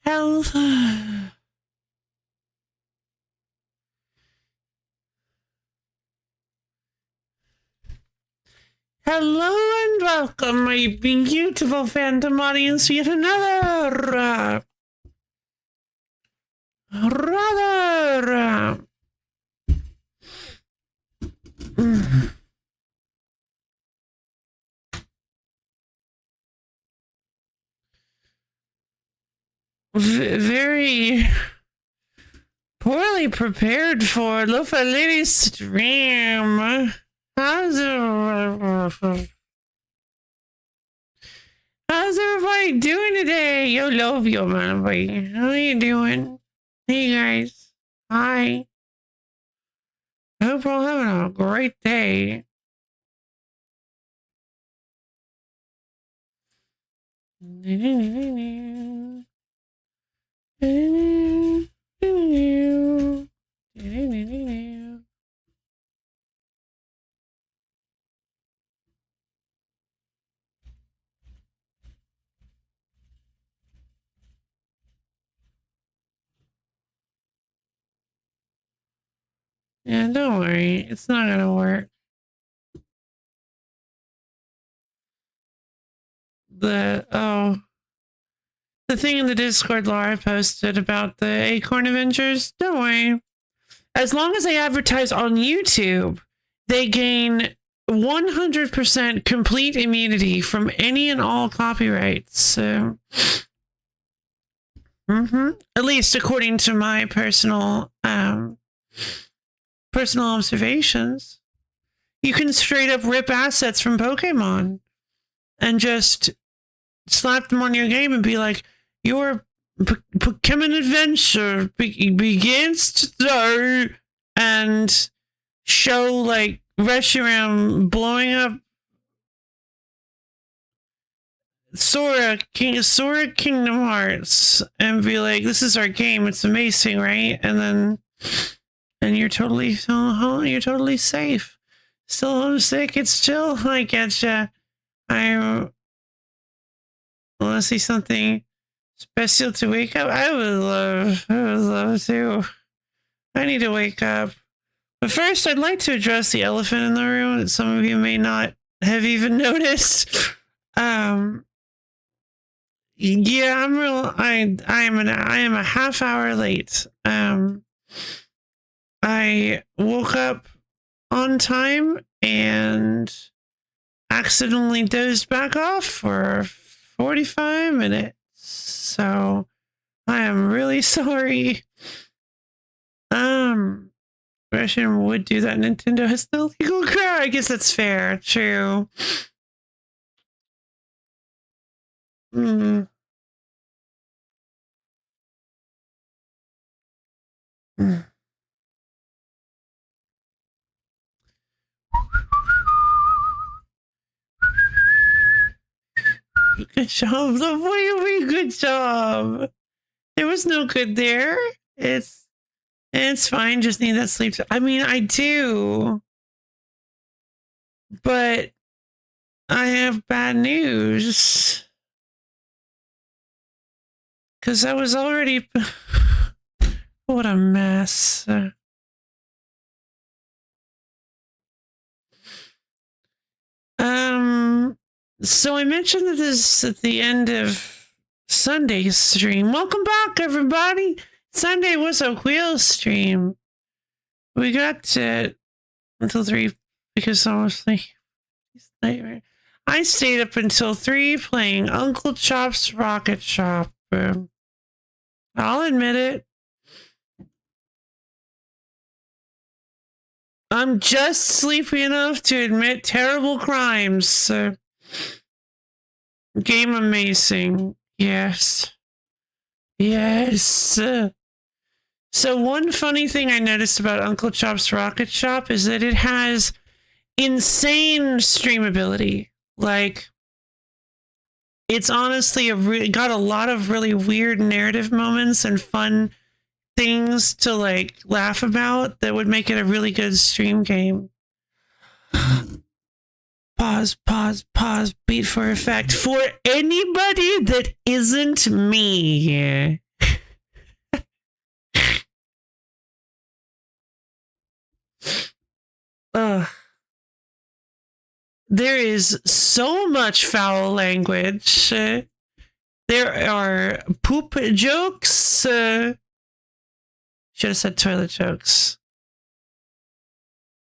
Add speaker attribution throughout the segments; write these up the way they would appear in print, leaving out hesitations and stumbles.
Speaker 1: Health. Hello and welcome, my beautiful phantom audience, to yet another rather very poorly prepared for LoFi Lady stream. How's everybody doing today? Yo, love you, man, boy. How are you doing? Hey, guys. Hi. I hope we're all having a great day. Yeah, don't worry. It's not gonna work. The thing in the Discord Laura posted about the Acorn Avengers, don't worry. As long as they advertise on YouTube, they gain 100% complete immunity from any and all copyrights. So, at least according to my personal observations, you can straight up rip assets from Pokemon and just slap them on your game and be like, your Pokemon adventure begins today, and show like Reshiram blowing up Sora Kingdom Hearts and be like, this is our game, it's amazing, right? And you're totally safe. Still homesick, it's chill. I getcha. I want to see something special to wake up. I would love to. I need to wake up. But first, I'd like to address the elephant in the room that some of you may not have even noticed. Yeah, I am a half hour late. I woke up on time and accidentally dozed back off for 45 minutes. So I am really sorry. Russian would do that. Nintendo has no legal crowd. I guess that's fair. True. Good job. What do you mean, good job? There was no good there. It's fine. Just need that sleep. I mean, I do. But I have bad news. Because I was already... What a mess. So I mentioned this at the end of Sunday's stream. Welcome back, everybody. Sunday was a wheel stream. We got until 3 because honestly, nightmare. I stayed up until 3 playing Uncle Chop's Rocket Shop. I'll admit it. I'm just sleepy enough to admit terrible crimes. Game amazing. Yes. Yes. So one funny thing I noticed about Uncle Chop's Rocket Shop is that it has insane streamability. Like, it's honestly got a lot of really weird narrative moments and fun things to like laugh about that would make it a really good stream game. Pause, beat for effect. For anybody that isn't me, Ugh. There is so much foul language. There are poop jokes. Should have said toilet jokes.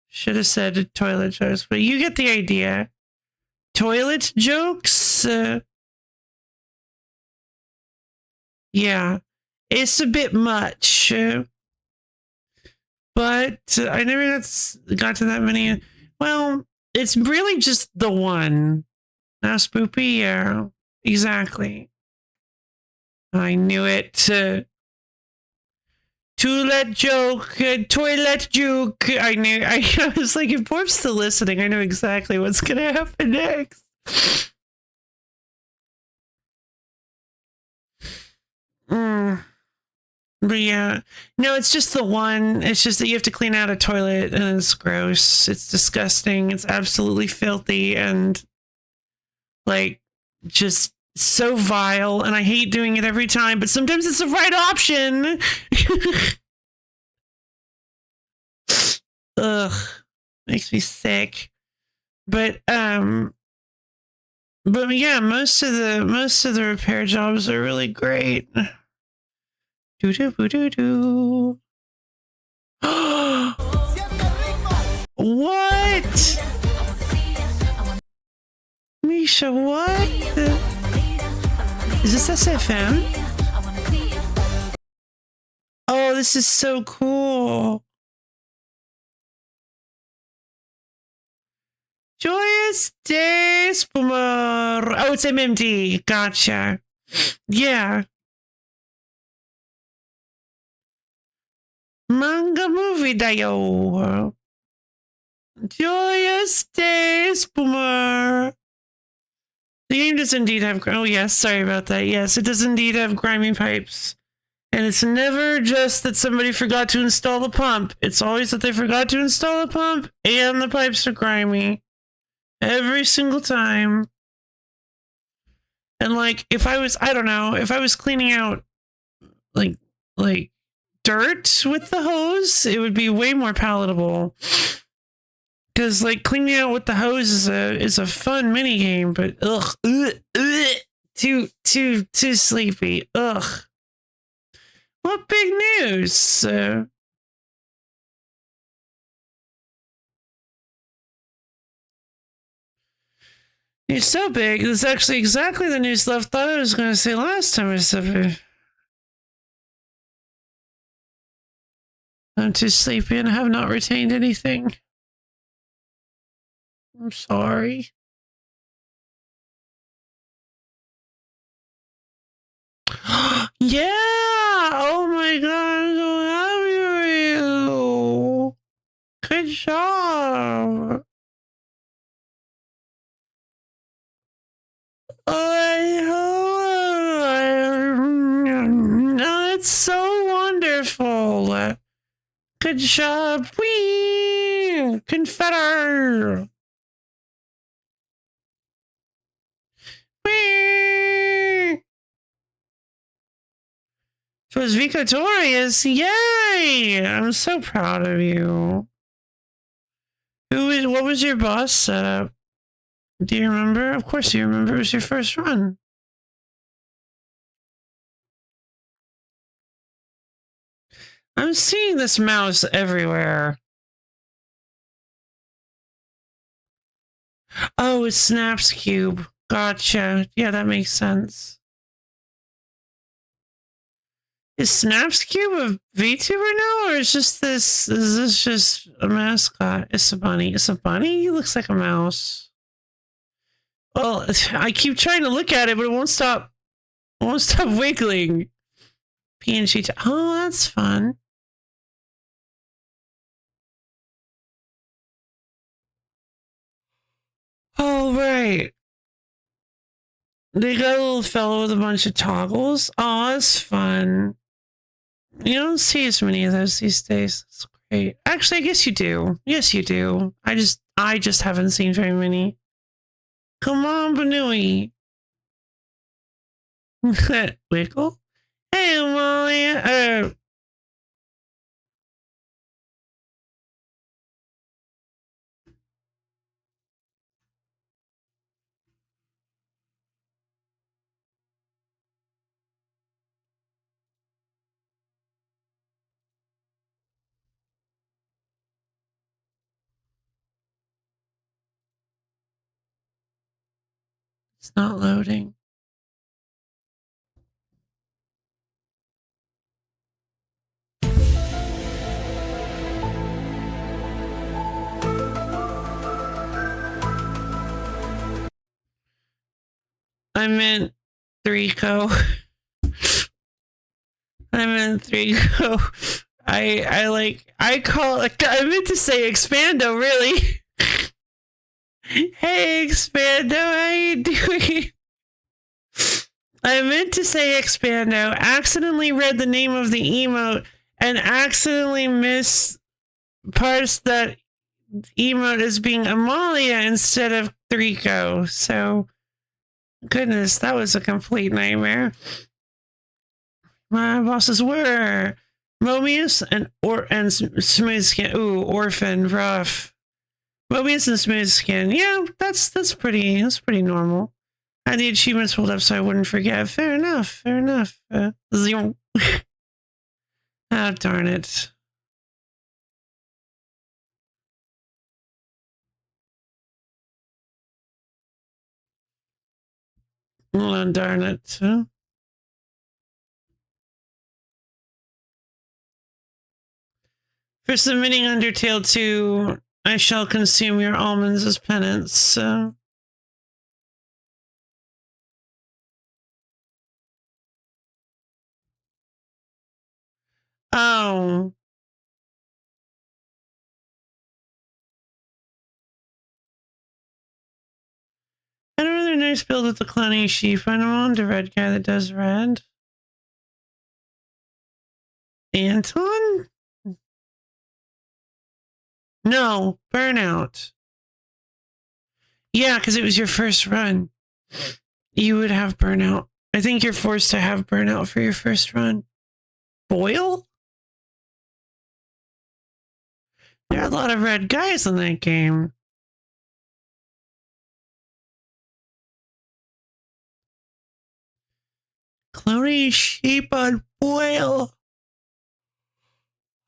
Speaker 1: Should have said toilet jokes, but you get the idea. Toilet jokes. Yeah, it's a bit much. But I never got to that many. Well, it's really just the one. Now, spoopy, yeah, exactly. I knew it. Toilet joke, toilet joke. I knew. I was like, if Borp's still listening, I know exactly what's gonna happen next. But yeah, no, it's just the one. It's just that you have to clean out a toilet, and it's gross. It's disgusting. It's absolutely filthy, and like just so vile. And I hate doing it every time, but sometimes it's the right option. Ugh, makes me sick. But yeah, most of the repair jobs are really great. Do do do do do. What? Misha, what? Is this SFM? Oh, this is so cool. Joyous days, Boomer. Oh, it's MMD. Gotcha. Yeah. Manga movie dayo. Joyous days, Boomer. The game does indeed have... Oh, yes. Sorry about that. Yes, it does indeed have grimy pipes. And it's never just that somebody forgot to install the pump. It's always that they forgot to install the pump and the pipes are grimy. Every single time. And like, if I was, I don't know, if I was cleaning out like dirt with the hose, it would be way more palatable. Because like cleaning out with the hose is a fun mini game, but too sleepy. Ugh. What big news? It's so big. It's actually exactly the news I thought I was going to say last time I said it. I'm too sleepy and have not retained anything. I'm sorry. Yeah! Oh my god, I'm so happy for you! Good job! Oh, it's so wonderful! Good job! Whee! Confetter! Whee! It was victorious! Yay! I'm so proud of you. What was your boss setup? Do you remember? Of course you remember. It was your first run. I'm seeing this mouse everywhere. Oh, it's Snaps Cube. Gotcha. Yeah, that makes sense. Is Snaps Cube a VTuber now, or is this just a mascot? It's a bunny. It's a bunny? He looks like a mouse. Well, I keep trying to look at it, but it won't stop. It won't stop wiggling. PNG. Oh, that's fun. Oh, right. They got a little fellow with a bunch of toggles. Oh, that's fun. You don't see as many of those these days. That's great. Actually, I guess you do. Yes, you do. I just haven't seen very many. Come on, Banui. Wiggle? Hey, Molly. It's not loading. I meant 3Co. I meant 3Co. I meant to say Expando, really. Hey, Expando, how you doing? I meant to say Expando, accidentally read the name of the emote, and accidentally parsed that emote as being Amalia instead of 3Co. So, goodness, that was a complete nightmare. My bosses were Mobius and Smoothskin. Ooh, Orphan, rough. Mobius and Smoothskin. Yeah, that's pretty normal. I had the achievements pulled up so I wouldn't forget. Fair enough. Fair enough. Oh, darn it. Oh, darn it. For submitting Undertale 2, I shall consume your almonds as penance. Oh. I had a really nice build with the clowning sheep. I'm on the red guy that does red. Anton? No, Burnout. Yeah, because it was your first run. You would have Burnout. I think you're forced to have Burnout for your first run. Boyle? There are a lot of red guys in that game. Cloning sheep on Boyle.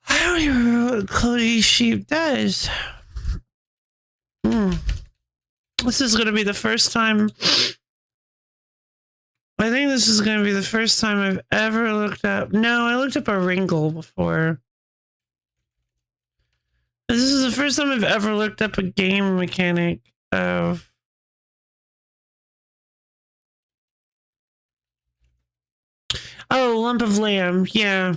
Speaker 1: I don't even remember what cloning sheep does. This is going to be the first time. I think this is going to be the first time I've ever looked up. No, I looked up a wrinkle before. This is the first time I've ever looked up a game mechanic of. Oh, lump of lamb. Yeah.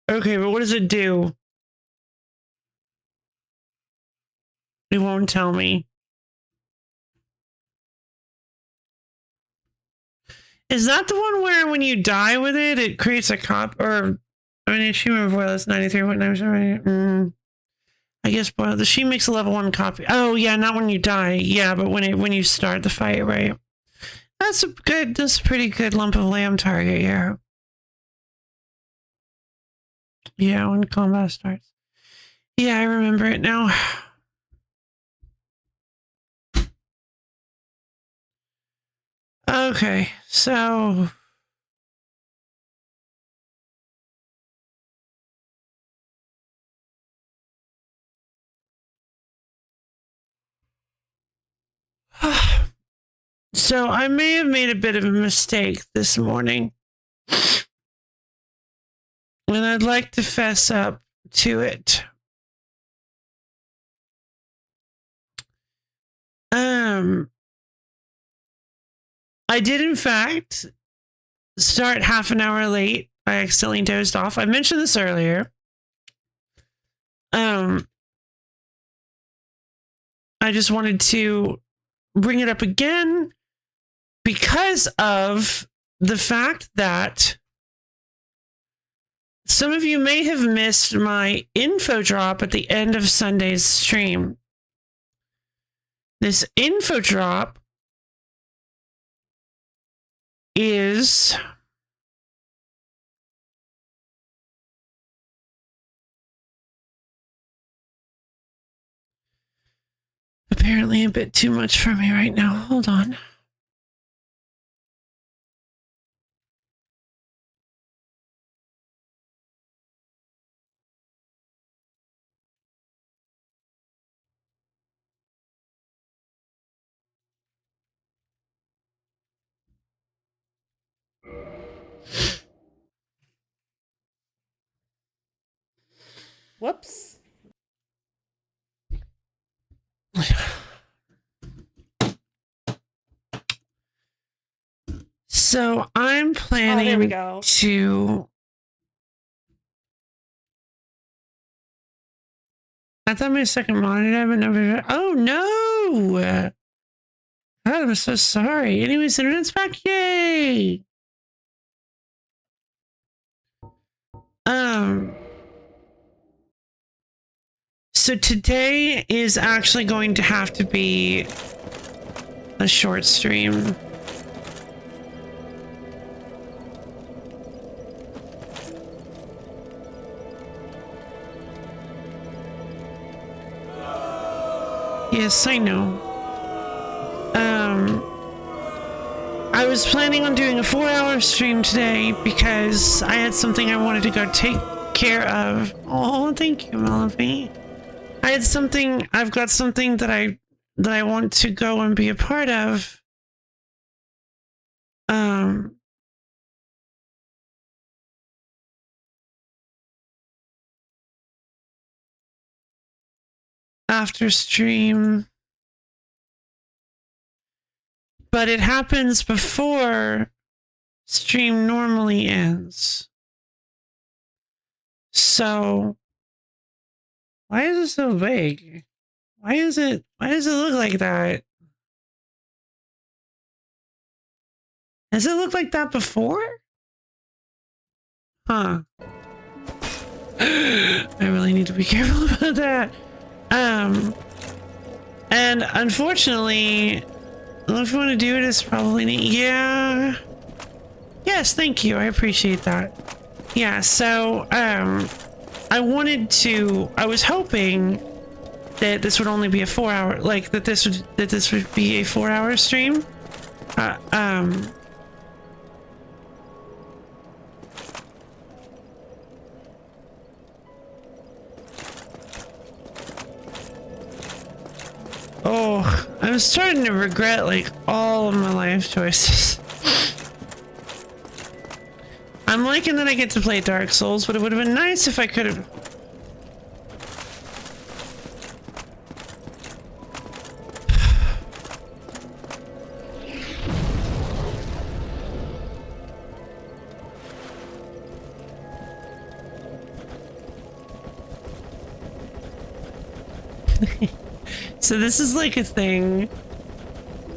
Speaker 1: Okay, but what does it do? It won't tell me. Is that the one where when you die with it, it creates a cop or I mean achievement of Boyle is 93.9%. I guess Boyle she makes a level 1 copy. Oh yeah, not when you die. Yeah, but when you start the fight, right? That's a pretty good lump of lamb target, yeah. Yeah, when combat starts. Yeah, I remember it now. Okay, so so I may have made a bit of a mistake this morning. And I'd like to fess up to it. I did in fact start half an hour late. I accidentally dozed off. I mentioned this earlier. I just wanted to bring it up again because of the fact that some of you may have missed my info drop at the end of Sunday's stream. This info drop is apparently a bit too much for me right now. Hold on.
Speaker 2: Whoops.
Speaker 1: So I'm planning
Speaker 2: there we go.
Speaker 1: to... I thought my second monitor would never... Oh, no! God, I'm so sorry. Anyways, internet's back. Yay! So today is actually going to have to be a short stream. Yes, I know. I was planning on doing a 4-hour stream today because I had something I wanted to go take care of. Oh, thank you, Melody. I've got something that I want to go and be a part of. After stream. But it happens before stream normally ends. So why is it so vague? Why does it look like that? Has it looked like that before? Huh. I really need to be careful about that. And unfortunately, if you want to do it, it's probably yeah. Yes, thank you. I appreciate that. Yeah, so I was hoping that this would only be a 4-hour, like that this would be a 4-hour stream. Oh, I'm starting to regret like all of my life choices. I'm liking that I get to play Dark Souls, but it would have been nice if I could have... So this is like a thing.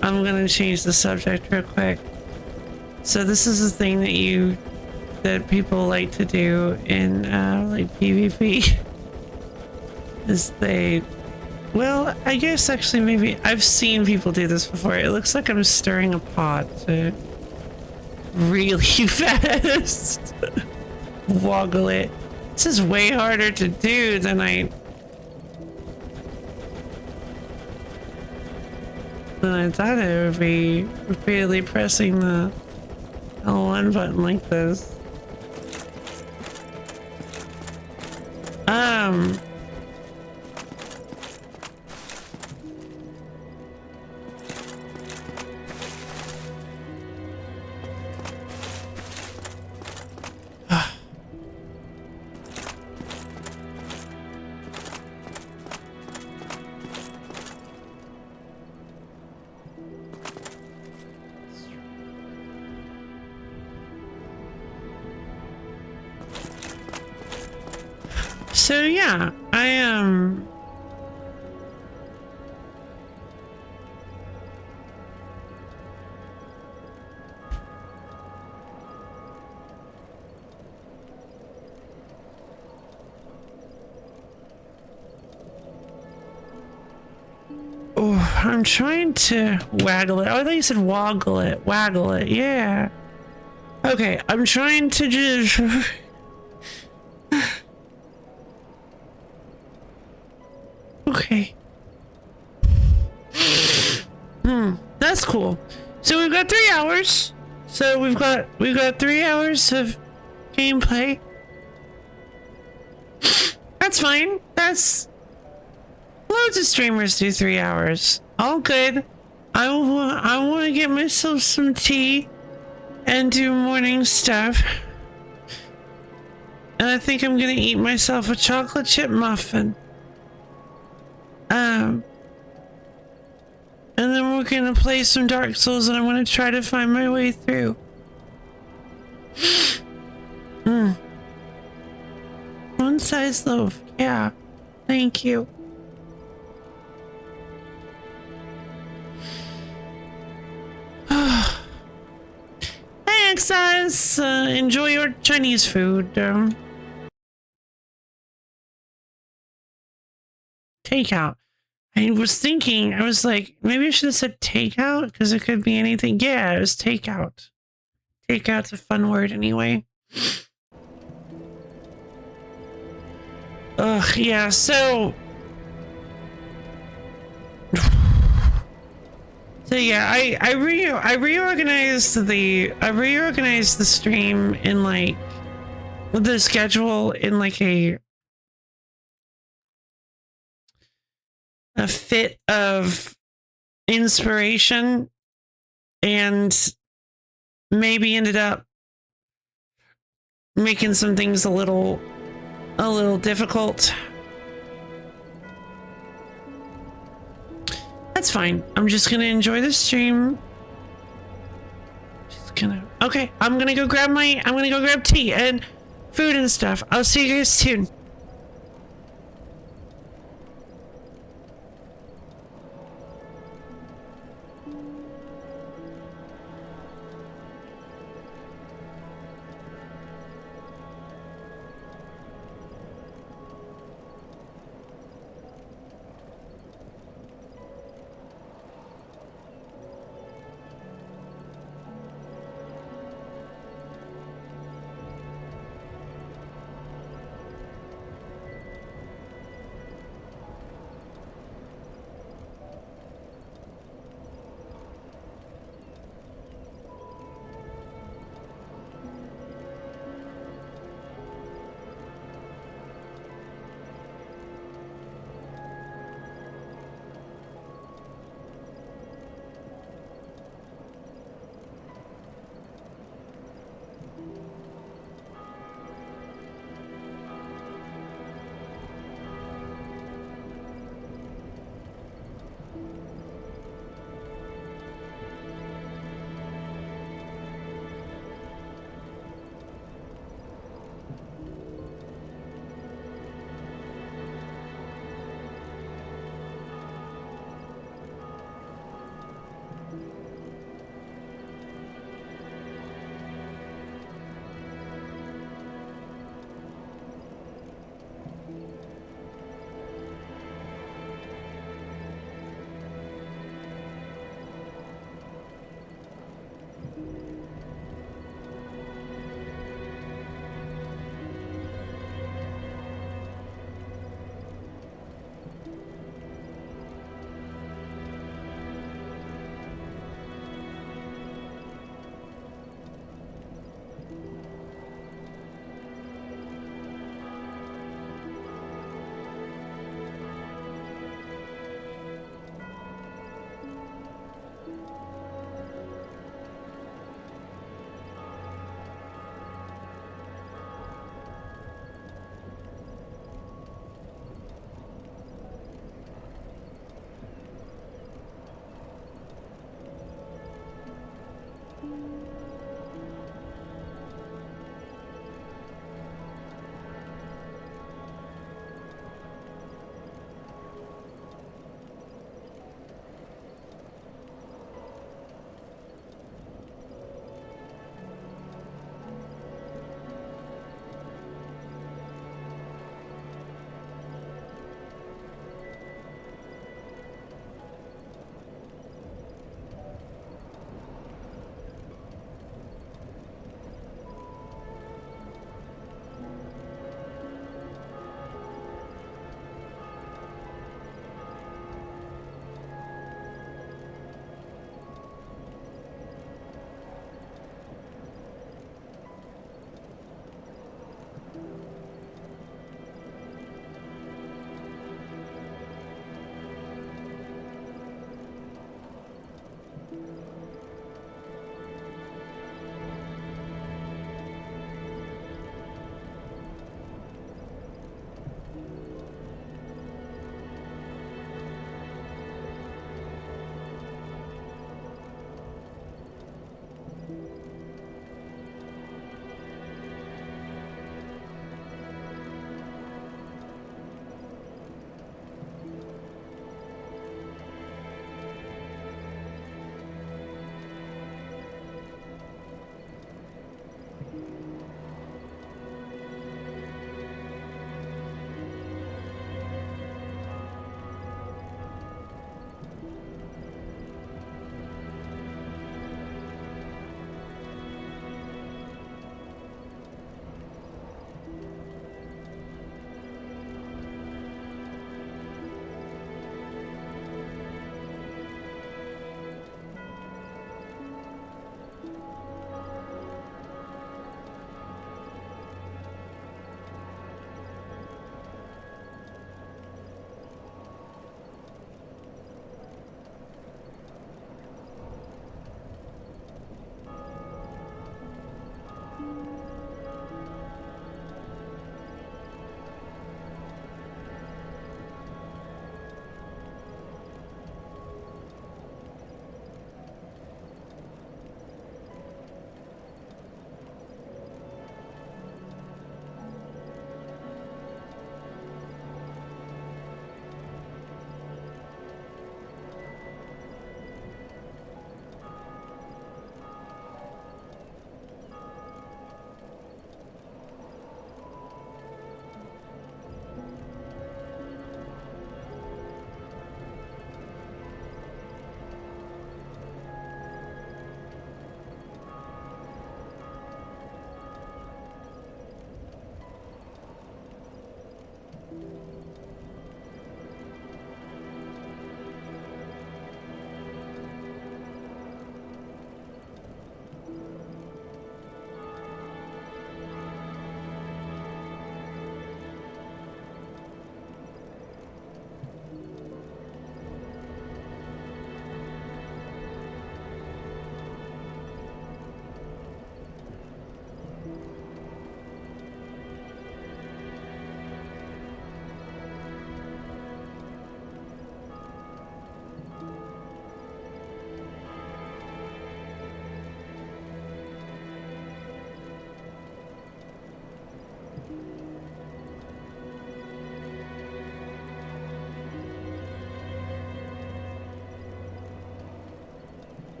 Speaker 1: I'm gonna change the subject real quick. So this is a thing that people like to do in like PvP. Is well, I guess actually maybe I've seen people do this before. It looks like I'm stirring a pot really fast. Woggle it. This is way harder to do than I thought it would be, repeatedly pressing the L1 button like this. So yeah, I am. Oh, I'm trying to waggle it. Oh, I thought you said woggle it. Waggle it. Yeah. Okay, I'm trying to just. Okay. That's cool. So we've got 3 hours. So we've got 3 hours of gameplay. That's fine. That's loads of streamers do 3 hours. All good. I want to get myself some tea and do morning stuff. And I think I'm gonna eat myself a chocolate chip muffin. And then we're gonna play some Dark Souls and I'm gonna try to find my way through. One size loaf, yeah. Thank you. Thanks, guys. Enjoy your Chinese food. Takeout. I was thinking, I was like, maybe I should have said takeout because it could be anything. Yeah, it was takeout. Takeout's a fun word anyway. Ugh, yeah, so... So yeah, I reorganized the stream in like with the schedule in like a fit of inspiration and maybe ended up making some things a little difficult. That's fine. I'm just gonna enjoy the stream. Okay, I'm gonna go grab tea and food and stuff. I'll see you guys soon.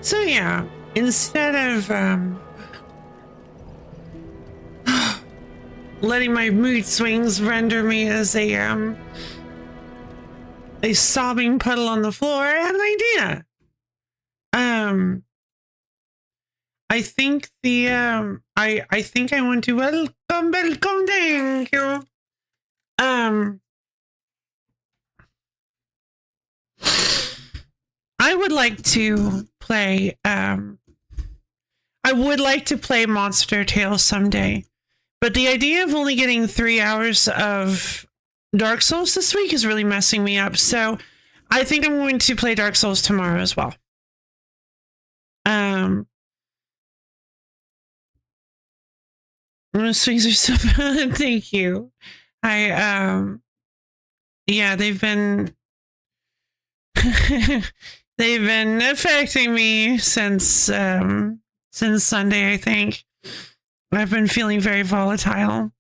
Speaker 1: So yeah, instead of letting my mood swings render me as a sobbing puddle on the floor, I have an idea. I think I think I want to welcome, thank you. I would like to play Monster Tales someday. But the idea of only getting 3 hours of Dark Souls this week is really messing me up. So I think I'm going to play Dark Souls tomorrow as well. The swings are so bad. Thank you. Yeah, they've been they've been affecting me since Sunday, I think. I've been feeling very volatile.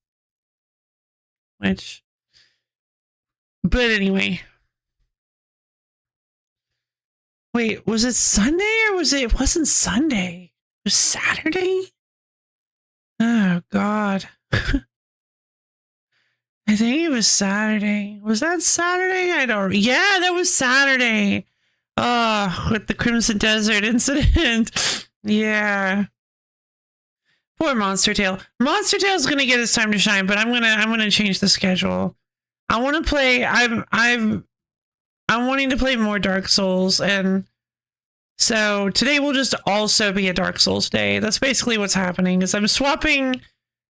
Speaker 1: But anyway. Wait, was it Sunday or it wasn't Sunday? It was Saturday? Oh, God. I think it was Saturday. Was that Saturday? Yeah, that was Saturday. Oh, with the Crimson Desert incident. Yeah. Poor Monster Tail. Monster Tail's gonna get his time to shine, but I'm gonna change the schedule. I want to play. I'm wanting to play more Dark Souls, and so today will just also be a Dark Souls day. That's basically what's happening. Is I'm swapping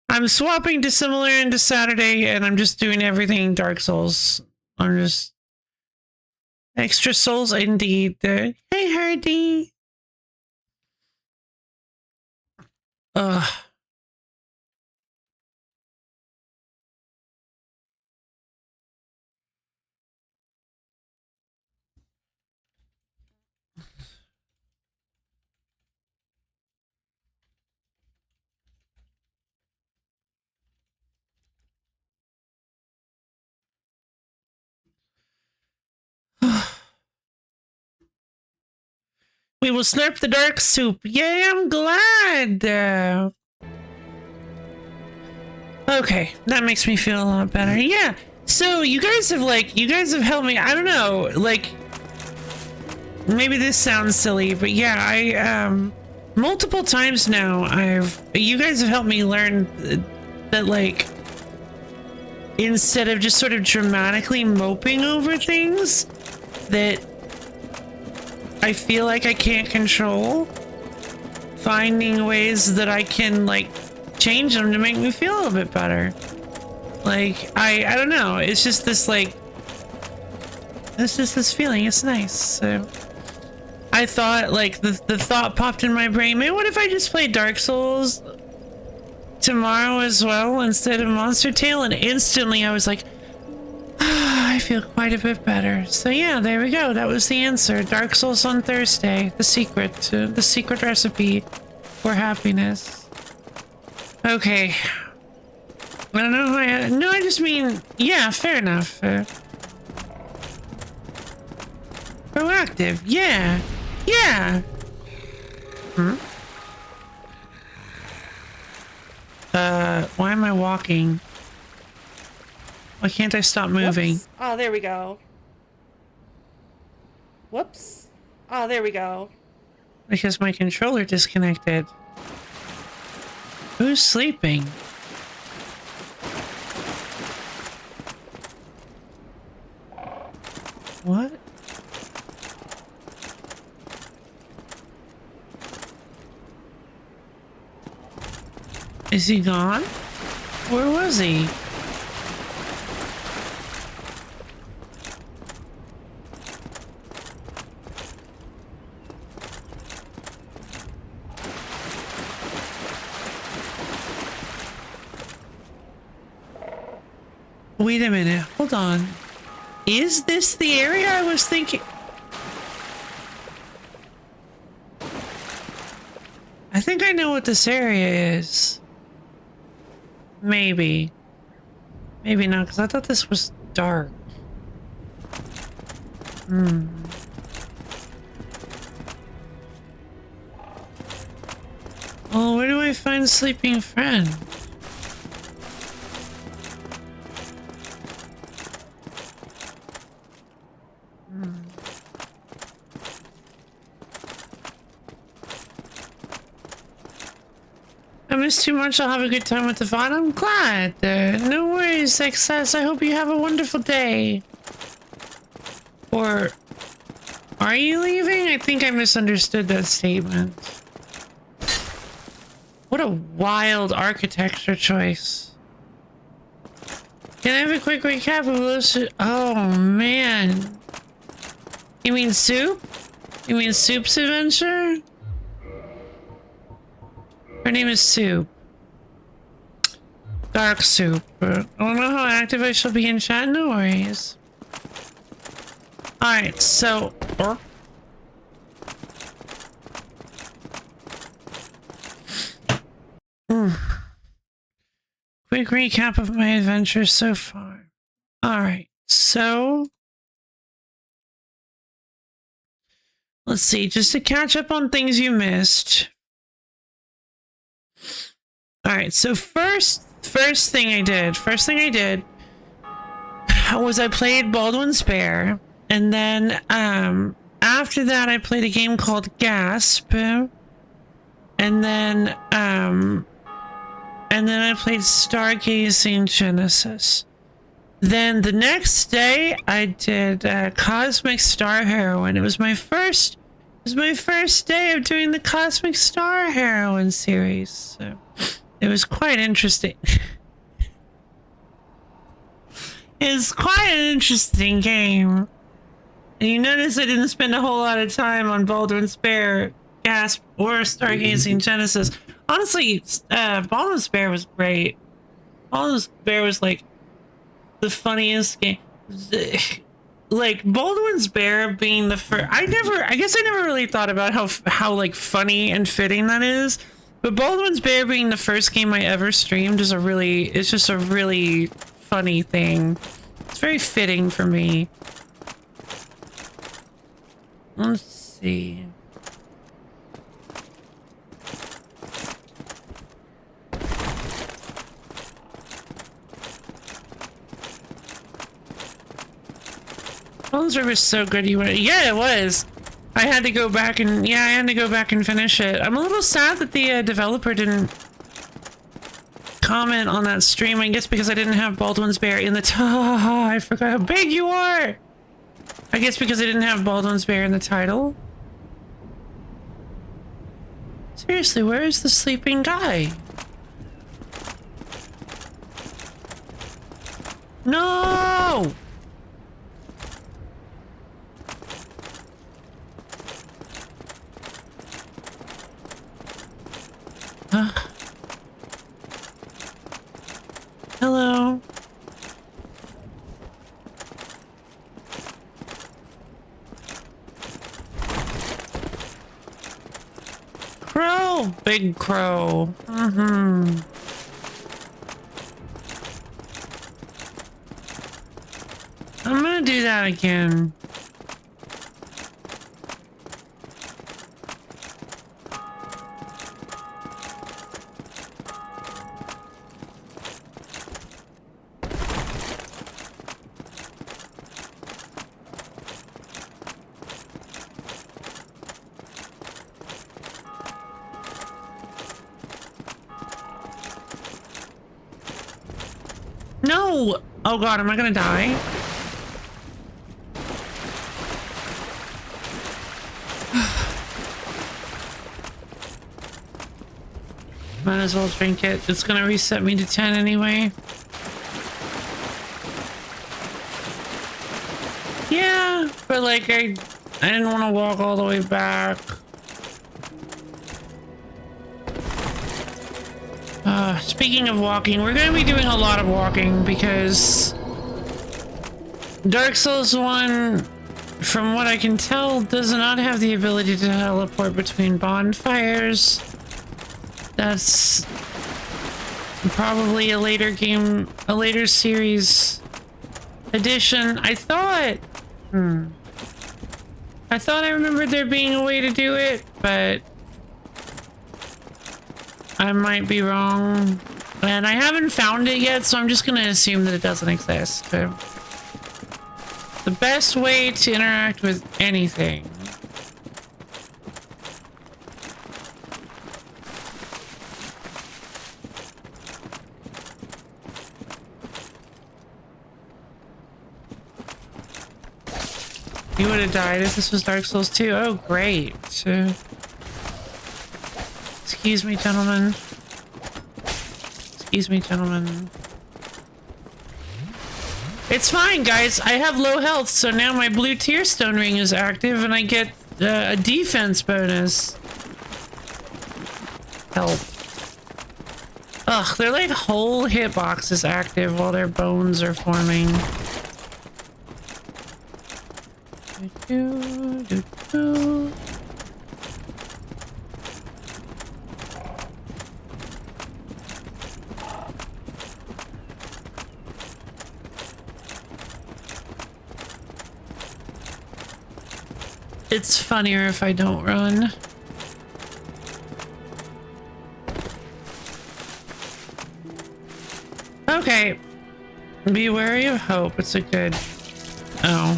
Speaker 1: Dissimilar into Saturday, and I'm just doing everything Dark Souls. I'm just extra souls indeed. Hey, Hardy. Ugh. We will slurp the dark soup. Yay, I'm glad. Okay, that makes me feel a lot better. Yeah. So you guys have helped me. I don't know, maybe this sounds silly, but yeah, I multiple times now you guys have helped me learn that instead of just sort of dramatically moping over things that I feel like I can't control, finding ways that I can change them to make me feel a little bit better. I don't know, it's just this it's just this feeling. It's nice. So I thought the thought popped in my brain, man, what if I just played Dark Souls tomorrow as well instead of Monster Tale? And instantly I was like, I feel quite a bit better. So yeah, there we go. That was the answer. Dark Souls on Thursday. The secret recipe for happiness. Okay. I don't know. I just mean, yeah, fair enough. Proactive. Yeah. Yeah. Why am I walking? Why can't I stop moving?
Speaker 2: Whoops. Oh, there we go. Whoops. Oh, there we go.
Speaker 1: Because my controller disconnected. Who's sleeping? What? Is he gone? Where was he? Wait a minute, hold on. Is this the area I was thinking? I think I know what this area is. Maybe. Maybe not, because I thought this was dark. Oh, where do I find sleeping friend? I miss too much. I'll have a good time with the fun. I'm glad. No worries, Success. I hope you have a wonderful day. Or are you leaving? I think I misunderstood that statement. What a wild architecture choice. Can I have a quick recap of those? Oh, man. You mean Soup? You mean Soup's adventure? Her name is Soup. Dark Soup. I don't know how active I shall be in chat. No worries. Alright, so... Quick recap of my adventure so far. Alright, so... Let's see, just to catch up on things you missed. Alright, so first thing I did was I played Baldwin's Bear, and then after that I played a game called Gasp, and then I played Stargazing Genesis. Then the next day I did Cosmic Star Heroine. It was my first day of doing the Cosmic Star Heroine series. So it was quite interesting. It's quite an interesting game. And you notice I didn't spend a whole lot of time on Baldwin's Bear, Gasp, or Stargazing Genesis. Honestly, Baldwin's Bear was great. Baldwin's Bear was like the funniest game. Like Baldwin's Bear being the first. I guess I never really thought about how like funny and fitting that is. But Baldwin's Bear being the first game I ever streamed is it's just a really funny thing. It's very fitting for me. Let's see. Baldwin's Bear was so good. Yeah, it was. I had to go back and finish it. I'm a little sad that the developer didn't comment on that stream. I guess because I didn't have Baldwin's Bear in the I forgot how big you are. I guess because I didn't have Baldwin's Bear in the title. Seriously, where is the sleeping guy? No! Hello. Crow! Big crow. I'm gonna do that again. No! Oh god, am I gonna die? Might as well drink it. It's gonna reset me to 10 anyway. Yeah, but like I didn't want to walk all the way back. Speaking of walking, we're going to be doing a lot of walking because Dark Souls 1, from what I can tell, does not have the ability to teleport between bonfires. That's probably a later game, a later series addition. I thought I remembered there being a way to do it, but I might be wrong. And I haven't found it yet, so I'm just gonna assume that it doesn't exist. The best way to interact with anything. You would have died if this was Dark Souls 2. Oh, great. Excuse me, gentlemen. Excuse me, gentlemen. It's fine, guys. I have low health, so now my blue tier stone ring is active and I get a defense bonus. Help. Ugh, they're like whole hitboxes active while their bones are forming. It's funnier if I don't run. Okay. Be wary of hope. It's a good... Oh.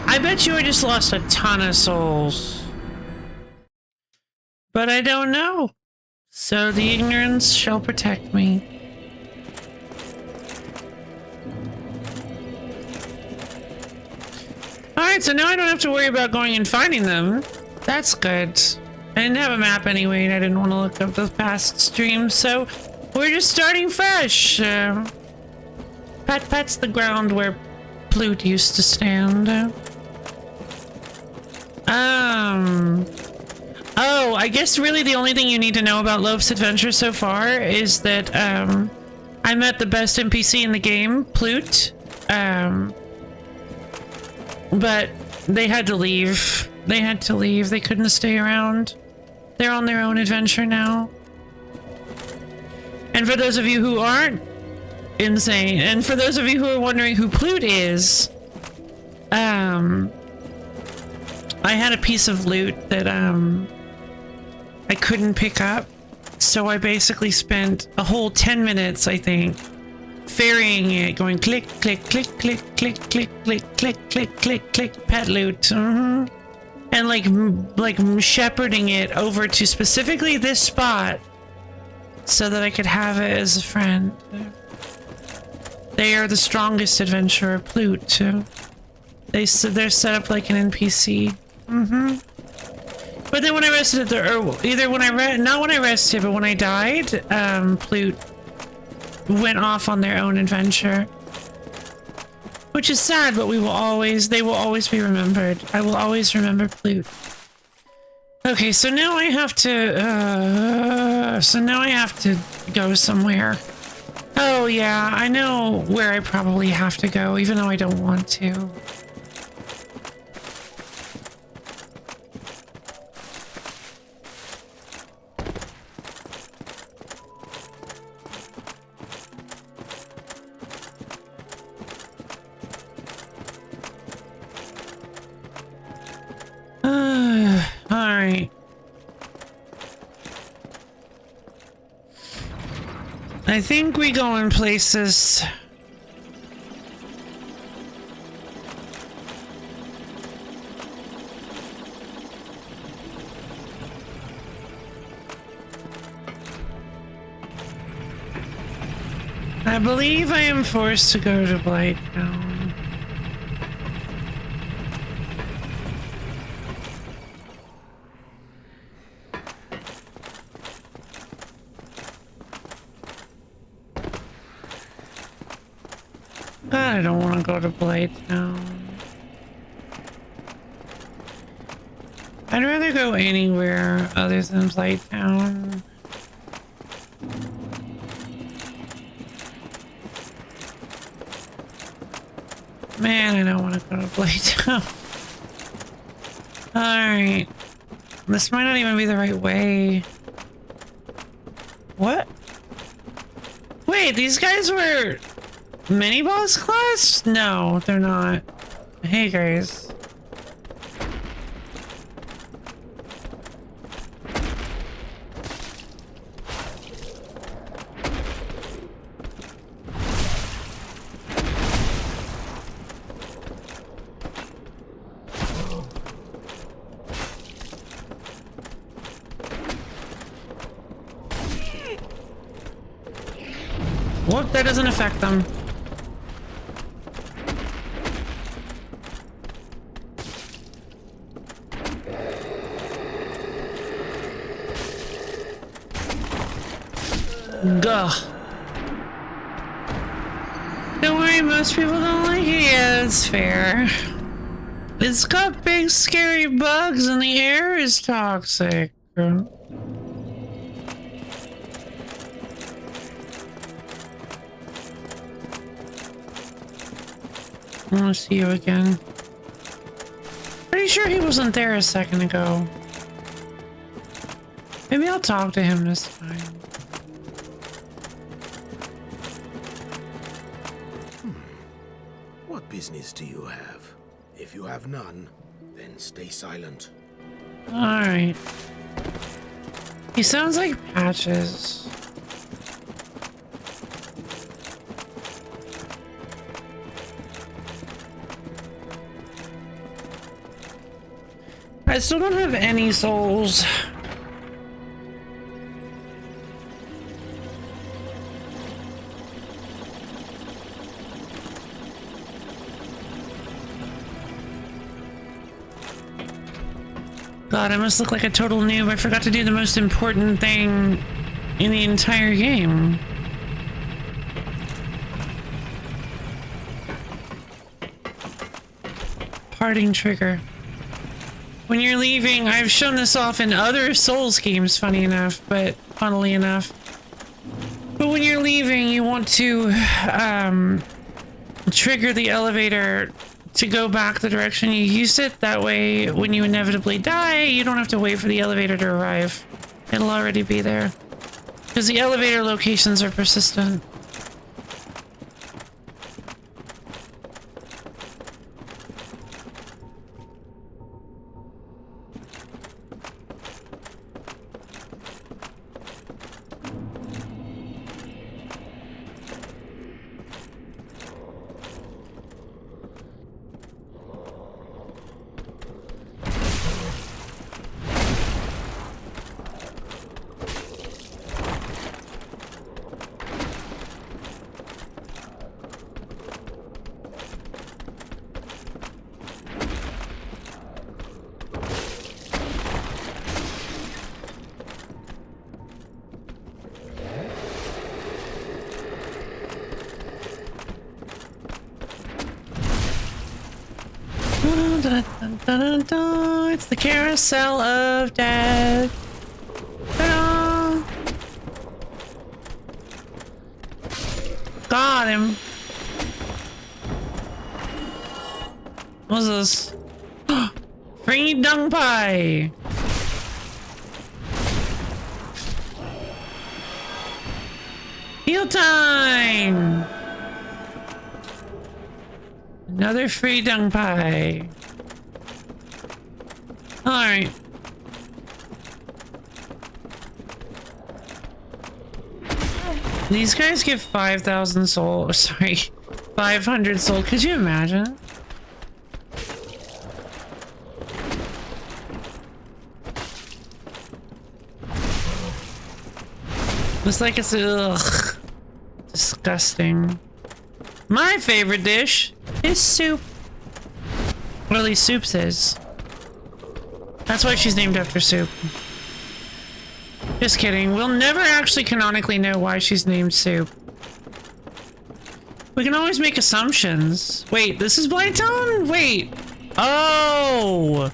Speaker 1: I bet you I just lost a ton of souls. But I don't know. So the ignorance shall protect me. Alright, so now I don't have to worry about going and finding them. That's good. I didn't have a map anyway, and I didn't want to look up the past streams, so we're just starting fresh. Pat's the ground where Plute used to stand. Oh, I guess really the only thing you need to know about Loaf's adventure so far is that, I met the best NPC in the game, Plute. But they had to leave. They had to leave. They couldn't stay around. They're on their own adventure now. And for those of you who aren't insane, and for those of you who are wondering who Plute is, I had a piece of loot that, I couldn't pick up. So I basically spent a whole 10 minutes, I think, ferrying it, going click, click, click, click, click, click, click, click, click, click, click, pet loot. And like shepherding it over to specifically this spot so that I could have it as a friend. They are the strongest adventurer, Plute. They're set up like an NPC. But then when I rested, either when not when I rested, but when I died, Plute went off on their own adventure, which is sad, but they will always be remembered. I will always remember Plute. Okay, so now I have to go somewhere. Oh yeah, I know where I probably have to go, even though I don't want to. Alright. I think we go in places. I believe I am forced to go to Blight now. I don't want to go to Blight now. I'd rather go anywhere other than Blight Town. Man, I don't want to go to Blight Town. Alright. This might not even be the right way. What? Wait, these guys were mini boss class? No, they're not. Hey guys. Whoop, that doesn't affect them. Gah. Don't worry, most people don't like it. Yeah, that's fair. It's got big scary bugs and the air is toxic. I want to see you again. Pretty sure he wasn't there a second ago. Maybe I'll talk to him this time.
Speaker 3: What business do you have? If you have none, then stay silent.
Speaker 1: Alright. He sounds like Patches. I still don't have any souls. God, I must look like a total noob. I forgot to do the most important thing in the entire game. Parting trigger. When you're leaving, I've shown this off in other Souls games, funnily enough. But when you're leaving, you want to trigger the elevator to go back the direction you used it. That way, when you inevitably die, you don't have to wait for the elevator to arrive. It'll already be there. Because the elevator locations are persistent. It's the carousel of death. Got him. What's this? Free dung pie. Heal time. Another free dung pie. Alright. These guys give 5,000 soul. Sorry, 500 soul. Could you imagine? It's like it's ugh, disgusting. My favorite dish is soup. Or at least Soups is. That's why she's named after Soup. Just kidding. We'll never actually canonically know why she's named Soup. We can always make assumptions. Wait, this is Blighttown? Wait. Oh!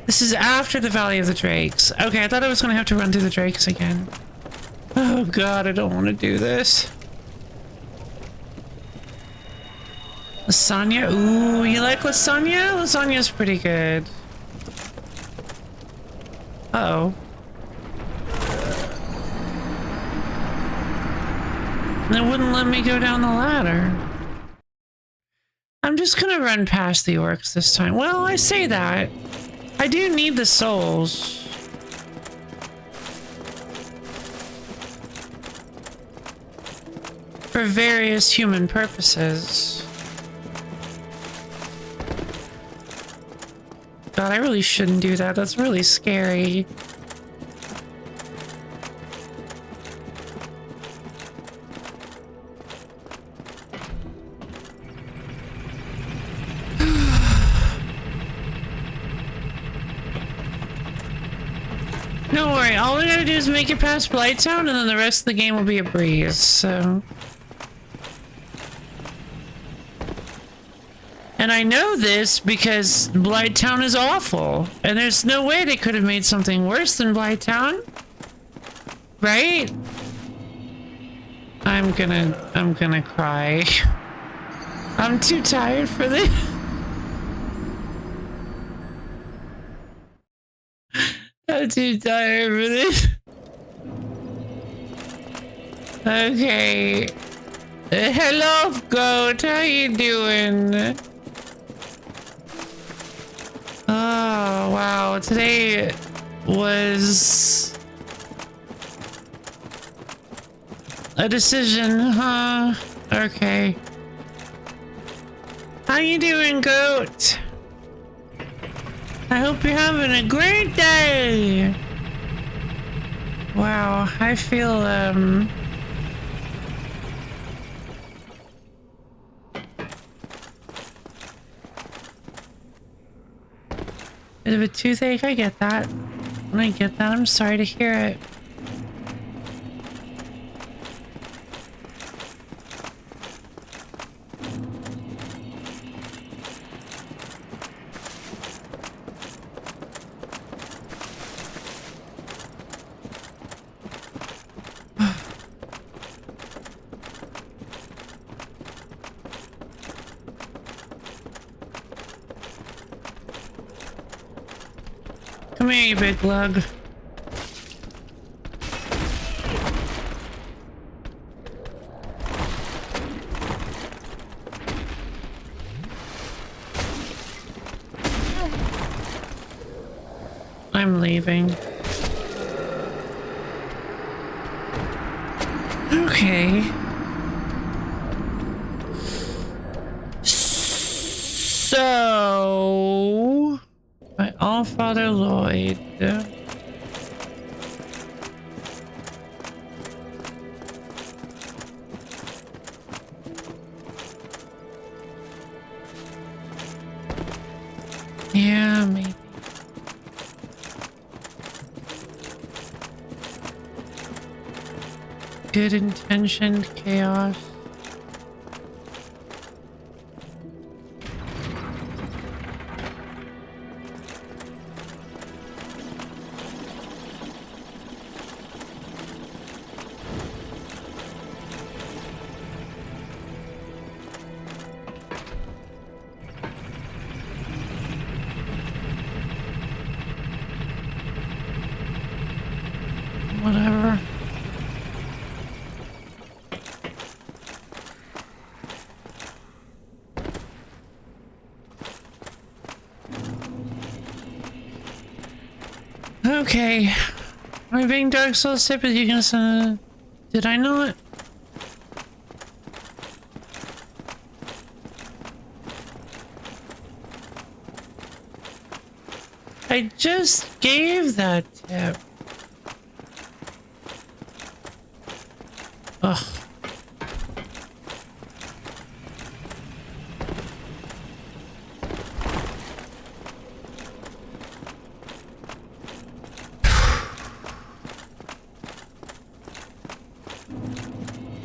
Speaker 1: This is after the Valley of the Drakes. Okay, I thought I was going to have to run through the Drakes again. Oh god, I don't want to do this. Lasagna? Ooh, you like lasagna? Lasagna's pretty good. Uh-oh. It wouldn't let me go down the ladder. I'm just gonna run past the orcs this time. Well, I say that. I do need the souls. For various human purposes. God, I really shouldn't do that. That's really scary. Alright, all we gotta do is make it past Blighttown, and then the rest of the game will be a breeze, so... And I know this because Blighttown is awful, and there's no way they could have made something worse than Blighttown. Right? I'm gonna cry. I'm too tired for this. I'm too tired for this. Okay. Hello, goat. How you doing? Oh, wow. Today was a decision, huh? Okay. How you doing, goat? I hope you're having a great day. Wow, I feel, bit of a toothache. I get that. I'm sorry to hear it. Come here, you big lug. I'm leaving. Okay. So... My Allfather Lloyd. Yeah, maybe. Good intentioned chaos. Whatever. Okay. Am I being Dark Souls tip? Are you gonna send? Did I not? I just gave that tip. Ugh.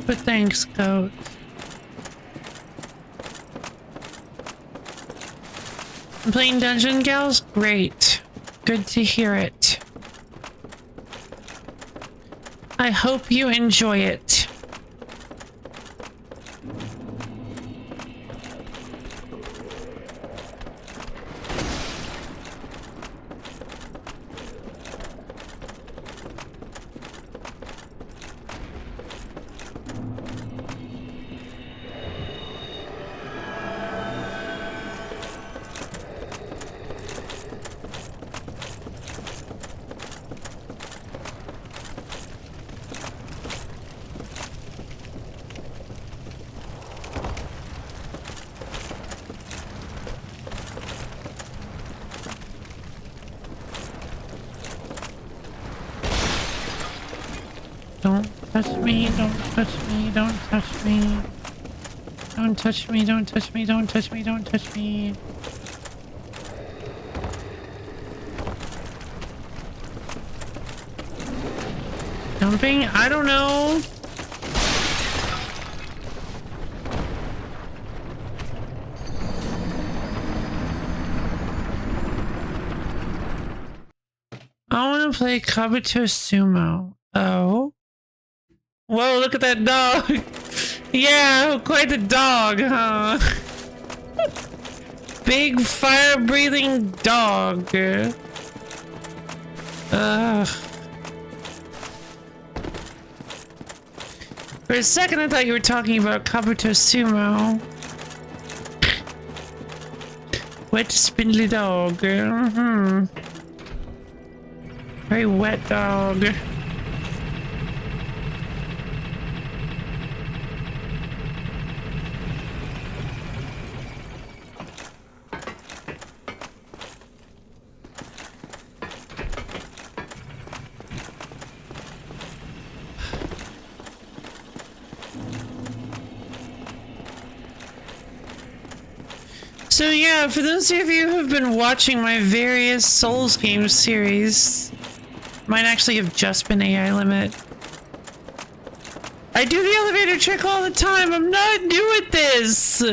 Speaker 1: But thanks, goat. I'm playing Dungeon Gals? Great. Good to hear it. I hope you enjoy it. Don't touch me, don't touch me, don't touch me. Don't touch me, don't touch me, don't touch me, don't touch me. Jumping? I don't know. I want to play Kabuto Sumo. Oh. Whoa, look at that dog. Yeah, quite the dog, huh? Big fire-breathing dog. Ugh. For a second, I thought you were talking about Kabuto Sumo. Wet, spindly dog. Very wet dog. So yeah, for those of you who've been watching my various Souls games series, mine actually have just been AI limit. I do the elevator trick all the time. I'm not new at this.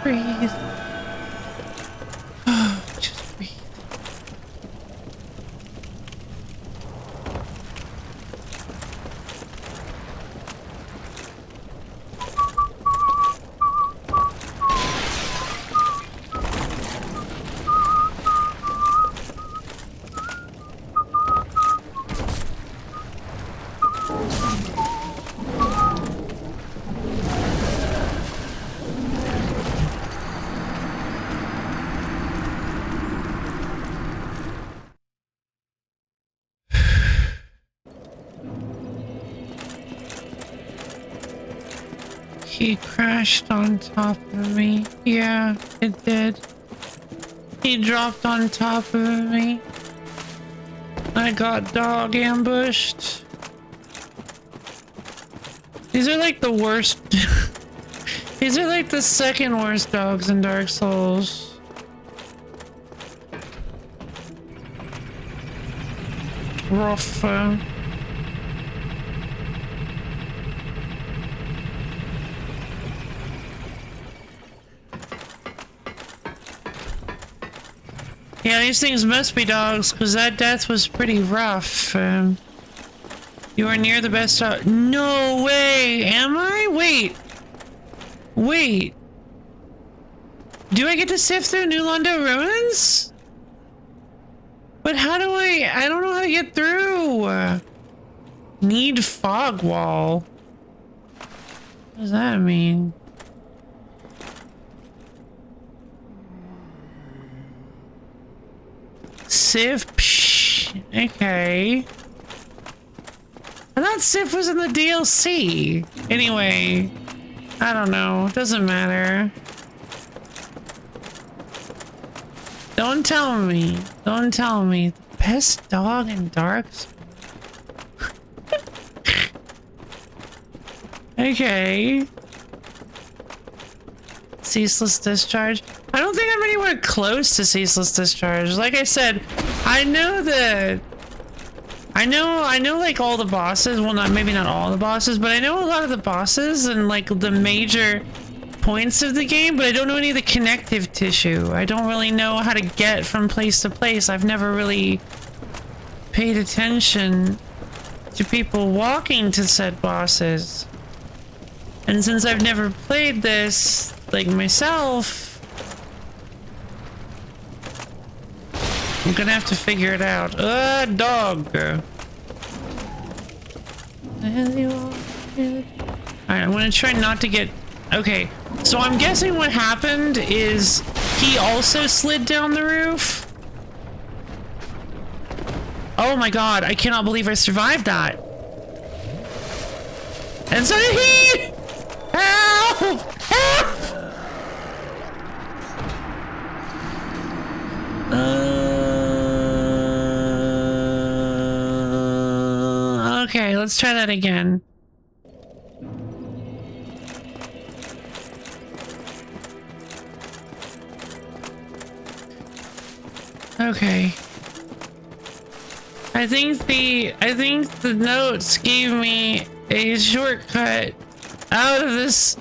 Speaker 1: Breathe. Just breathe. He crashed on top of me. Yeah, it did. He dropped on top of me. I got dog ambushed. These are like the worst. These are like the second worst dogs in Dark Souls. Rough. Yeah, these things must be dogs, because that death was pretty rough. You are near the best dog. No way! Am I? Wait. Wait. Do I get to sift through New Londo ruins? But how do I don't know how to get through. Need fog wall. What does that mean? Sif, psh, okay. I thought Sif was in the DLC. Anyway, I don't know. Doesn't matter. Don't tell me. Don't tell me. The best dog in Dark Souls. Okay. Ceaseless discharge. I don't think I'm anywhere close to ceaseless discharge. Like I said, I know that I know like all the bosses. Well, maybe not all the bosses, but I know a lot of the bosses and like the major points of the game, but I don't know any of the connective tissue. I don't really know how to get from place to place. I've never really paid attention to people walking to said bosses. And since I've never played this, like myself, I'm gonna have to figure it out. Dog. Alright, I'm gonna try not to get... Okay, so I'm guessing what happened is he also slid down the roof. Oh my god, I cannot believe I survived that. And so did he! Help! Help! Okay, let's try that again. Okay. I think the notes gave me a shortcut out of this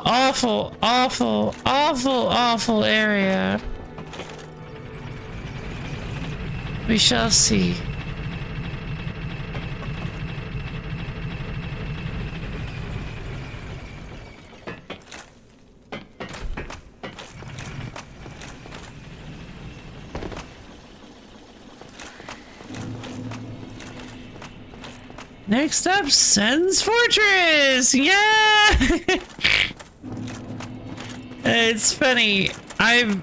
Speaker 1: awful area. We shall see. Next up, Sen's Fortress! Yeah! It's funny. I've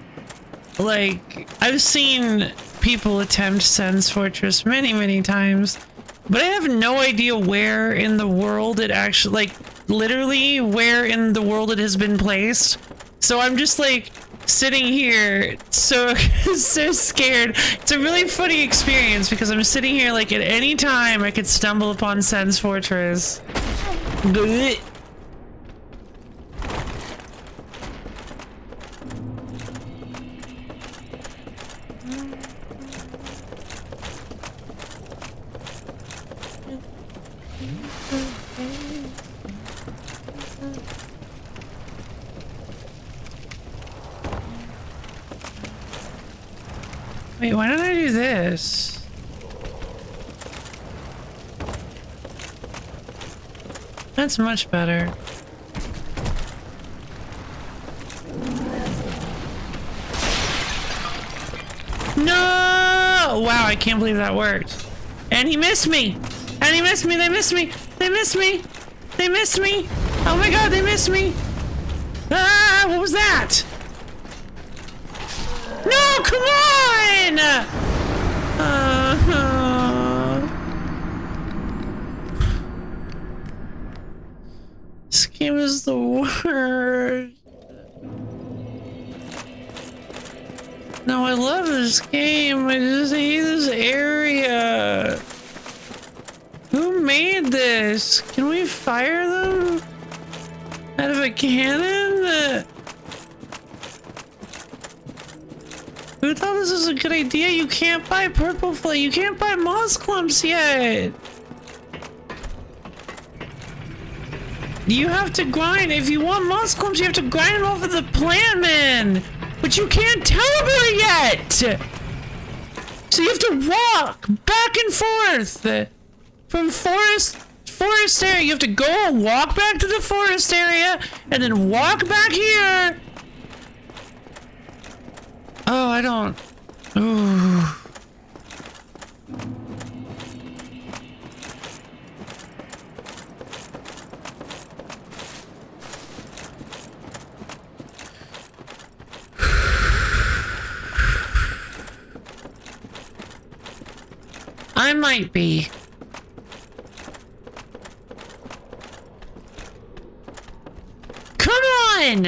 Speaker 1: seen people attempt Sen's Fortress many times, but I have no idea where in the world it actually, like, literally where in the world it has been placed. So I'm just like sitting here so scared. It's a really funny experience because I'm sitting here like at any time I could stumble upon Sen's Fortress. Blech. Wait, why don't I do this? That's much better. No! Wow, I can't believe that worked. And he missed me! And he missed me! They missed me! They missed me! They missed me! Oh my god, they missed me! Ah, what was that? No, come on! This game is the worst. No, I love this game. I just hate this area. Who made this? Can we fire them out of a cannon? Who thought this was a good idea? You can't buy purple flake. You can't buy moss clumps yet. You have to grind. If you want moss clumps, you have to grind them off of the plant man. But you can't teleport yet. So you have to walk back and forth from forest area. You have to go and walk back to the forest area and then walk back here. Oh, I don't. Ooh. I might be. Come on!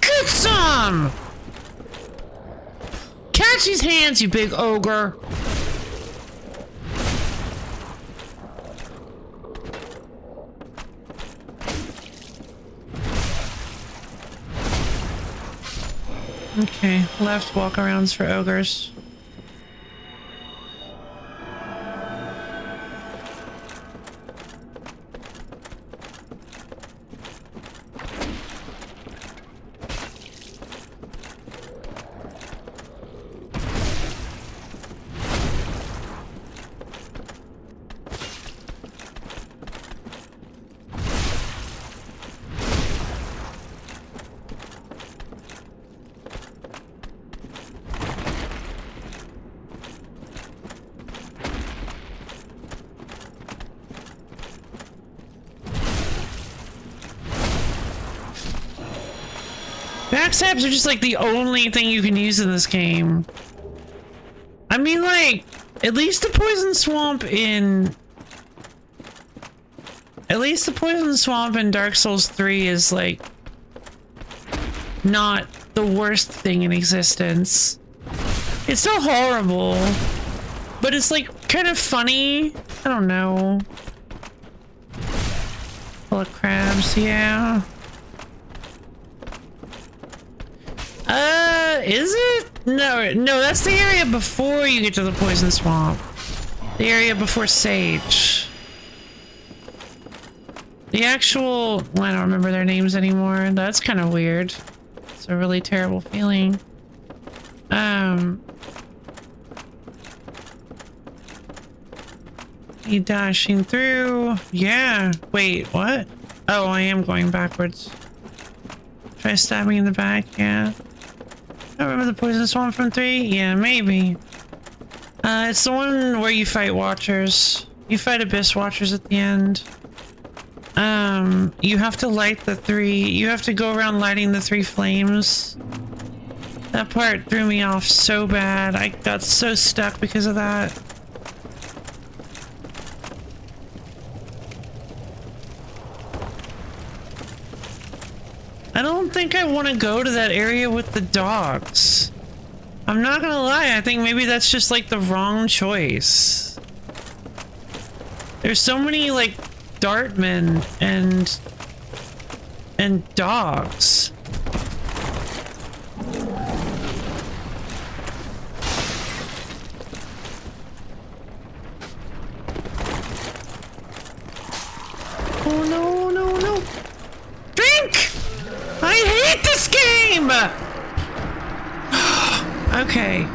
Speaker 1: Get some! Catch his hands, you big ogre! Okay, left walk-arounds for ogres. backstabs are just like the only thing you can use in this game. I mean, like, at least the poison swamp in... At least the poison swamp in Dark Souls 3 is, like, not the worst thing in existence. It's still horrible, but it's, like, kind of funny. I don't know. Full of crabs, yeah. Is it? No, that's the area before you get to the poison swamp. The area before Sage. The actual... I don't remember their names anymore. That's kind of weird. It's a really terrible feeling. You dashing through. Yeah. Wait, what? Oh, I am going backwards. Try stabbing in the back, yeah. I remember the poison swamp from 3? Yeah, maybe. It's the one where you fight Watchers. You fight Abyss Watchers at the end. You have to light the 3... You have to go around lighting the 3 flames. That part threw me off so bad. I got so stuck because of that. I don't think I want to go to that area with the dogs. I'm not gonna lie, I think maybe that's just like the wrong choice. There's so many like dartmen and dogs. Oh no, no, no. Drink! I hate this game! Okay.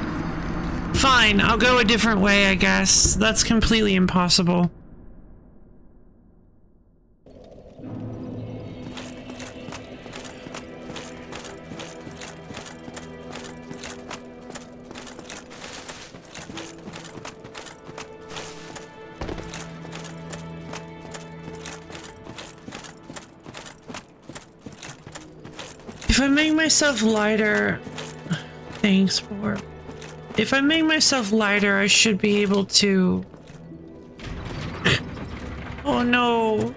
Speaker 1: Fine, I'll go a different way, I guess. That's completely impossible. If I make myself lighter... Thanks for... If I make myself lighter, I should be able to... Oh no.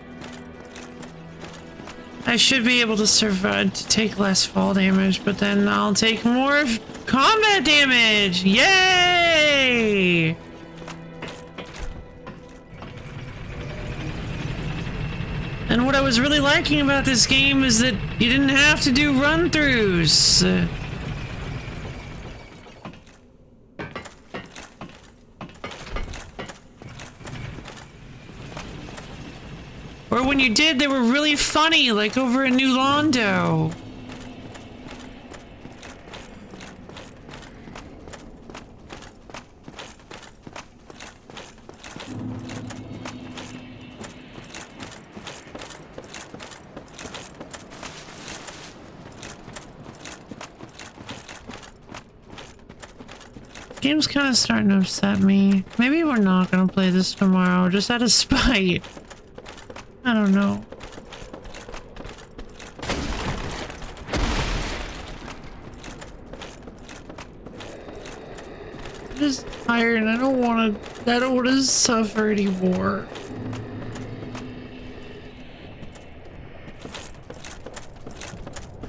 Speaker 1: I should be able to survive, to take less fall damage, but then I'll take more combat damage! Yay! And what I was really liking about this game is that you didn't have to do run-throughs. Or when you did, they were really funny, like over in New Londo. Game's kind of starting to upset me. Maybe we're not gonna play this tomorrow, just out of spite. I don't know. I'm just tired and I don't want to suffer anymore.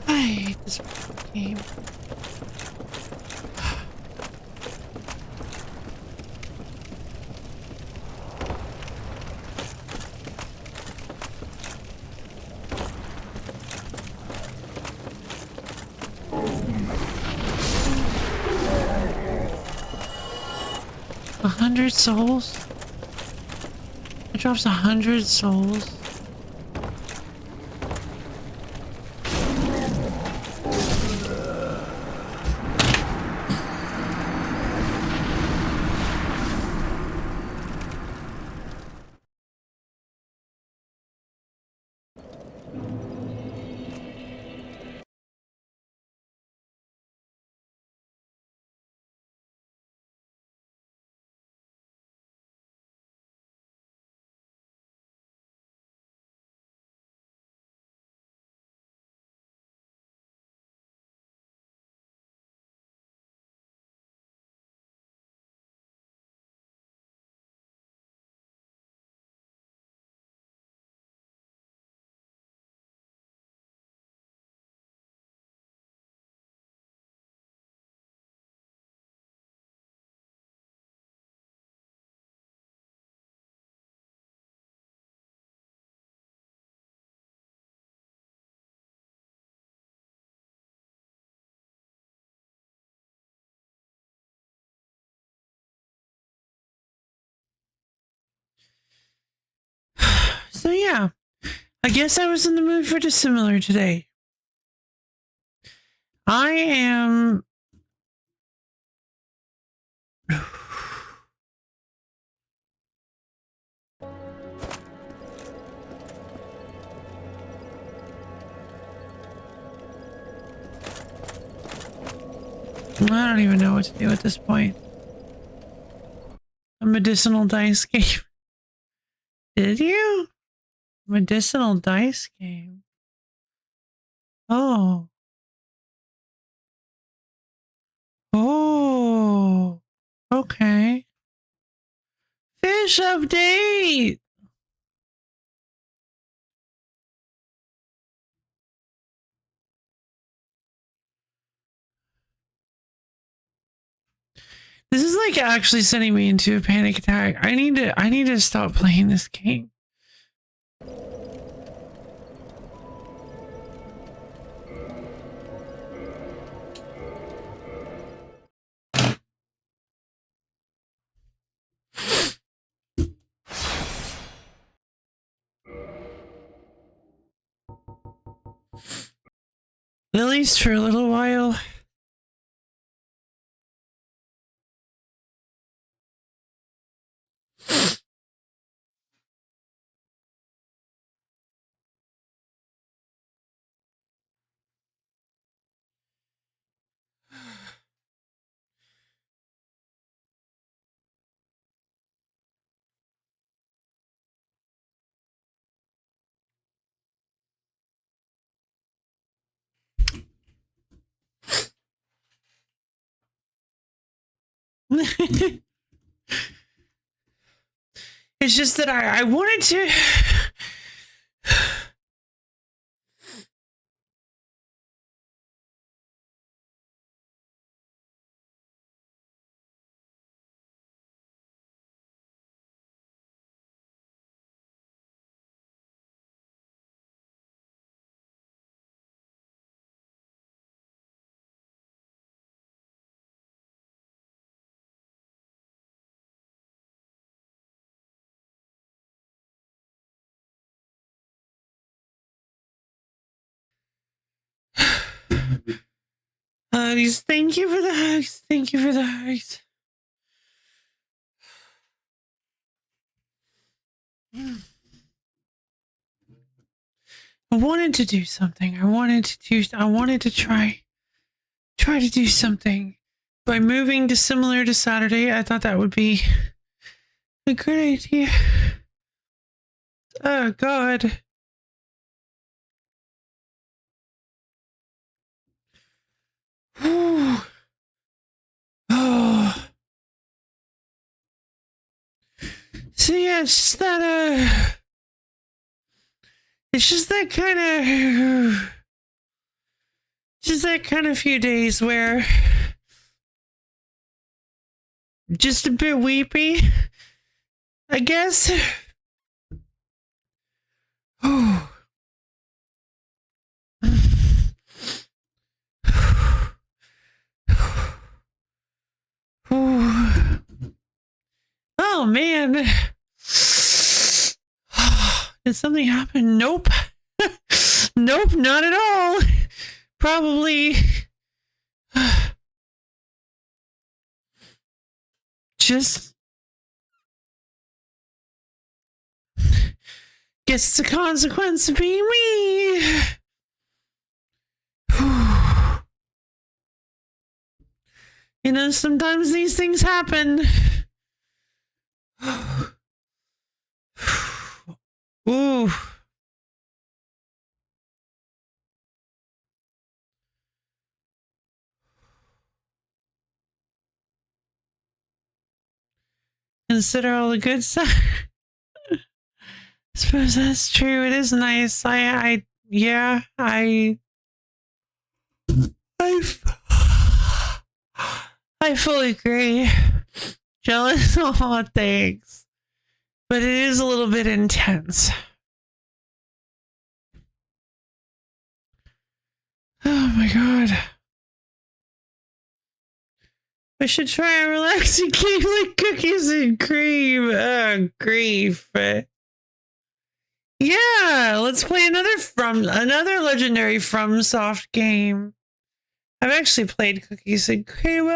Speaker 1: I hate this game. Souls? It drops 100 souls. So yeah, I guess I was in the mood for dissimilar today. I am... I don't even know what to do at this point. A medicinal dice game. Did you? Medicinal dice game. Oh. Oh. Okay. Fish update! This is like actually sending me into a panic attack. I need to stop playing this game. At least for a little while. It's just that I wanted to... Hugs. Thank you for the hugs. Thank you for the hugs. I wanted to do something. I wanted to try to do something. By moving dissimilar to Saturday, I thought that would be a good idea. Oh God. Whew. Oh. So yeah, it's just that kind of few days where just a bit weepy, I guess. Oh. Oh man. Did something happen? Nope. Nope, not at all. Probably just guess the consequence of being me. You know, sometimes these things happen. Ooh. Consider all the good stuff. I suppose that's true. It is nice. I fully agree. Jealous? Oh, thanks. But it is a little bit intense. Oh my God. I should try a relaxing game like cookies and cream. Oh, grief. Yeah, let's play another legendary FromSoft game. I've actually played Cookies and Cream.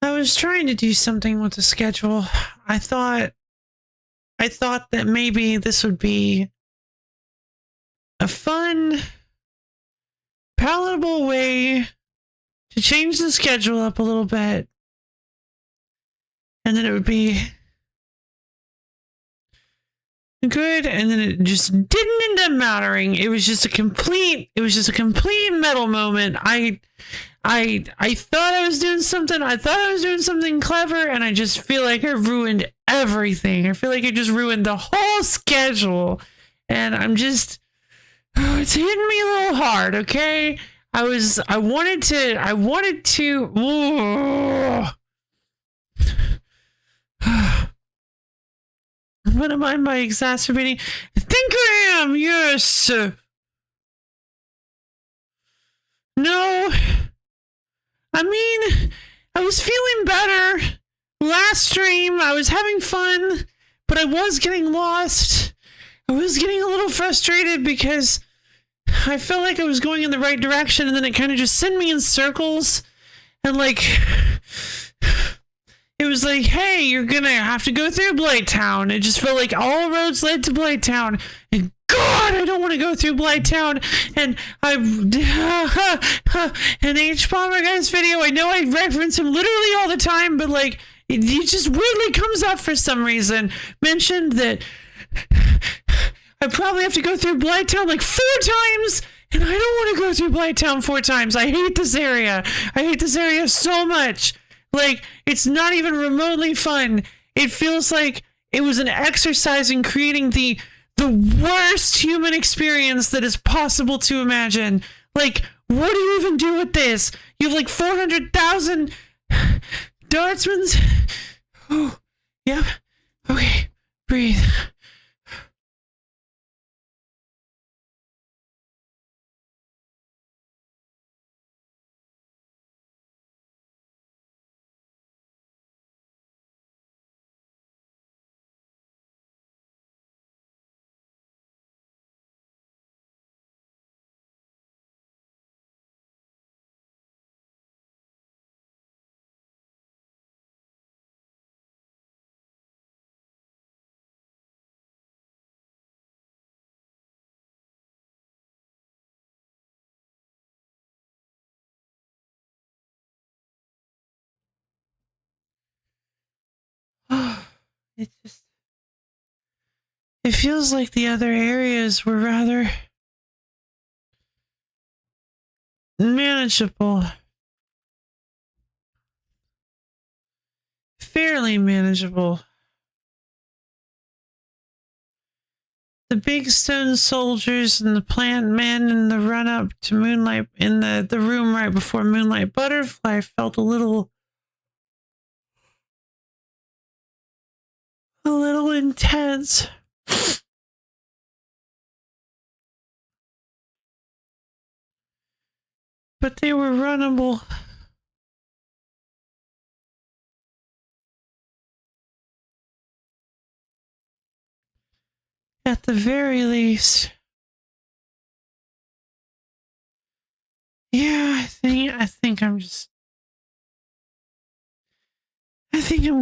Speaker 1: I was trying to do something with the schedule. I thought that maybe this would be a fun, palatable way to change the schedule up a little bit. And then it would be good, and then it just didn't end up mattering. It was just a complete metal moment. I thought I was doing something. I thought I was doing something clever, and I just feel like I ruined everything. I feel like I just ruined the whole schedule, and I'm just, it's hitting me a little hard. Okay, I wanted to. What am I by exacerbating? I think I am. Yes. No. I mean, I was feeling better last stream. I was having fun, but I was getting lost. I was getting a little frustrated because I felt like I was going in the right direction, and then it kind of just sent me in circles. And like, it was like, hey, you're gonna have to go through Blighttown. It just felt like all roads led to Blighttown. And God, I don't want to go through Blighttown. And in H Palmer guy's video, I know I reference him literally all the time, but like, it just weirdly comes up for some reason. Mentioned that I probably have to go through Blighttown like 4 times. And I don't want to go through Blighttown 4 times. I hate this area. I hate this area so much. Like, it's not even remotely fun. It feels like it was an exercise in creating the worst human experience that is possible to imagine. Like, what do you even do with this? You have like 400,000 dartsmans? Oh, yep. Okay, breathe. It just, it feels like the other areas were rather manageable. Fairly manageable. The big stone soldiers and the plant men in the run up to Moonlight in the room right before Moonlight Butterfly felt a little intense. But they were runnable. At the very least. Yeah, I think I'm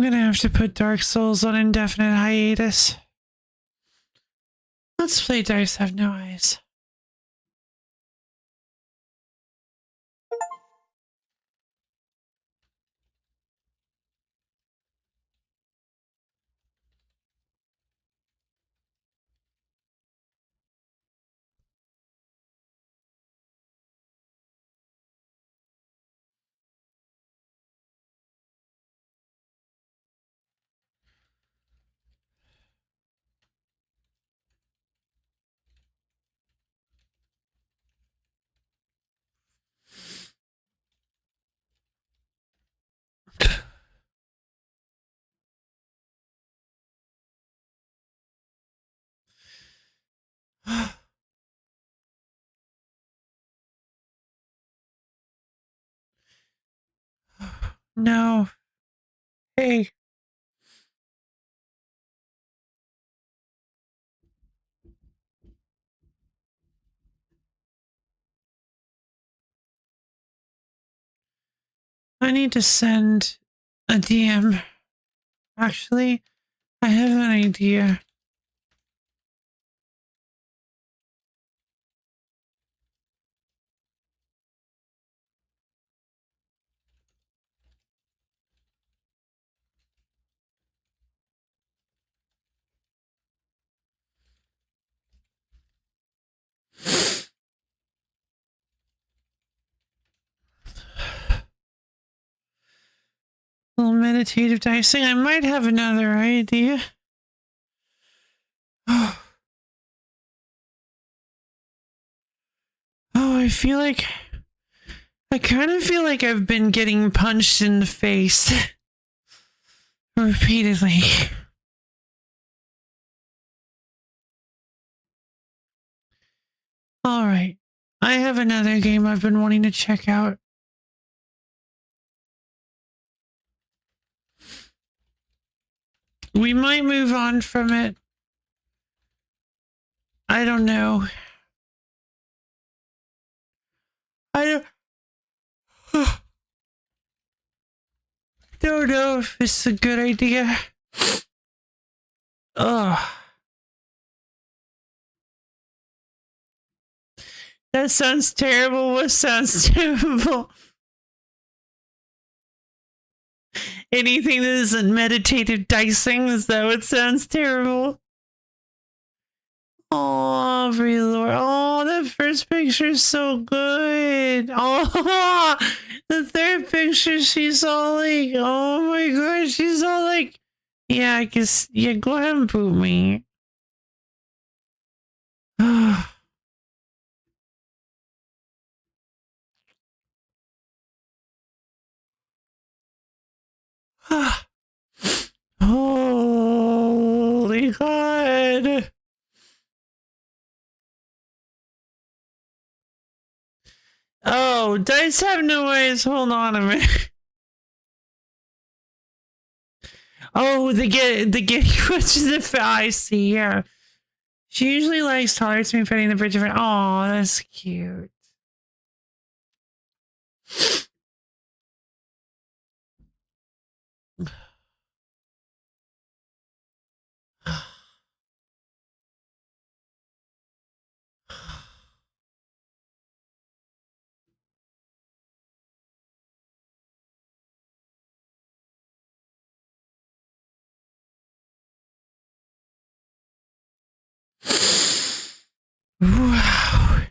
Speaker 1: gonna have to put Dark Souls on indefinite hiatus. Let's play Dice Have No Eyes. No. Hey. I need to send a DM. Actually, I have an idea. A little meditative dicing. I might have another idea. Oh, I feel like... I kind of feel like I've been getting punched in the face repeatedly. Alright. I have another game I've been wanting to check out. We might move on from it. I don't know. I don't know if it's a good idea. Ugh. That sounds terrible. What sounds terrible? Anything that isn't meditative dicing, is that what sounds terrible? Oh, Lord. Oh, that first picture is so good. Oh, the third picture, she's all like, oh my god, she's all like, yeah, I guess, yeah, go ahead and boot me. Holy God. Oh, dice have no ways. Hold on a minute. Oh, the getting which is the I see, yeah. She usually likes tolerates me petting the bridge of her. Oh, that's cute. Wow.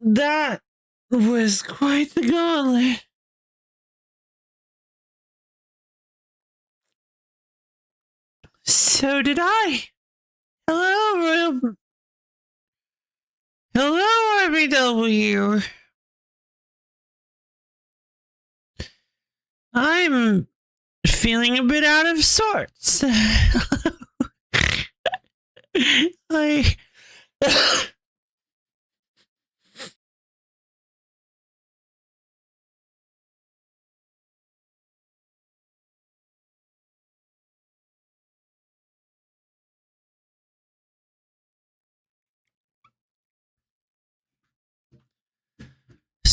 Speaker 1: That was quite the gauntlet. So did I. Hello, Rob. Hello, RBW. I'm feeling a bit out of sorts. I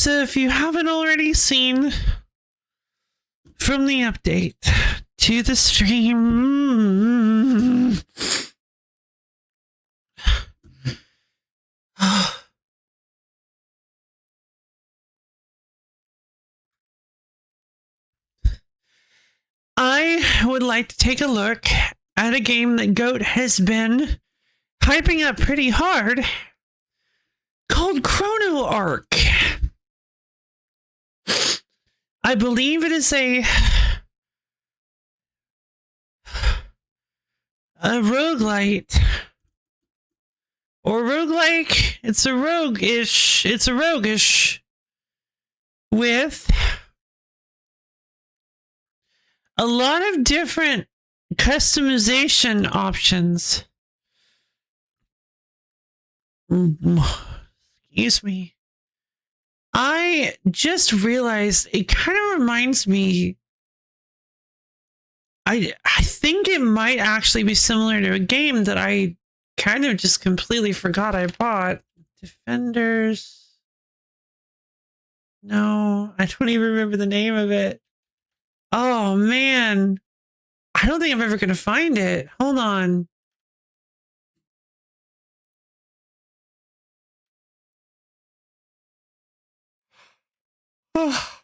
Speaker 1: So if you haven't already seen from the update to the stream, I would like to take a look at a game that Goat has been hyping up pretty hard called Chrono Ark. I believe it is a roguelite or roguelike. It's a roguish. It's a roguish with a lot of different customization options. Excuse me. I just realized it kind of reminds me. I think it might actually be similar to a game that I kind of just completely forgot I bought. Defenders. No, I don't even remember the name of it. Oh man. I don't think I'm ever going to find it. Hold on. Oh.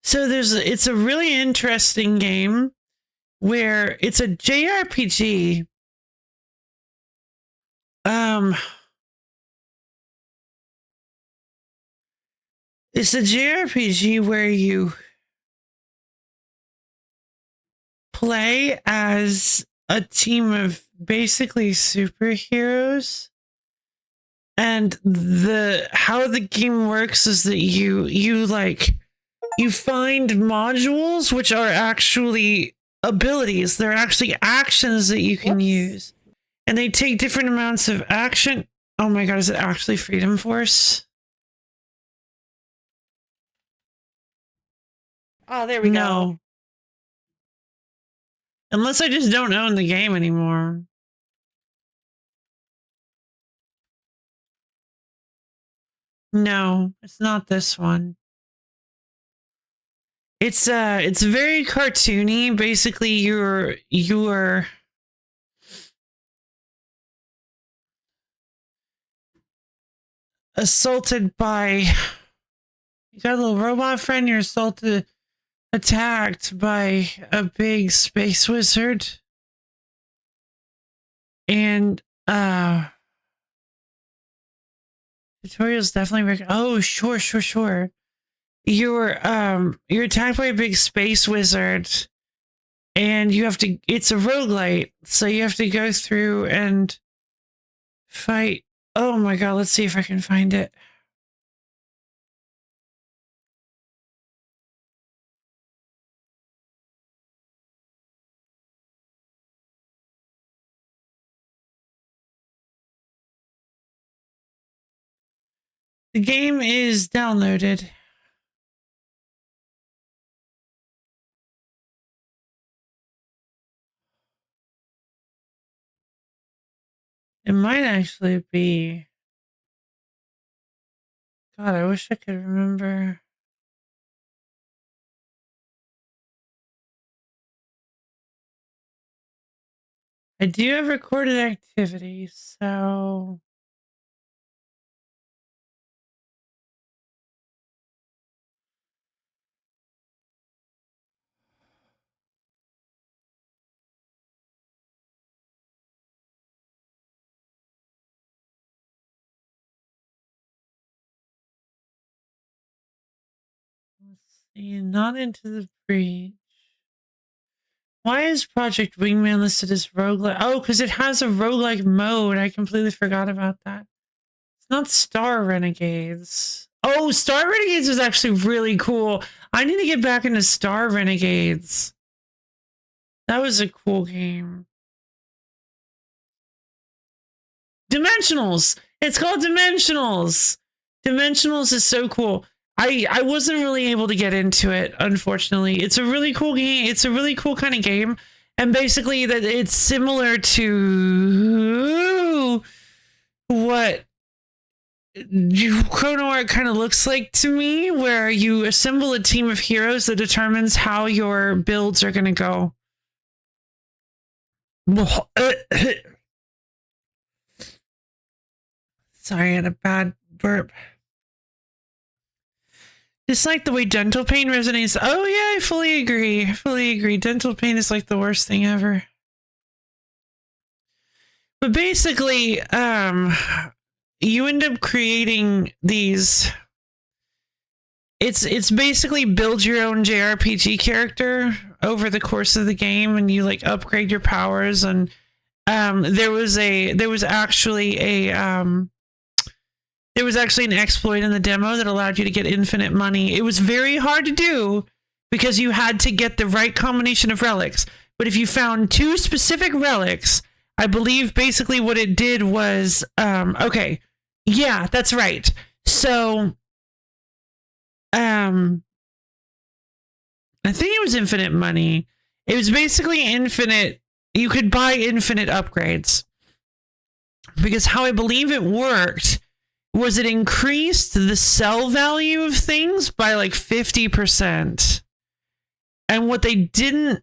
Speaker 1: So it's a really interesting game where it's a JRPG. It's a JRPG where you play as a team of basically superheroes. And how the game works is that you find modules which are actually abilities. They're actually actions that you can use. And they take different amounts of action. Oh my god, is it actually Freedom Force?
Speaker 2: Oh, there we go.
Speaker 1: Unless I just don't own the game anymore. No, it's not this one. It's very cartoony. Basically, you're assaulted by, you got a little robot friend, you're attacked by a big space wizard. And tutorials definitely oh sure. You're attacked by a big space wizard, and you have to, it's a roguelite, so you have to go through and fight. Oh my god, let's see if I can find it. The game is downloaded. It might actually be. God, I wish I could remember. I do have recorded activities, so. Let's see, not into the breach. Why is Project Wingman listed as roguelike? Oh, because it has a roguelike mode. I completely forgot about that. It's not Star Renegades. Oh, Star Renegades was actually really cool. I need to get back into Star Renegades. That was a cool game. Dimensionals. It's called Dimensionals. Dimensionals is so cool. I wasn't really able to get into it, unfortunately. It's a really cool game. It's a really cool kind of game. And basically that it's similar to what Chrono Ark kind of looks like to me, where you assemble a team of heroes that determines how your builds are going to go. Sorry, I had a bad burp. It's like the way dental pain resonates. Oh yeah, I fully agree. I fully agree. Dental pain is like the worst thing ever. But basically, you end up creating these. It's basically build your own JRPG character over the course of the game, and you like upgrade your powers. And there was actually an exploit in the demo that allowed you to get infinite money. It was very hard to do because you had to get the right combination of relics. But if you found 2 specific relics, I believe basically what it did was, okay, yeah, that's right. So, I think it was infinite money. It was basically infinite. You could buy infinite upgrades. Because how I believe it worked was it increased the sell value of things by like 50%. And what they didn't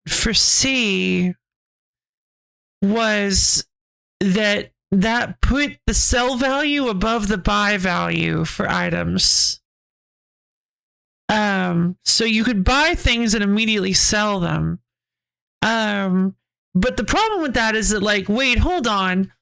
Speaker 1: foresee was that put the sell value above the buy value for items. So you could buy things and immediately sell them. But the problem with that is that, like, wait, hold on.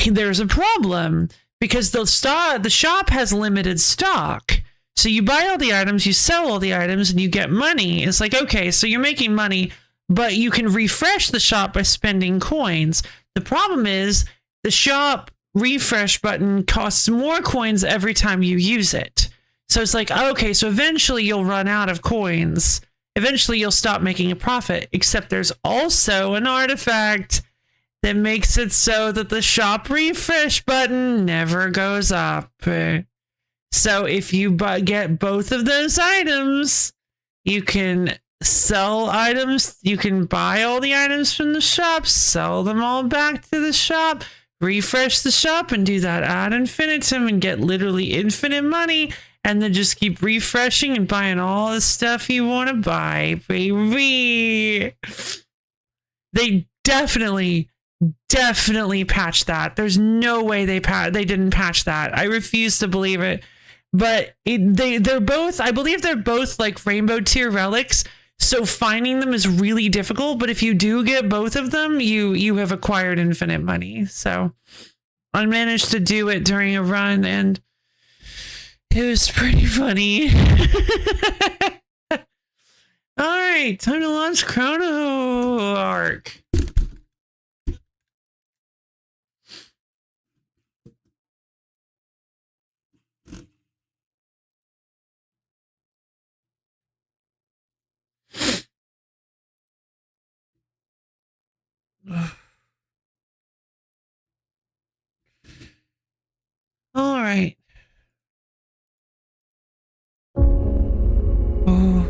Speaker 1: There's a problem because the shop has limited stock. So you buy all the items, you sell all the items, and you get money. It's like, okay, so you're making money, but you can refresh the shop by spending coins. The problem is the shop refresh button costs more coins every time you use it. So it's like, okay, so eventually you'll run out of coins. Eventually you'll stop making a profit, except there's also an artifact that makes it so that the shop refresh button never goes up. So if you get both of those items, you can sell items, you can buy all the items from the shop, sell them all back to the shop, refresh the shop, and do that ad infinitum and get literally infinite money, and then just keep refreshing and buying all the stuff you want to buy, baby. They definitely patched that. There's no way they didn't patch that. I refuse to believe it. But they're both, I believe they're both like rainbow tier relics. So finding them is really difficult. But if you do get both of them, you have acquired infinite money. So I managed to do it during a run, and it was pretty funny. All right, time to launch Chrono Ark. All right. Oh,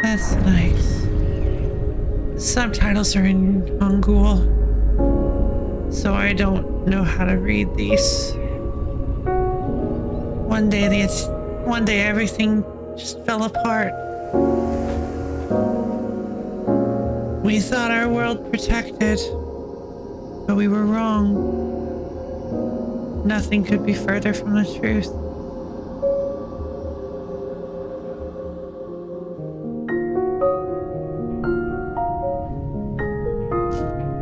Speaker 1: that's nice. Subtitles are in Mongol, so I don't know how to read these. One day everything just fell apart. We thought our world protected, but we were wrong. Nothing could be further from the truth.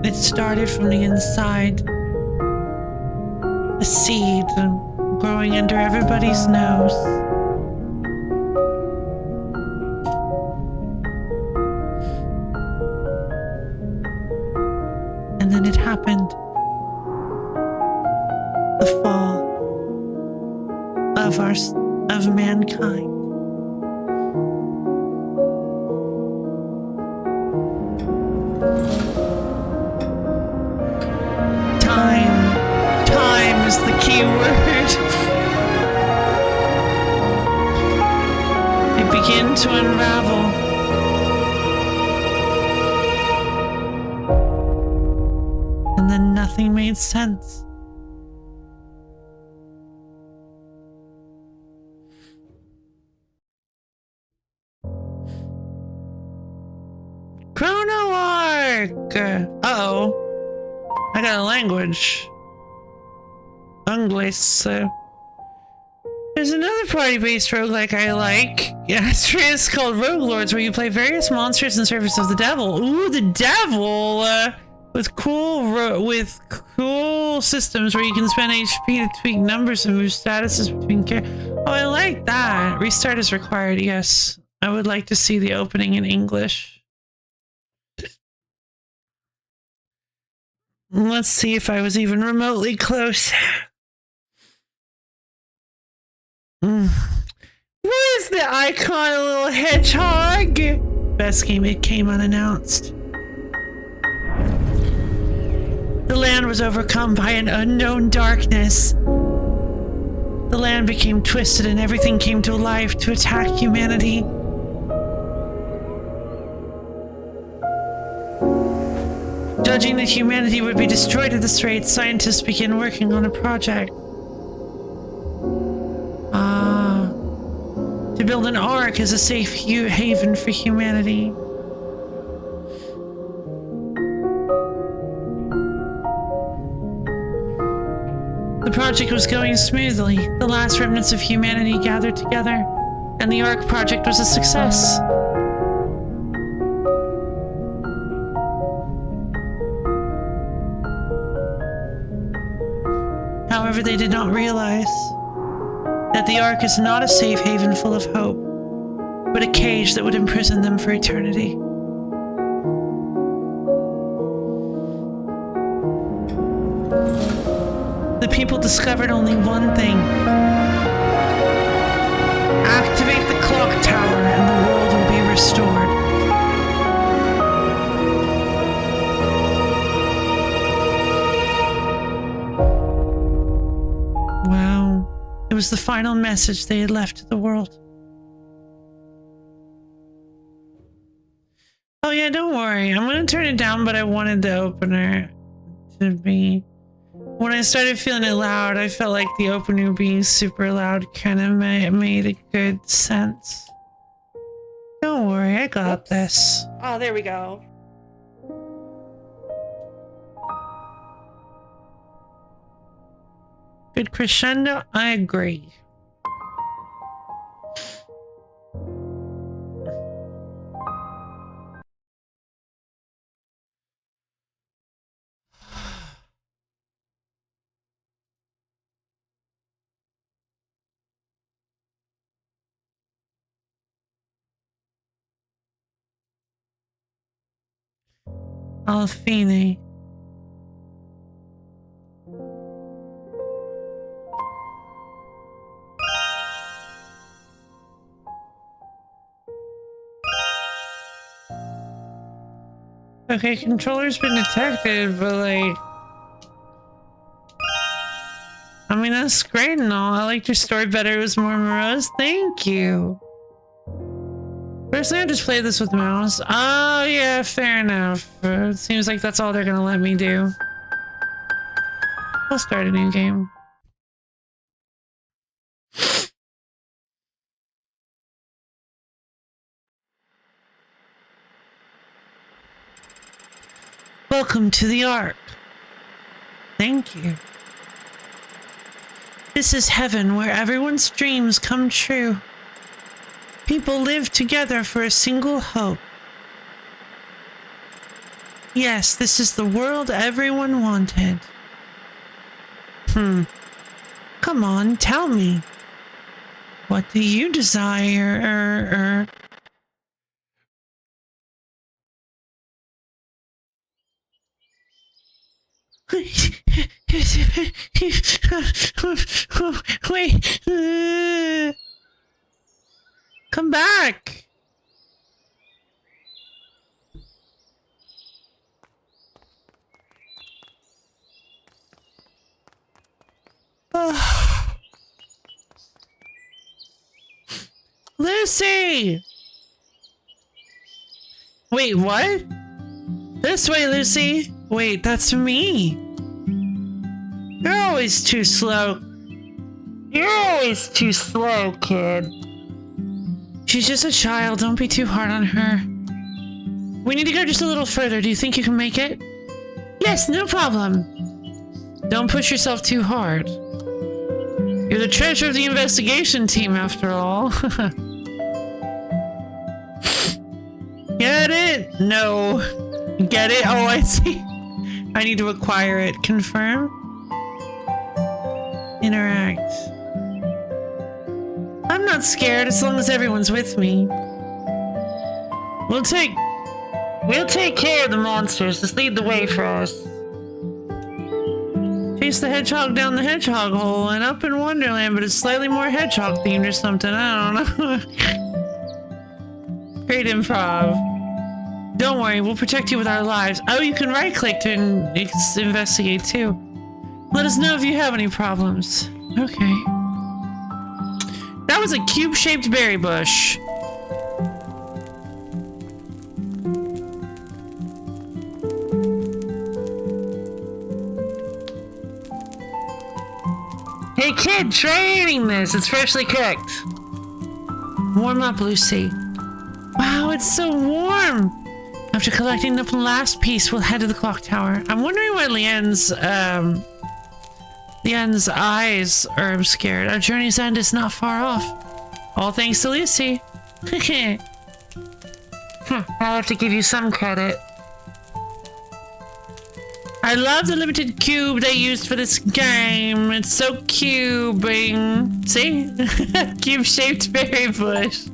Speaker 1: It started from the inside. A seed growing under everybody's nose. And then it happened. The fall of mankind. Time is the key word. They begin to unravel. And then nothing made sense. Chrono Ark! Uh-oh. I got a language. English. There's another party-based roguelike I like. Yeah, it's called Rogue Lords, where you play various monsters in service of the devil. Ooh, the devil! With cool systems where you can spend HP to tweak numbers and move statuses between Oh, I like that. Restart is required, yes. I would like to see the opening in English. Let's see if I was even remotely close. What is the icon, a little hedgehog? best game, it came unannounced. The land was overcome by an unknown darkness. The land became twisted and everything came to life to attack humanity. Judging that humanity would be destroyed at this rate, scientists began working on a project. To build an Ark as a safe haven for humanity. The project was going smoothly. The last remnants of humanity gathered together, and the Ark project was a success. However, they did not realize that the Ark is not a safe haven full of hope, but a cage that would imprison them for eternity. The people discovered only one thing. Activate the clock tower and the world will be restored. Wow. It was the final message they had left to the world. Oh yeah, don't worry. I'm going to turn it down, but I wanted the opener to be... When I started feeling it loud, I felt like the opener being super loud kind of made a good sense. Don't worry, I got this.
Speaker 2: Oh, there we go.
Speaker 1: Good crescendo, I agree. Alfine. Okay, controller's been detected, but like... I mean, that's great and all. I liked your story better. It was more morose. Thank you. Personally, I just played this with mouse. Oh, yeah, fair enough. It seems like that's all they're gonna let me do. I'll start a new game. Welcome to the Ark. Thank you. This is heaven where everyone's dreams come true. People live together for a single hope. Yes, this is the world everyone wanted. Come on, tell me. What do you desire? Wait. Come back. Lucy! Wait, what? This way, Lucy. Wait, that's me. You're always too slow. You're always too slow, kid. She's just a child. Don't be too hard on her. We need to go just a little further. Do you think you can make it? Yes, no problem. Don't push yourself too hard. You're the treasure of the investigation team, after all. Get it? No. Get it? Oh, I see. I need to acquire it. Confirm. Interact. I'm not scared as long as everyone's with me. We'll take care of the monsters. Just lead the way for us. Chase the hedgehog down the hedgehog hole and up in Wonderland, but it's slightly more hedgehog themed or something. I don't know. Great improv. Don't worry, we'll protect you with our lives. Oh, you can right-click to investigate too. Let us know if you have any problems. Okay. That was a cube-shaped berry bush. Hey kid, try eating this. It's freshly cooked. Warm up, Lucy. Wow, it's so warm. After collecting the last piece, we'll head to the clock tower. I'm wondering why Leanne's eyes are obscured. Our journey's end is not far off. All thanks to Lucy. I'll have to give you some credit. I love the limited cube they used for this game. It's so cubing. See? Cube-shaped berry bush.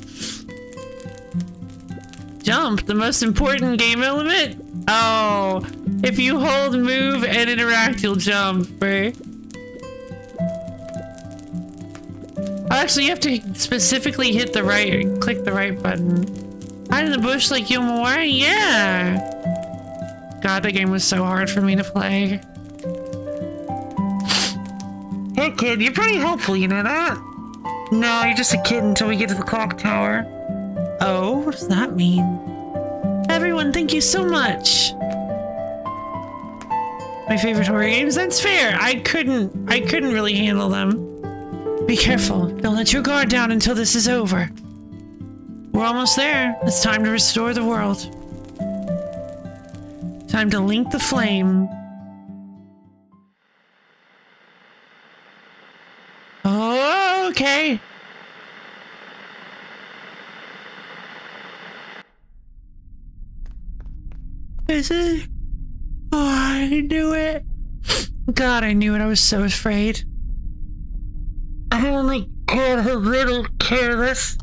Speaker 1: Jump, the most important game element? Oh, if you hold, move, and interact, you'll jump, right? Actually, you have to specifically hit the right, click the right button. Hide in the bush like you more? Yeah! God, that game was so hard for me to play. Hey kid, you're pretty helpful, you know that? No, you're just a kid until we get to the clock tower. Oh, what does that mean? Everyone, thank you so much. My favorite horror games? That's fair. I couldn't really handle them. Be careful. Don't let your guard down until this is over. We're almost there. It's time to restore the world. Time to link the flame. Oh, okay. Is it? Oh, I knew it. God, I knew it. I was so afraid. I only got a little careless.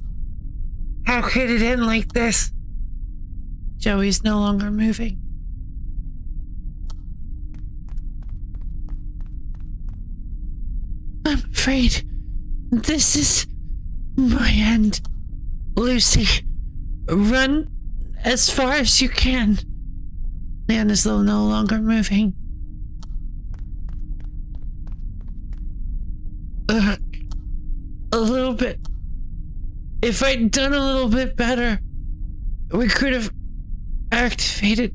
Speaker 1: How could it end like this? Joey's no longer moving. I'm afraid this is my end. Lucy, run as far as you can. Leanne is no longer moving. A little bit. If I'd done a little bit better, we could have activated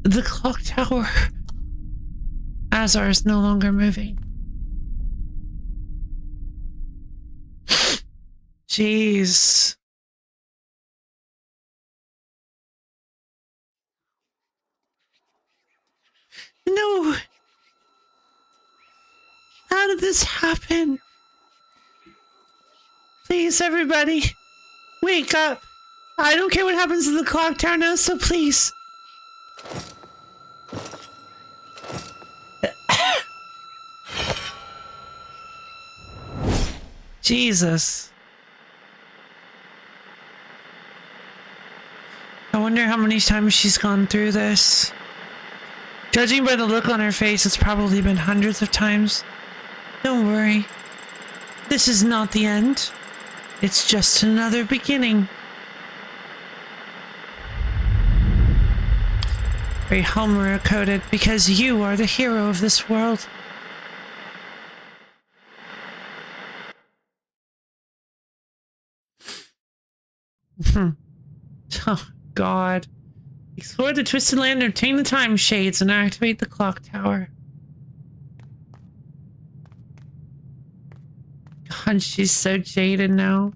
Speaker 1: the clock tower. Azar is no longer moving. Jeez. No. How did this happen? Please, everybody, wake up. I don't care what happens to the clock tower now, so please. Jesus. I wonder how many times she's gone through this. Judging by the look on her face, it's probably been hundreds of times. Don't worry. This is not the end. It's just another beginning. Very Homer-coded, because you are the hero of this world. Oh, God. Explore the Twisted Land, obtain the time shades, and activate the clock tower. God, she's so jaded now.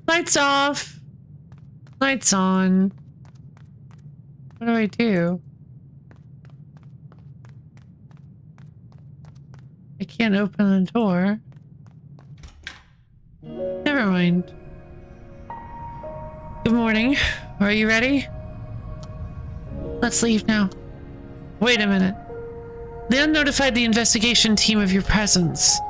Speaker 1: Lights off. Lights on. What do I do? I can't open the door. Never mind. Good morning. Are you ready? Let's leave now. Wait a minute. Leon notified the investigation team of your presence.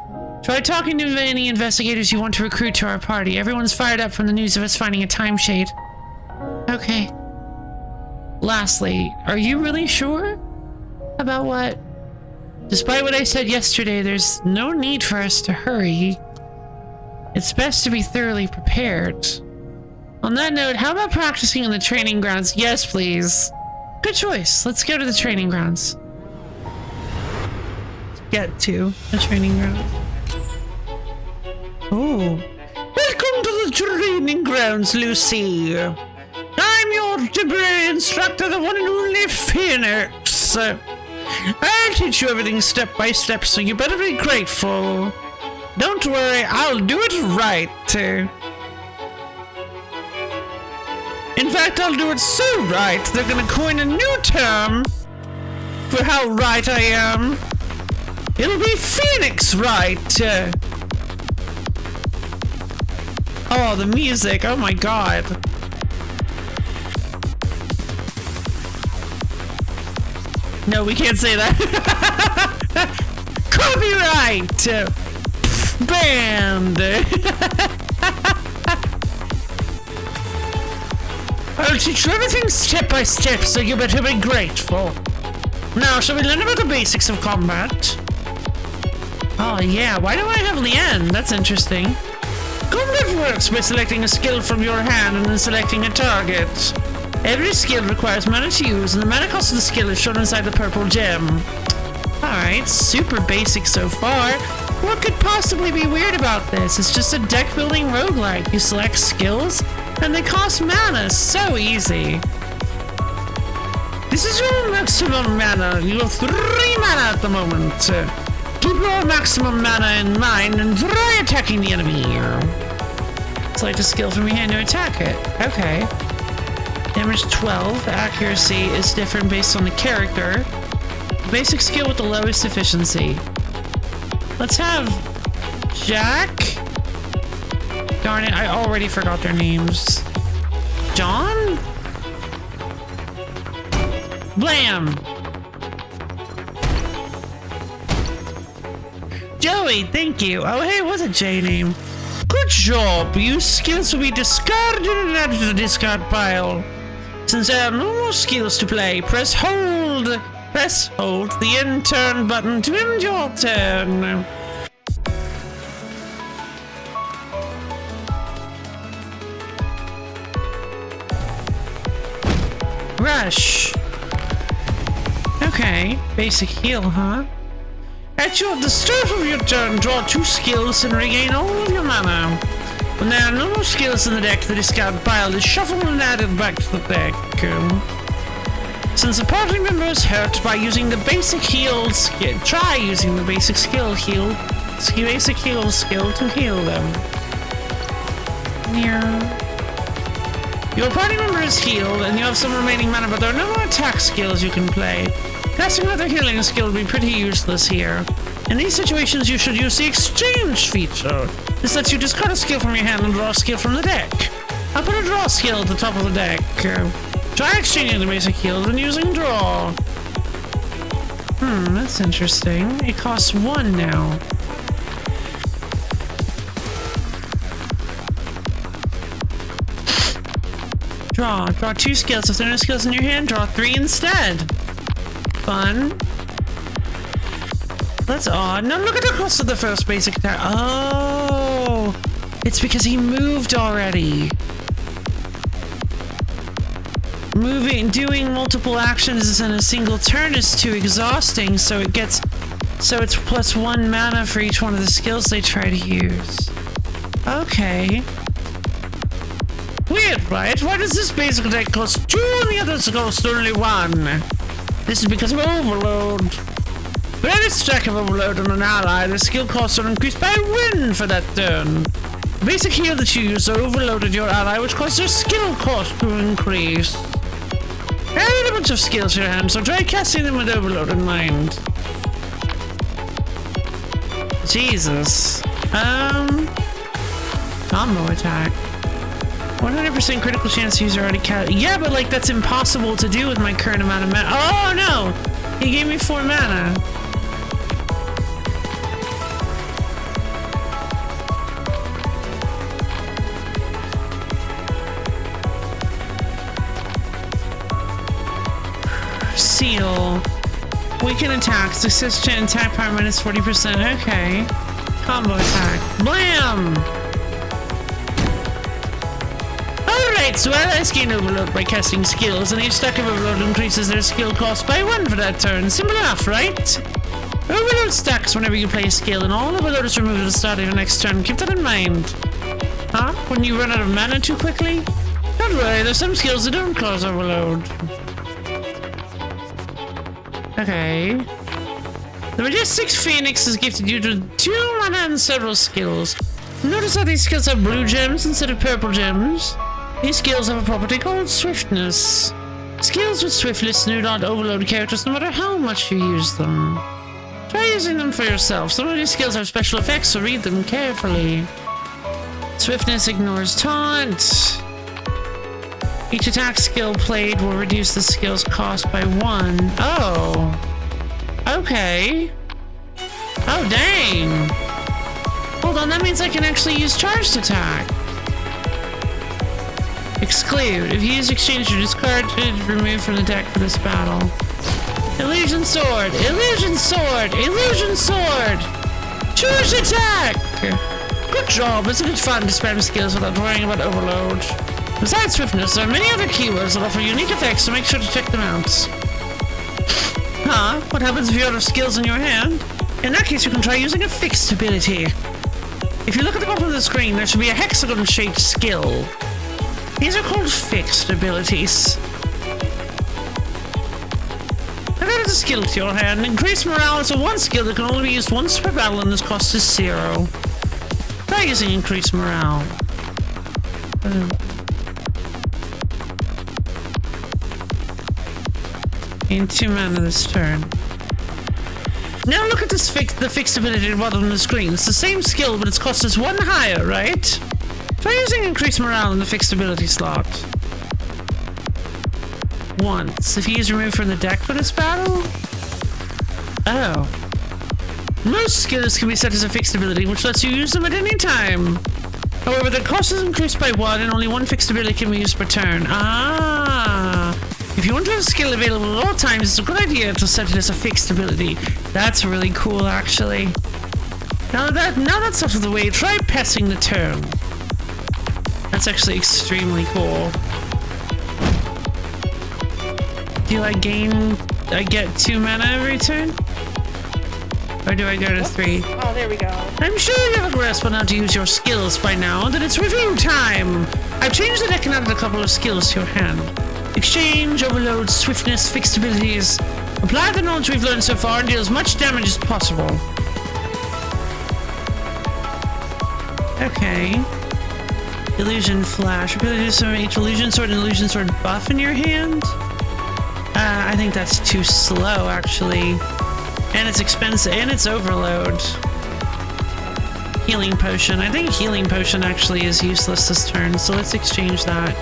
Speaker 1: Try talking to any investigators you want to recruit to our party. Everyone's fired up from the news of us finding a time shade. Okay. Lastly, are you really sure? About what? Despite what I said yesterday, there's no need for us to hurry. It's best to be thoroughly prepared. On that note, how about practicing in the training grounds? Yes, please. Good choice. Let's go to the training grounds. Get to the training grounds. Oh. Welcome to the training grounds, Lucy. I'm your temporary instructor, the one and only Phoenix. I'll teach you everything step by step, so you better be grateful. Don't worry, I'll do it right. In fact, I'll do it so right, they're gonna coin a new term for how right I am. It'll be Phoenix right. Oh, the music, oh my god. No, we can't say that. Copyright! Banned! I'll teach you everything step by step, so you better be grateful. Now, shall we learn about the basics of combat? Oh yeah, why do I have Leanne? That's interesting. Combat works by selecting a skill from your hand and then selecting a target. Every skill requires mana to use, and the mana cost of the skill is shown inside the purple gem. Alright, super basic so far. What could possibly be weird about this? It's just a deck-building roguelite. You select skills, and they cost mana. So easy. This is your maximum mana. You have 3 mana at the moment. Keep your maximum mana in mind and try attacking the enemy. Select a skill from your hand to attack it. Okay. Damage 12. Accuracy is different based on the character. Basic skill with the lowest efficiency. Let's have Jack. Darn it, I already forgot their names. John? Blam! Joey, thank you. Oh, hey, what's a J name? Good job. Your skills will be discarded and added to the discard pile. Since there are no more skills to play, press hold the end turn button to end your turn. Rush. Okay, basic heal, huh? At the start of your turn, draw 2 skills and regain all of your mana. When there are no more skills in the deck, the discard pile is shuffled and added back to the deck. Since a party member is hurt by using the basic heal skill, try using the basic skill skill to heal them. Yeah. Your party member is healed, and you have some remaining mana, but there are no more attack skills you can play. Casting another healing skill would be pretty useless here. In these situations, you should use the exchange feature. This lets you discard a skill from your hand and draw a skill from the deck. I'll put a draw skill at the top of the deck. Try exchanging the basic heals and using draw. That's interesting. It costs 1 now. Draw 2 skills. If there are no skills in your hand, draw 3 instead. Fun. That's odd. Now look at the cost of the first basic attack. Oh, it's because he moved already. Doing multiple actions in a single turn is too exhausting, so it's plus 1 mana for each one of the skills they try to use. Okay. Weird, right? Why does this basic attack cost 2 and the others cost only 1? This is because of overload. For every stack of overload on an ally, the skill costs are increased by 1 for that turn. The basic heal that you use overloaded your ally, which causes their skill cost to increase. Add a bunch of skills to your hand, so try casting them with overload in mind. Jesus. Combo attack. 100% critical chance to use already cast. Yeah, but like that's impossible to do with my current amount of mana. Oh no! He gave me 4 mana. Seal. Weaken attacks. Assist to attack power minus 40%. Okay. Combo attack. Blam! Right, so allies gain overload by casting skills, and each stack of overload increases their skill cost by 1 for that turn. Simple enough, right? Overload stacks whenever you play a skill, and all overload is removed at the start of your next turn. Keep that in mind. Huh? When you run out of mana too quickly? Don't worry, there's some skills that don't cause overload. Okay. The Majestic Phoenix is gifted you to 2 mana and several skills. Notice how these skills have blue gems instead of purple gems? These skills have a property called Swiftness. Skills with Swiftness do not overload characters no matter how much you use them. Try using them for yourself. Some of these skills have special effects, so read them carefully. Swiftness ignores taunt. Each attack skill played will reduce the skill's cost by 1. Oh. Okay. Oh, dang. Hold on, that means I can actually use charged attack. Exclude. If you use exchange or discard, remove from the deck for this battle. Illusion sword. Illusion sword. Illusion sword. Choose attack. Good job. Isn't it fun to spam skills without worrying about overload? Besides swiftness, there are many other keywords that offer unique effects, so make sure to check them out. Huh? What happens if you have skills in your hand? In that case, you can try using a fixed ability. If you look at the bottom of the screen, there should be a hexagon-shaped skill. These are called fixed abilities. Add a skill to your hand. Increase morale is a 1 skill that can only be used once per battle, and this cost is 0. Try using increased morale. Gain 2 mana this turn. Now look at this the fixed ability at the bottom of the screen. It's the same skill, but its cost is 1 higher, right? Try using increased morale in the fixed ability slot. Once. If he is removed from the deck for this battle? Oh. Most skills can be set as a fixed ability, which lets you use them at any time. However, the cost is increased by 1, and only 1 fixed ability can be used per turn. Ah. If you want to have a skill available at all times, it's a good idea to set it as a fixed ability. That's really cool, actually. Now that's out of the way, try passing the turn. That's actually extremely cool. Do I get 2 mana every turn? Or do I go to 3?
Speaker 2: Oh, there we go.
Speaker 1: I'm sure you have a grasp on how to use your skills by now, then it's review time! I've changed the deck and added a couple of skills to your hand. Exchange, overload, swiftness, fixed abilities. Apply the knowledge we've learned so far and deal as much damage as possible. Okay. Illusion flash. Ability to summon each illusion sword and illusion sword buff in your hand? I think that's too slow, actually. And it's expensive, and it's overload. Healing potion. I think healing potion actually is useless this turn, so let's exchange that.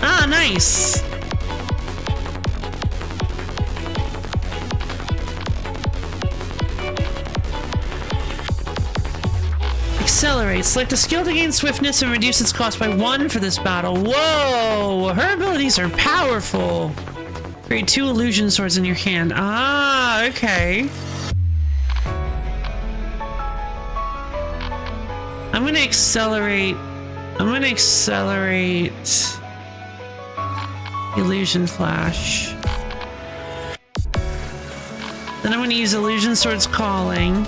Speaker 1: Ah, nice! Accelerate. Select a skill to gain swiftness and reduce its cost by 1 for this battle. Whoa! Her abilities are powerful. Create 2 illusion swords in your hand. Ah, okay. I'm gonna accelerate illusion flash. Then I'm gonna use illusion swords calling.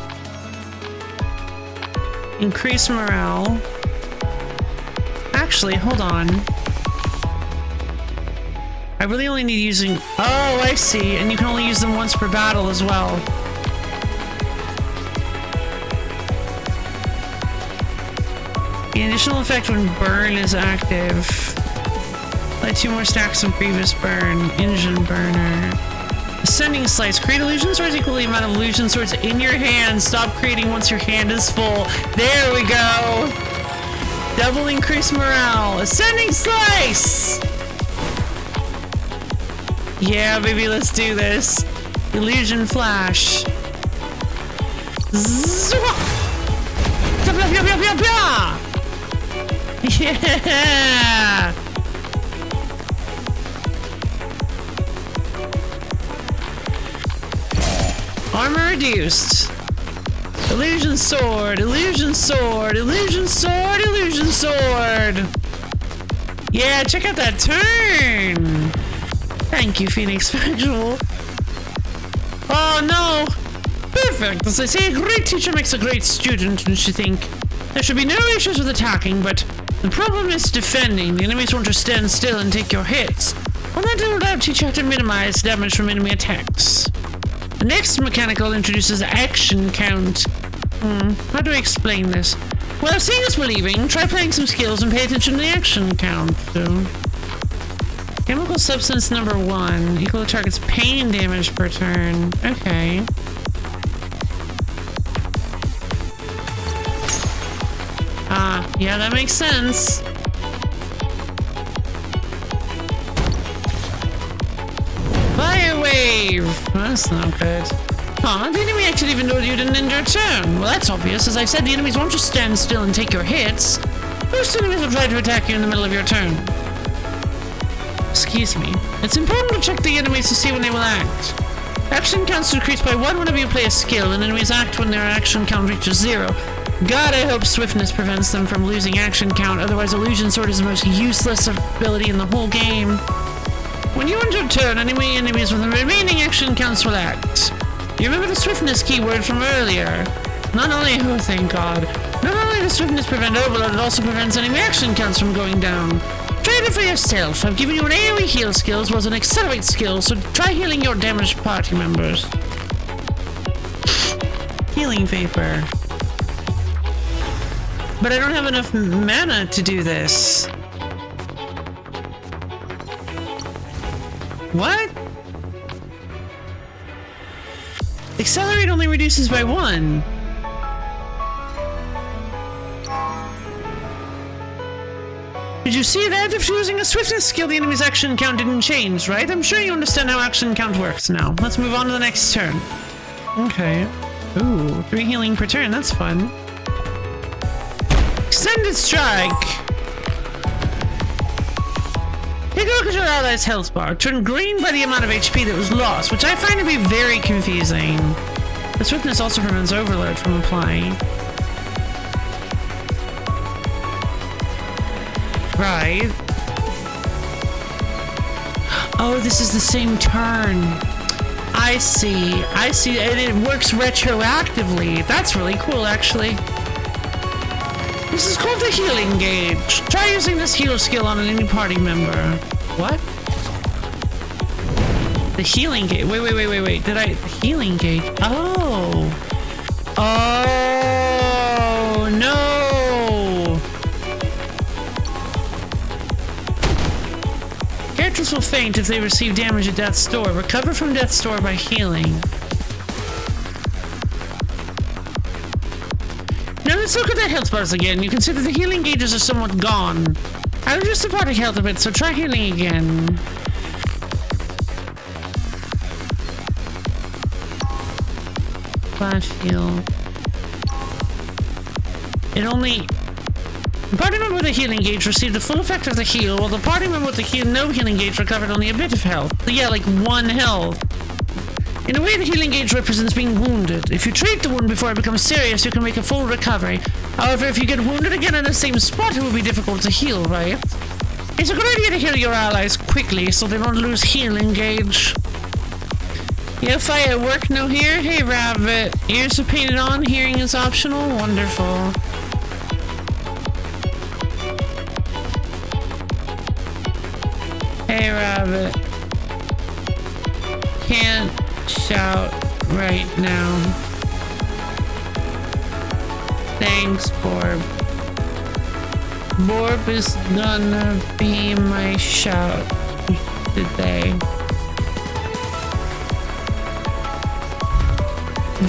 Speaker 1: Increase morale. Actually, hold on. I really only need using... Oh, I see. And you can only use them once per battle as well. The additional effect when burn is active. Apply 2 more stacks of previous burn. Engine burner. Ascending slice. Create illusion swords equal the amount of illusion swords in your hand. Stop creating once your hand is full. There we go. Double increase morale. Ascending slice. Yeah, baby, let's do this. Illusion flash. Yeah. Armor reduced. Illusion sword. Illusion sword, illusion sword, illusion sword. Yeah, check out that turn. Thank you, Phoenix Factual. Oh no. Perfect. As they say, a great teacher makes a great student, don't you think? There should be no issues with attacking, but the problem is defending. The enemies want to stand still and take your hits. Well, that will teach you how to minimize damage from enemy attacks. The next mechanical introduces action count. How do I explain this? Well, seeing is believing. Try playing some skills and pay attention to the action count. So, chemical substance number 1 equal to target's pain damage per turn. Okay. Yeah, that makes sense. Fire wave! That's not good. Huh, the enemy actually even know you didn't end your turn. Well, that's obvious. As I said, the enemies won't just stand still and take your hits. Most enemies will try to attack you in the middle of your turn. Excuse me. It's important to check the enemies to see when they will act. Action counts decrease by 1 whenever you play a skill, and enemies act when their action count reaches 0. God, I hope swiftness prevents them from losing action count, otherwise illusion sword is the most useless ability in the whole game. When you enter a turn, enemies with the remaining action counts will act. You remember the swiftness keyword from earlier? Not only, oh thank God, not only does swiftness prevent overload, it also prevents enemy action counts from going down. Try it for yourself. I've given you an AoE heal skill as well as an accelerate skill, so try healing your damaged party members. Healing vapor. But I don't have enough mana to do this. What? Accelerate only reduces by 1. Did you see that? If using a swiftness skill, the enemy's action count didn't change, right? I'm sure you understand how action count works now. Let's move on to the next turn. Okay. Ooh, 3 healing per turn. That's fun. Extended strike. Take a look at your ally's health bar. Turn green by the amount of HP that was lost, which I find to be very confusing. The swiftness also prevents overload from applying. Right. Oh, this is the same turn. I see. I see. And it works retroactively. That's really cool, actually. This is called the healing gauge. Try using this heal skill on any party member. What? The healing gauge. Wait. Did I... The healing gauge. Oh. Oh, no. Characters will faint if they receive damage at Death's Door. Recover from Death's Door by healing. Now let's look at the health bars again. You can see that the healing gauges are somewhat gone. I reduced the party health a bit, so try healing again. Flash heal. It only... The party member with the healing gauge received the full effect of the heal, while the party member with the no healing gauge recovered only a bit of health. Yeah, like 1 health. In a way, the healing gauge represents being wounded. If you treat the wound before it becomes serious, you can make a full recovery. However, if you get wounded again in the same spot, it will be difficult to heal, right? It's a good idea to heal your allies quickly so they don't lose healing gauge. Yeah, fire at work, no here? Hey, Rabbit. Ears are painted on, hearing is optional? Wonderful. Hey, Rabbit. Can't shout right now. Thanks, Borb. Borb is gonna be my shout today.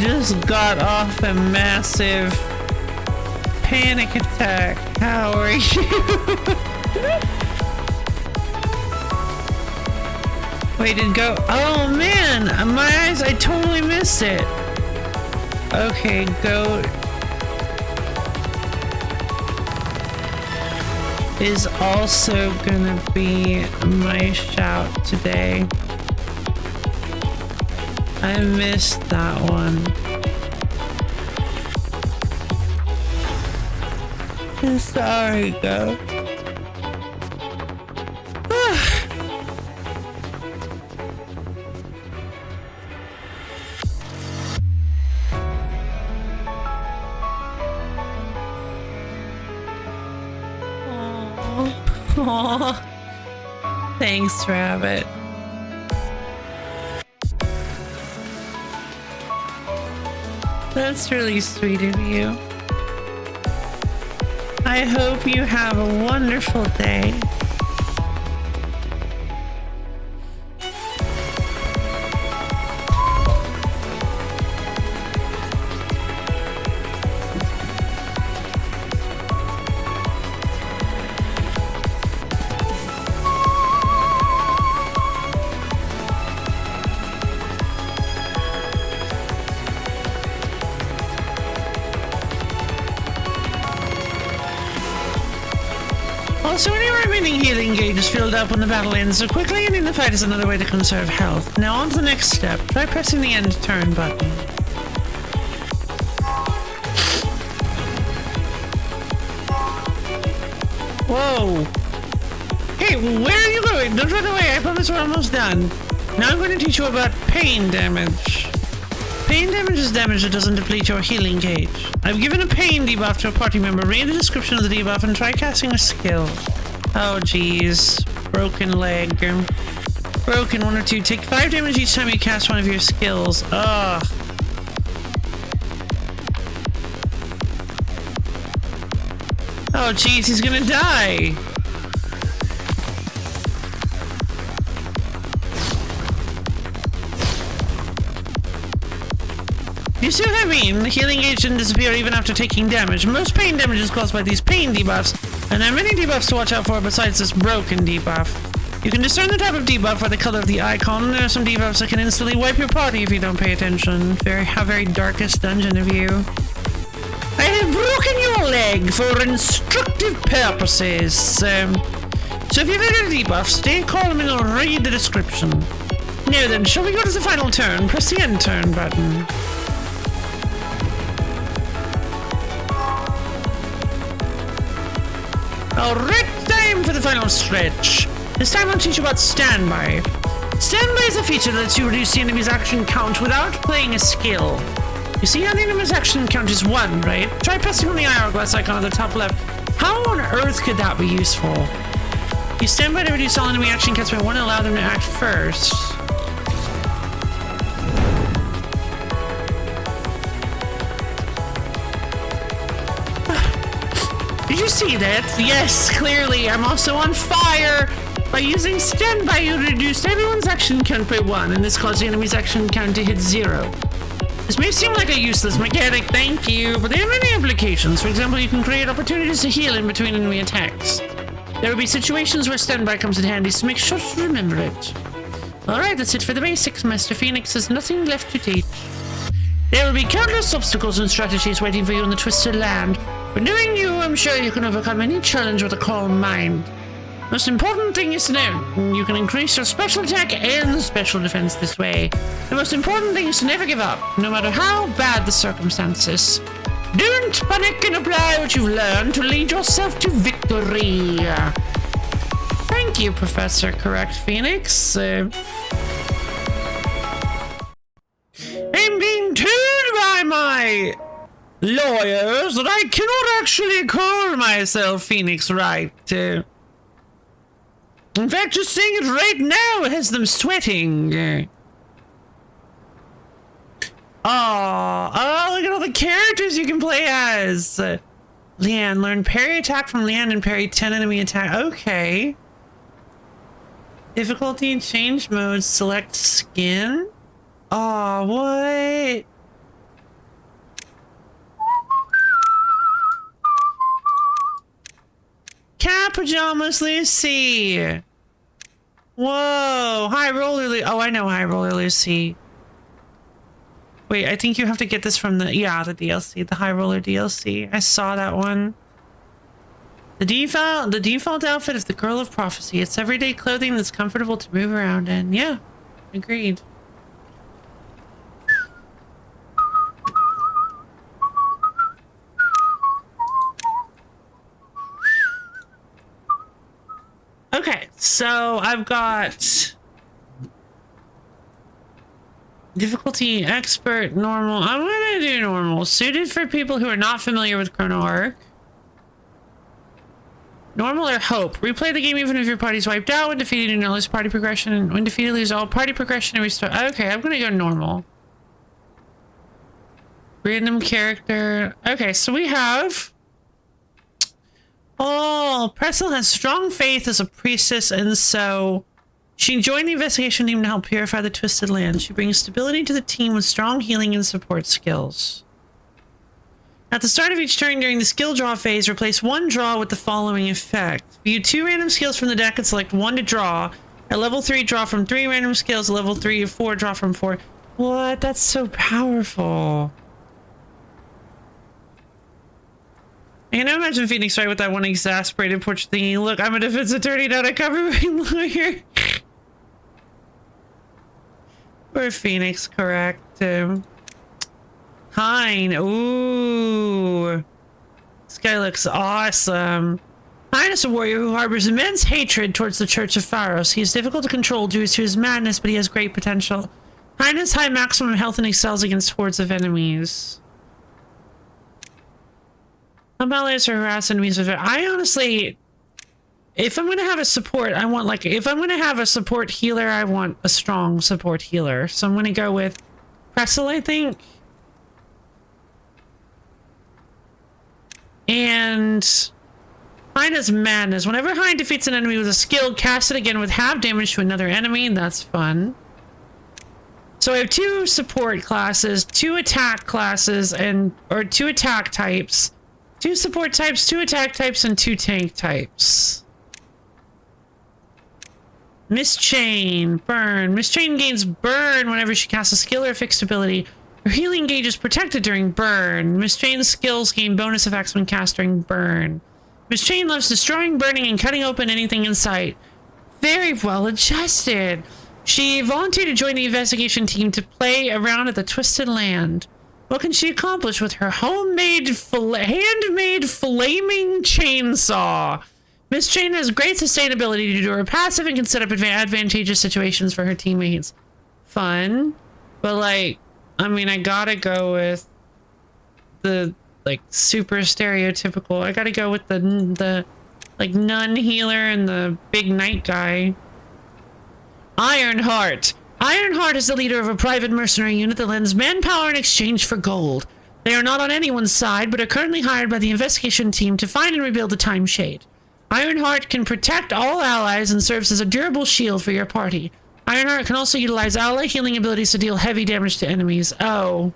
Speaker 1: Just got off a massive panic attack. How are you? Wait, did it go? Oh man, my eyes, I totally missed it. Okay, goat is also gonna be my shout today. I missed that one. Sorry, go. Aww. Thanks, Rabbit. That's really sweet of you. I hope you have a wonderful day. Also, any remaining healing gauge is filled up when the battle ends, so quickly ending the fight is another way to conserve health. Now on to the next step. Try pressing the end turn button. Whoa! Hey, where are you going? Don't run away, I promise we're almost done. Now I'm going to teach you about pain damage. Pain damage is damage that doesn't deplete your healing gauge. I've given a pain debuff to a party member. Read the description of the debuff and try casting a skill. Oh jeez. Broken leg. Broken 1 or 2. Take 5 damage each time you cast one of your skills. Ugh. Oh jeez, he's gonna die. You see what I mean? The healing gauge didn't disappear even after taking damage. Most pain damage is caused by these pain debuffs, and there are many debuffs to watch out for besides this broken debuff. You can discern the type of debuff by the color of the icon. There are some debuffs that can instantly wipe your party if you don't pay attention. How very darkest dungeon of you. I have broken your leg for instructive purposes. So if you've had a debuff, stay calm and I'll read the description. Now then, shall we go to the final turn? Press the end turn button. Alright, time for the final stretch. This time I'll teach you about standby. Standby is a feature that lets you reduce the enemy's action count without playing a skill. You see how the enemy's action count is 1, right? Try pressing on the hourglass icon at the top left. How on earth could that be useful? You stand by to reduce all enemy action counts by 1 and allow them to act first. Did you see that? Yes, clearly. I'm also on fire. By using standby, you reduced everyone's action count by 1, and this caused the enemy's action count to hit 0. This may seem like a useless mechanic, thank you, but there are many applications. For example, you can create opportunities to heal in between enemy attacks. There will be situations where standby comes in handy, so make sure to remember it. Alright, that's it for the basics. Master Phoenix has nothing left to teach. There will be countless obstacles and strategies waiting for you in the Twisted Land. But knowing you, I'm sure you can overcome any challenge with a calm mind. Most important thing is to know, you can increase your special attack and special defense this way. The most important thing is to never give up, no matter how bad the circumstances. Don't panic and apply what you've learned to lead yourself to victory. Thank you, Professor Correct Phoenix. I'm being told by my lawyers that I cannot actually call myself Phoenix Wright. In fact, just saying it right now has them sweating. Oh, look at all the characters you can play as. Leanne, learn parry attack from Leanne and parry 10 enemy attack. Okay. Difficulty and change modes, select skin. Oh, what? Cat pajamas, Lucy. Whoa, High Roller Lucy. Oh, I know High Roller Lucy. Wait, I think you have to get this from the DLC, the High Roller DLC. I saw that one. The default outfit of the Girl of Prophecy. It's everyday clothing that's comfortable to move around in. Yeah, agreed. Okay, so I've got difficulty expert, normal. I'm gonna do normal. Suited for people who are not familiar with Chrono Ark. Normal or hope. Replay the game even if your party's wiped out. When defeated, you lose party progression. And when defeated, lose all party progression and restart. Okay, I'm gonna go normal. Random character. Okay, so we have... Oh, Pretzel has strong faith as a priestess, and so she joined the investigation team to help purify the Twisted Land. She brings stability to the team with strong healing and support skills. At the start of each turn during the skill draw phase, replace one draw with the following effect. View 2 random skills from the deck and select 1 to draw. At level 3, draw from 3 random skills. At level 3 or 4, draw from 4. What? That's so powerful. I can imagine Phoenix right with that one exasperated portrait thinking, look, I'm a defense attorney, not a copyright lawyer. Poor Phoenix, correct. Hein, ooh. This guy looks awesome. Hein is a warrior who harbors immense hatred towards the Church of Pharos. He is difficult to control due to his madness, but he has great potential. Hein has high maximum health and excels against hordes of enemies. Some allies are harassed enemies with it. I honestly, if I'm going to have a support, I want like, if I'm going to have a support healer, I want a strong support healer. So I'm going to go with Pretzel, I think. And Hein is madness. Whenever Hein defeats an enemy with a skill, cast it again with half damage to another enemy. That's fun. So I have 2 support classes, 2 attack classes, or 2 attack types. 2 support types, 2 attack types, and 2 tank types. Miss Chain, burn. Miss Chain gains burn whenever she casts a skill or fixed ability. Her healing gauge is protected during burn. Miss Chain's skills gain bonus effects when cast during burn. Miss Chain loves destroying, burning, and cutting open anything in sight. Very well adjusted. She volunteered to join the investigation team to play around at the Twisted Land. What can she accomplish with her handmade flaming chainsaw? Miss Chain has great sustainability due to her passive and can set up advantageous situations for her teammates. Fun. But like, I mean, I gotta go with the like super stereotypical. I gotta go with the like nun healer and the big knight guy. Ironheart. Ironheart is the leader of a private mercenary unit that lends manpower in exchange for gold. They are not on anyone's side, but are currently hired by the investigation team to find and rebuild the Time Shade. Ironheart can protect all allies and serves as a durable shield for your party. Ironheart can also utilize ally healing abilities to deal heavy damage to enemies. Oh.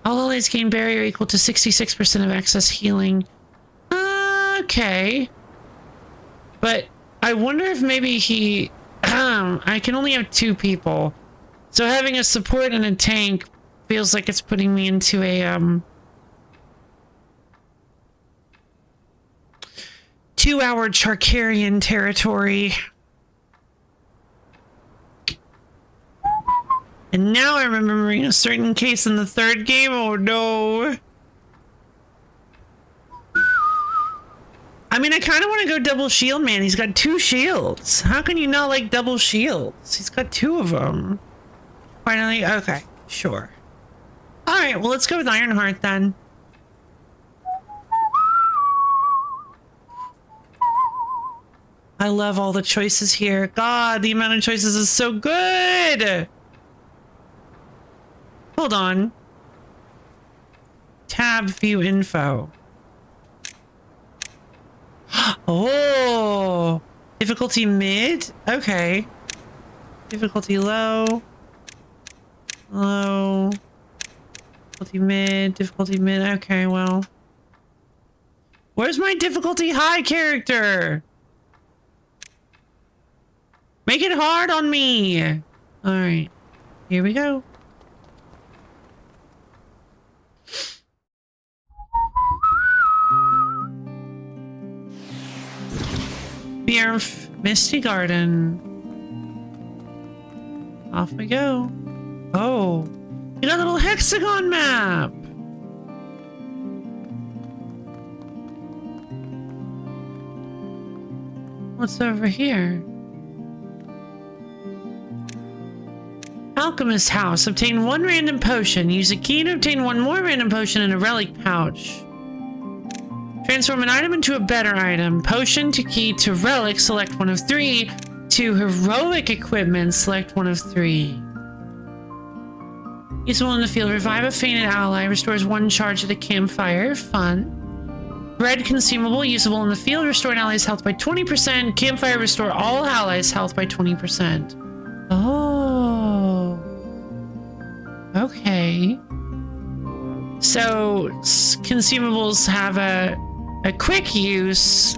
Speaker 1: All allies gain barrier equal to 66% of excess healing. Okay. But I wonder if maybe he... I can only have 2 people. So having a support and a tank feels like it's putting me into a, 2-hour Charkarian territory. And now I'm remembering a certain case in the 3rd game. Oh no. I mean, I kind of want to go double shield, man. He's got 2 shields. How can you not like double shields? He's got 2 of them. Finally, okay, sure. All right, well, let's go with Ironheart then. I love all the choices here. God, the amount of choices is so good. Hold on. Tab view info. Oh, difficulty mid. Okay. Difficulty low. Low. Difficulty mid. Difficulty mid. Okay, well. Where's my difficulty high character? Make it hard on me. All right. Here we go. Bjorf, Misty Garden. Off we go. Oh, you got a little hexagon map. What's over here? Alchemist house. Obtain 1 random potion. Use a key to obtain 1 more random potion in a relic pouch. Transform an item into a better item. Potion to key to relic. Select 1 of 3. To heroic equipment. Select 1 of 3. Useful in the field. Revive a fainted ally. Restores 1 charge at a campfire. Fun. Bread consumable. Usable in the field. Restore an ally's health by 20%. Campfire. Restore all allies' health by 20%. Oh. Okay. So consumables have a quick use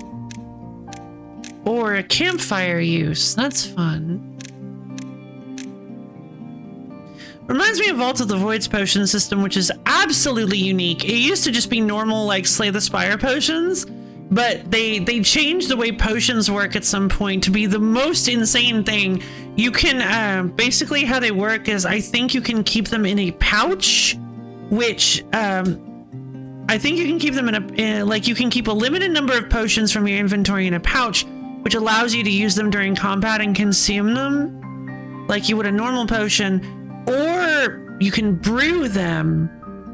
Speaker 1: or a campfire use. That's fun. Reminds me of Vault of the Void's potion system, which is absolutely unique. It used to just be normal, like, Slay the Spire potions, but they changed the way potions work at some point to be the most insane thing. You can, basically how they work is I think you can keep them in a pouch, which, I think you can keep them like, you can keep a limited number of potions from your inventory in a pouch, which allows you to use them during combat and consume them like you would a normal potion. Or you can brew them,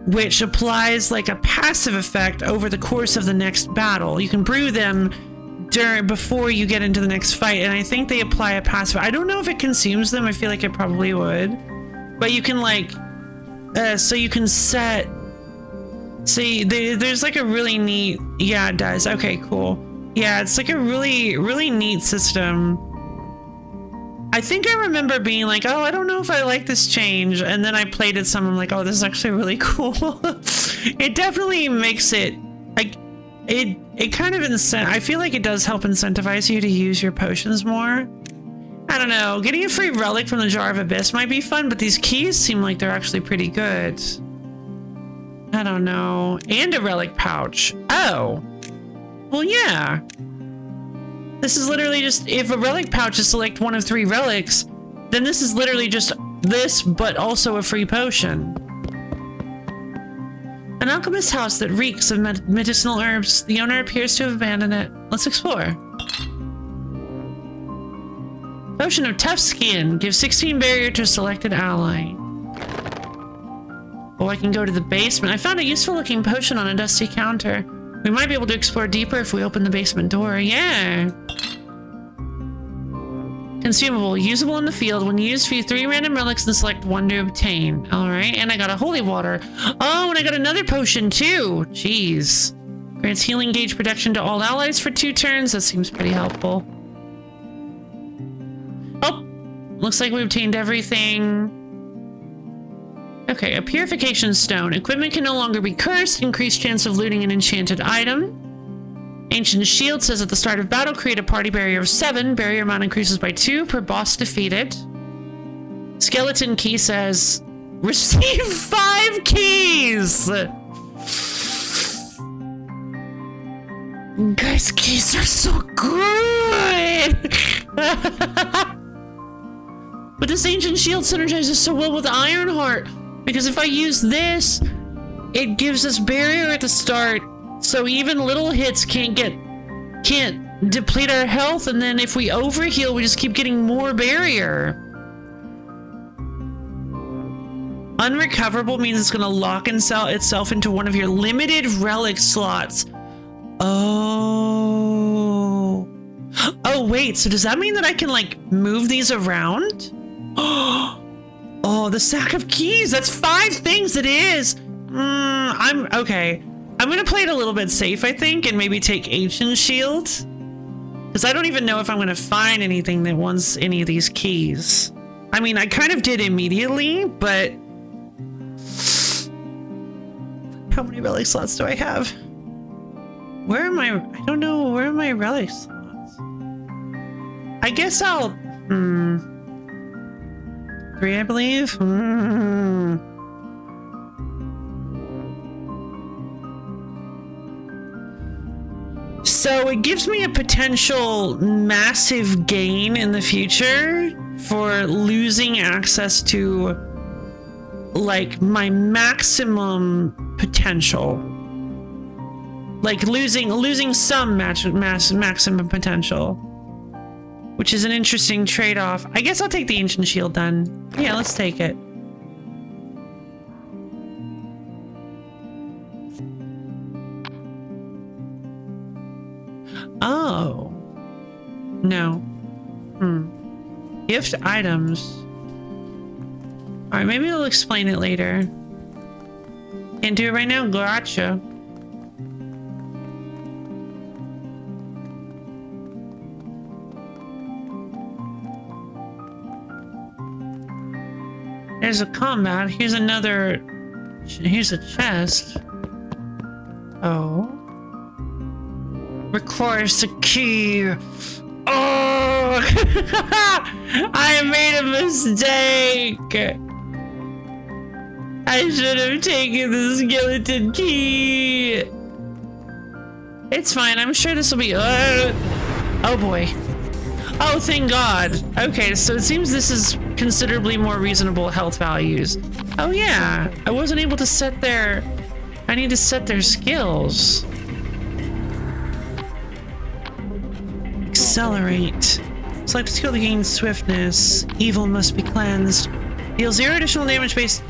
Speaker 1: which applies like a passive effect over the course of the next battle. You can brew them before you get into the next fight, and I think they apply a passive. I don't know if it consumes them. I feel like it probably would, but you can like, so you can set. See, there's like a really neat. Yeah, it does. Okay, cool. Yeah, it's like a really neat system. I think I remember being like, oh, I don't know if I like this change. And then I played it some. I'm like, oh, this is actually really cool. It definitely makes it like it kind of I feel like it does help incentivize you to use your potions more. I don't know. Getting a free relic from the Jar of Abyss might be fun, but these keys seem like they're actually pretty good. I don't know. And a relic pouch. Oh. Well, yeah. This is literally just, if a relic pouch is select 1 of 3 relics, then this is literally just this, but also a free potion. An alchemist house that reeks of medicinal herbs. The owner appears to have abandoned it. Let's explore. Potion of tough skin. Gives 16 barrier to a selected ally. Oh, I can go to the basement. I found a useful looking potion on a dusty counter. We might be able to explore deeper if we open the basement door. Yeah. Consumable. Usable in the field. When used, view 3 random relics and select 1 to obtain. Alright. And I got a holy water. Oh, and I got another potion too. Jeez. Grants healing gauge protection to all allies for 2 turns. That seems pretty helpful. Oh. Looks like we obtained everything. Okay, a purification stone. Equipment can no longer be cursed. Increased chance of looting an enchanted item. Ancient shield says at the start of battle, create a party barrier of 7. Barrier amount increases by 2 per boss defeated. Skeleton key says receive 5 keys. Guys, keys are so good. But this ancient shield synergizes so well with Ironheart. Because if I use this, it gives us barrier at the start, so even little hits can't deplete our health, and then if we overheal, we just keep getting more barrier. Unrecoverable means it's gonna lock itself into one of your limited relic slots. Oh. Oh, wait, so does that mean that I can, like, move these around? Oh, the sack of keys. That's 5 things it is. I'm okay. I'm going to play it a little bit safe, I think, and maybe take Ancient Shield. Because I don't even know if I'm going to find anything that wants any of these keys. I mean, I kind of did immediately, but... How many relic slots do I have? Where am I? I don't know. Where are my relic slots? I guess I'll... 3, I believe. So it gives me a potential massive gain in the future for losing access to like my maximum potential. Like losing some maximum potential. which is an interesting trade-off. I guess I'll take the ancient shield then. Yeah, let's take it. Oh. No. Gift items. Alright, maybe we'll explain it later. Can't do it right now? Gotcha. There's a combat. Here's another... Here's a chest. Oh. Requires a key. Oh! I made a mistake! I should have taken the skeleton key! It's fine. I'm sure this will be... oh boy. Oh, thank God. Okay, so it seems this is considerably more reasonable health values. Oh yeah, I wasn't able to set their... I need to set their skills. Accelerate. Select a skill to gain swiftness. Evil must be cleansed. Deal additional damage based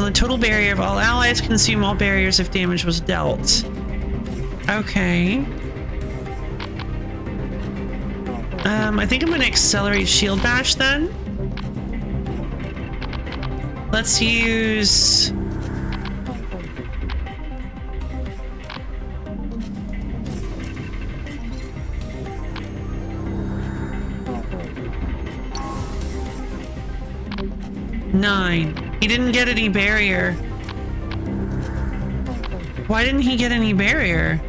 Speaker 1: on the total barrier of all allies. Consume all barriers if damage was dealt. Okay. I think I'm gonna accelerate shield bash then. Let's use... Nine. He didn't get any barrier. Why didn't he get any barrier?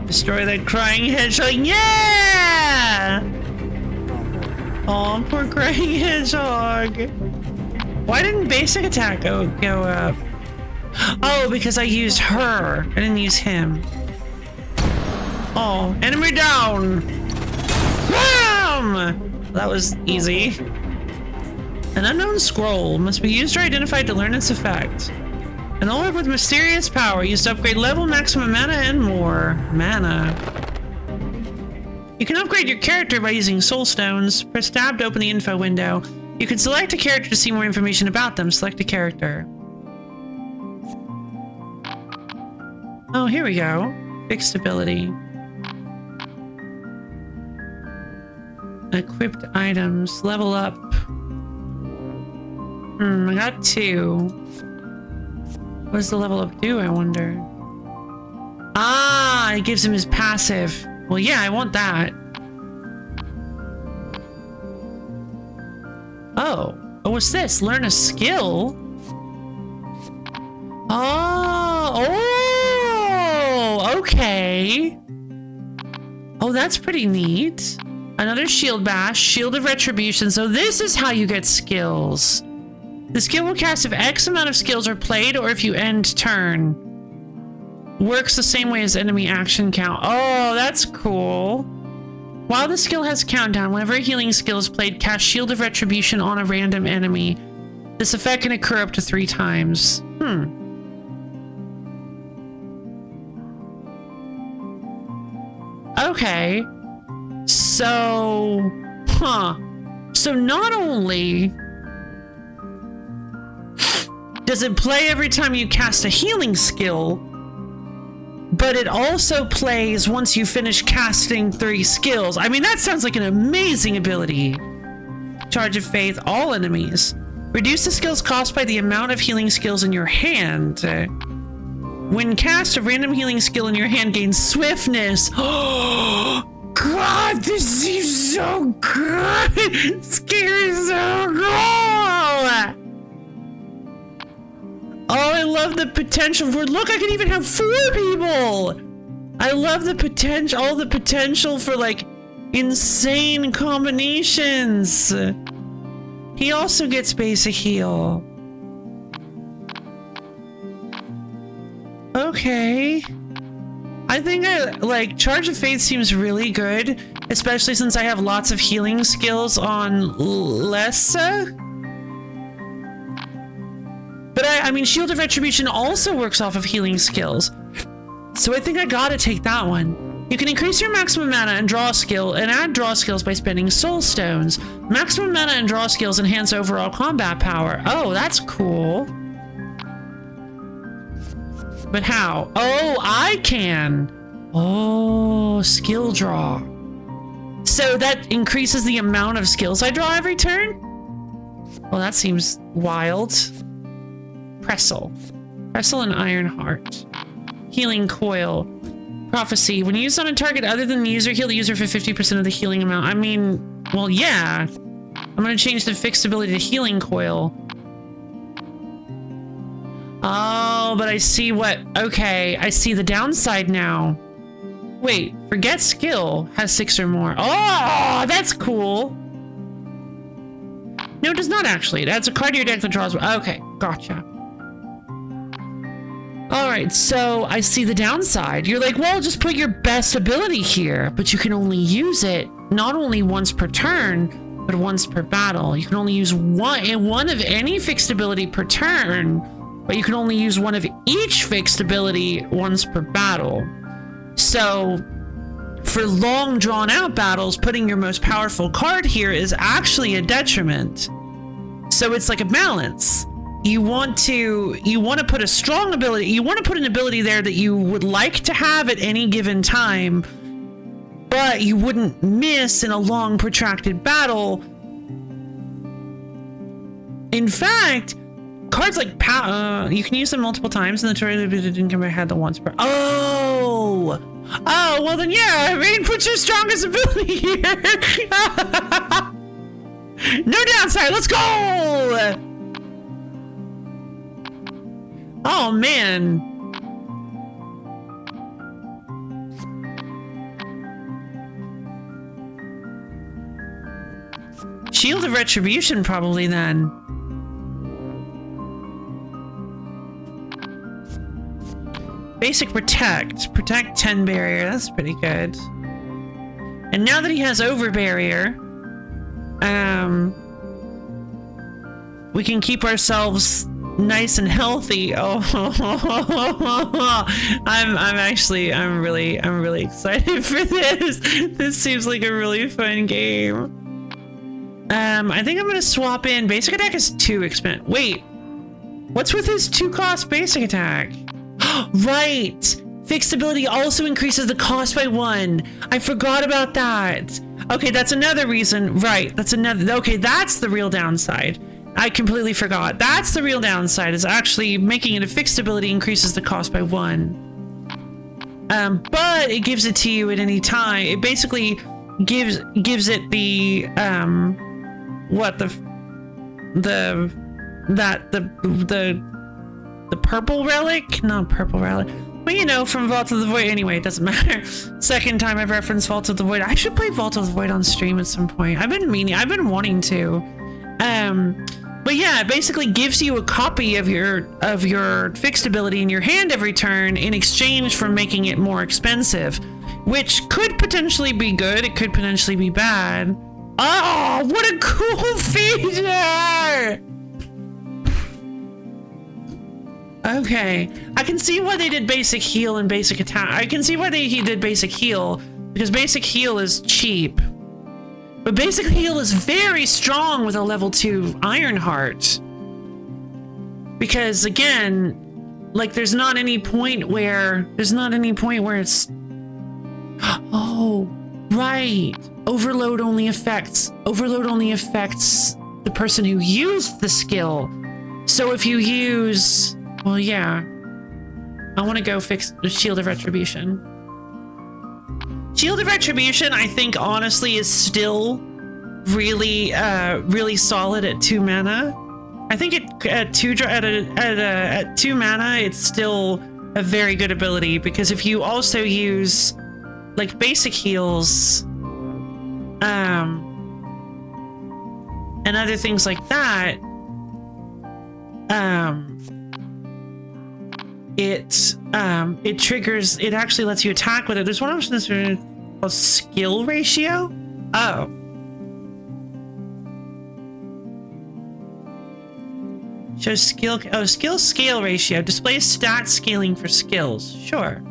Speaker 1: Destroy that crying hedgehog. Yeah! Oh, poor crying hedgehog. Why didn't basic attack go up? Oh, because I used her. I didn't use him. Oh, enemy down. Bam! That was easy. An unknown scroll must be used or identified to learn its effect. An orb with mysterious power used to upgrade level, maximum mana, and more. Mana. You can upgrade your character by using soul stones. Press tab to open the info window. You can select a character to see more information about them. Select a character. Oh, here we go. Fixed ability. Equipped items. Level up. I got 2. What does the level up do, I wonder? Ah, it gives him his passive. Well, yeah, I want that. Oh. Oh, what's this? Learn a skill? Oh. Oh, okay. Oh, that's pretty neat. Another shield bash, shield of retribution. So this is how you get skills. The skill will cast if X amount of skills are played or if you end turn. Works the same way as enemy action count. Oh, that's cool. While the skill has countdown, whenever a healing skill is played, cast Shield of Retribution on a random enemy. This effect can occur up to 3 times. Okay. So... So not only... does it play every time you cast a healing skill, but it also plays once you finish casting 3 skills. I mean, that sounds like an amazing ability. Charge of Faith, all enemies. Reduce the skill's cost by the amount of healing skills in your hand. When cast, a random healing skill in your hand gains swiftness. Oh, God, this seems so good. Scary, so cool. Oh, I love the potential for... Look, I can even have 4 people! I love the potential... All the potential for, like, insane combinations! He also gets basic heal. Okay. I think like, Charge of Faith seems really good, especially since I have lots of healing skills on Lessa. But I mean, Shield of Retribution also works off of healing skills. So I think I gotta take that one. You can increase your maximum mana and draw skill and add draw skills by spending soul stones. Maximum mana and draw skills enhance overall combat power. Oh, that's cool. But how? Oh, I can. Oh, skill draw. So that increases the amount of skills I draw every turn? Well, that seems wild. Pressel. Pressel and Iron Heart. Healing Coil. Prophecy. When used on a target other than the user, heal the user for 50% of the healing amount. I mean, well, yeah. I'm going to change the fixed ability to Healing Coil. Oh, but I see what... Okay, I see the downside now. Wait, forget skill has 6 or more. Oh, that's cool. No, it does not actually. It adds a card to your deck that draws... Okay, gotcha. Alright, so I see the downside. You're like, well, just put your best ability here, but you can only use it not only once per turn, but once per battle. You can only use one of any fixed ability per turn, but you can only use one of each fixed ability once per battle. So, for long drawn out battles, putting your most powerful card here is actually a detriment. So it's like a balance. You want to put a strong ability, you want to put an ability there that you would like to have at any given time, but you wouldn't miss in a long protracted battle. In fact, cards like you can use them multiple times, and the turn didn't come ahead the once per. Oh, well then, yeah. I mean, put your strongest ability here. No downside. Let's go. Oh man. Shield of Retribution, probably then. Basic Protect. Protect 10 barrier. That's pretty good. And now that he has over barrier, we can keep ourselves nice and healthy. Oh, I'm really excited for this. This seems like a really fun game. I think I'm gonna swap in. Basic attack is 2 expensive. Wait, what's with his 2 cost basic attack? Right, fixed ability also increases the cost by 1. I forgot about that. Okay, that's another reason. Right, that's another. Okay, that's the real downside. I completely forgot. That's the real downside, is actually making it a fixed ability increases the cost by 1. But it gives it to you at any time. It basically gives it the purple relic? Not purple relic. Well, you know, from Vault of the Void. Anyway, it doesn't matter. Second time I've referenced Vault of the Void. I should play Vault of the Void on stream at some point. I've been wanting to. But yeah, it basically gives you a copy of your fixed ability in your hand every turn in exchange for making it more expensive, which could potentially be good. It could potentially be bad. Oh, what a cool feature! Okay, I can see why they did basic heal and basic attack. I can see why he did basic heal, because basic heal is cheap. But basic heal is very strong with a level 2 Iron Heart. Because again, like there's not any point where it's... Oh, right. Overload only affects the person who used the skill. So if you use... Well, yeah. I want to go fix the Shield of Retribution. Shield of Retribution, I think, honestly, is still really solid at 2 mana. I think at 2 mana, it's still a very good ability, because if you also use like basic heals, and other things like that, it triggers, it actually lets you attack with it. There's one option that's called skill ratio. Oh. Shows skill, skill scale ratio. Displays stat scaling for skills. Sure.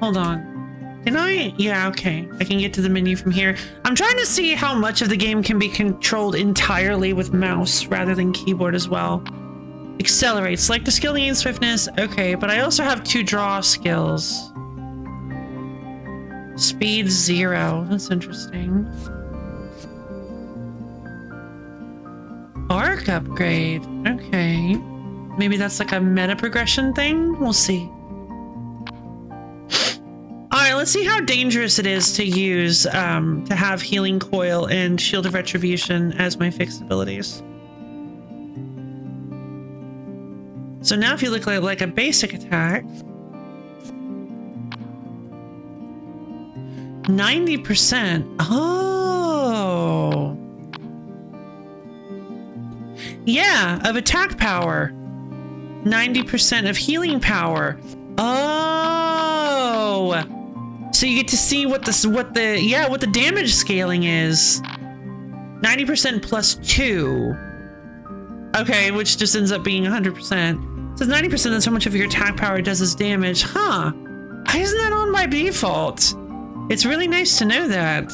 Speaker 1: hold on. Can I? Yeah, okay. I can get to the menu from here. I'm trying to see how much of the game can be controlled entirely with mouse rather than keyboard as well. Accelerate. Select a skill to gain swiftness. Okay, but I also have 2 draw skills. Speed 0. That's interesting. Arc upgrade. Okay. Maybe that's like a meta progression thing? We'll see. Alright, let's see how dangerous it is to use, to have Healing Coil and Shield of Retribution as my fixed abilities. So now if you look like a basic attack, 90%. Oh. Yeah, of attack power. 90% of healing power. Oh. So you get to see what the damage scaling is. 90% plus 2. Okay, which just ends up being 100%. So 90%, that's how much of your attack power does as damage. Huh. Why isn't that on by default? It's really nice to know that.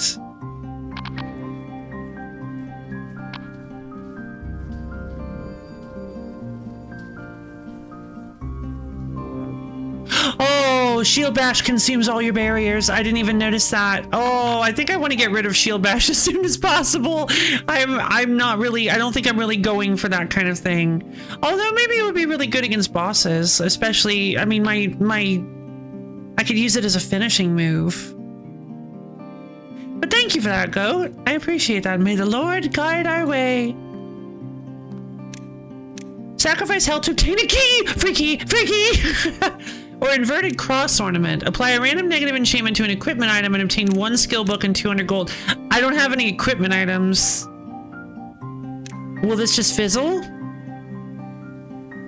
Speaker 1: Oh, Shield Bash consumes all your barriers. I didn't even notice that. Oh, I think I want to get rid of Shield Bash as soon as possible. I'm not really, I don't think I'm really going for that kind of thing. Although maybe it would be really good against bosses, especially, I mean, I could use it as a finishing move. But thank you for that, Goat. I appreciate that. May the Lord guide our way. Sacrifice health to obtain a key! Freaky! Freaky! Or inverted cross ornament. Apply a random negative enchantment to an equipment item and obtain 1 skill book and 200 gold. I don't have any equipment items. Will this just fizzle?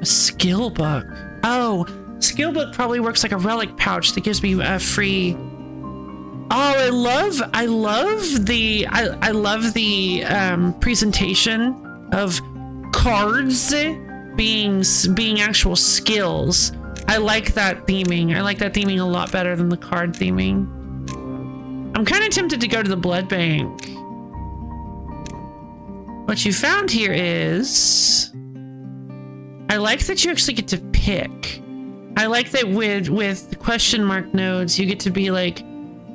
Speaker 1: A skill book. Oh, skill book probably works like a relic pouch that gives me a free... Oh, I love the presentation of cards being actual skills. I like that theming. I like that theming a lot better than the card theming. I'm kind of tempted to go to the blood bank. What you found here is... I like that you actually get to pick. I like that with question mark nodes, you get to be like,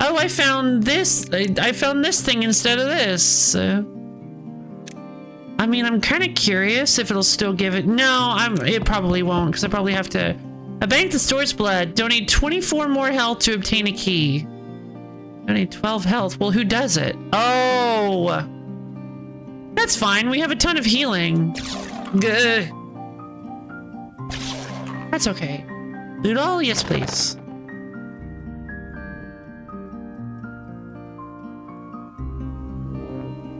Speaker 1: oh, I found this. I found this thing instead of this. I mean, I'm kind of curious if it'll still give it. No, it probably won't, because I probably have to. A bank that stores blood. Donate 24 more health to obtain a key. Donate 12 health. Well, who does it? Oh, that's fine. We have a ton of healing. Good. That's okay. Loot all? Yes, please.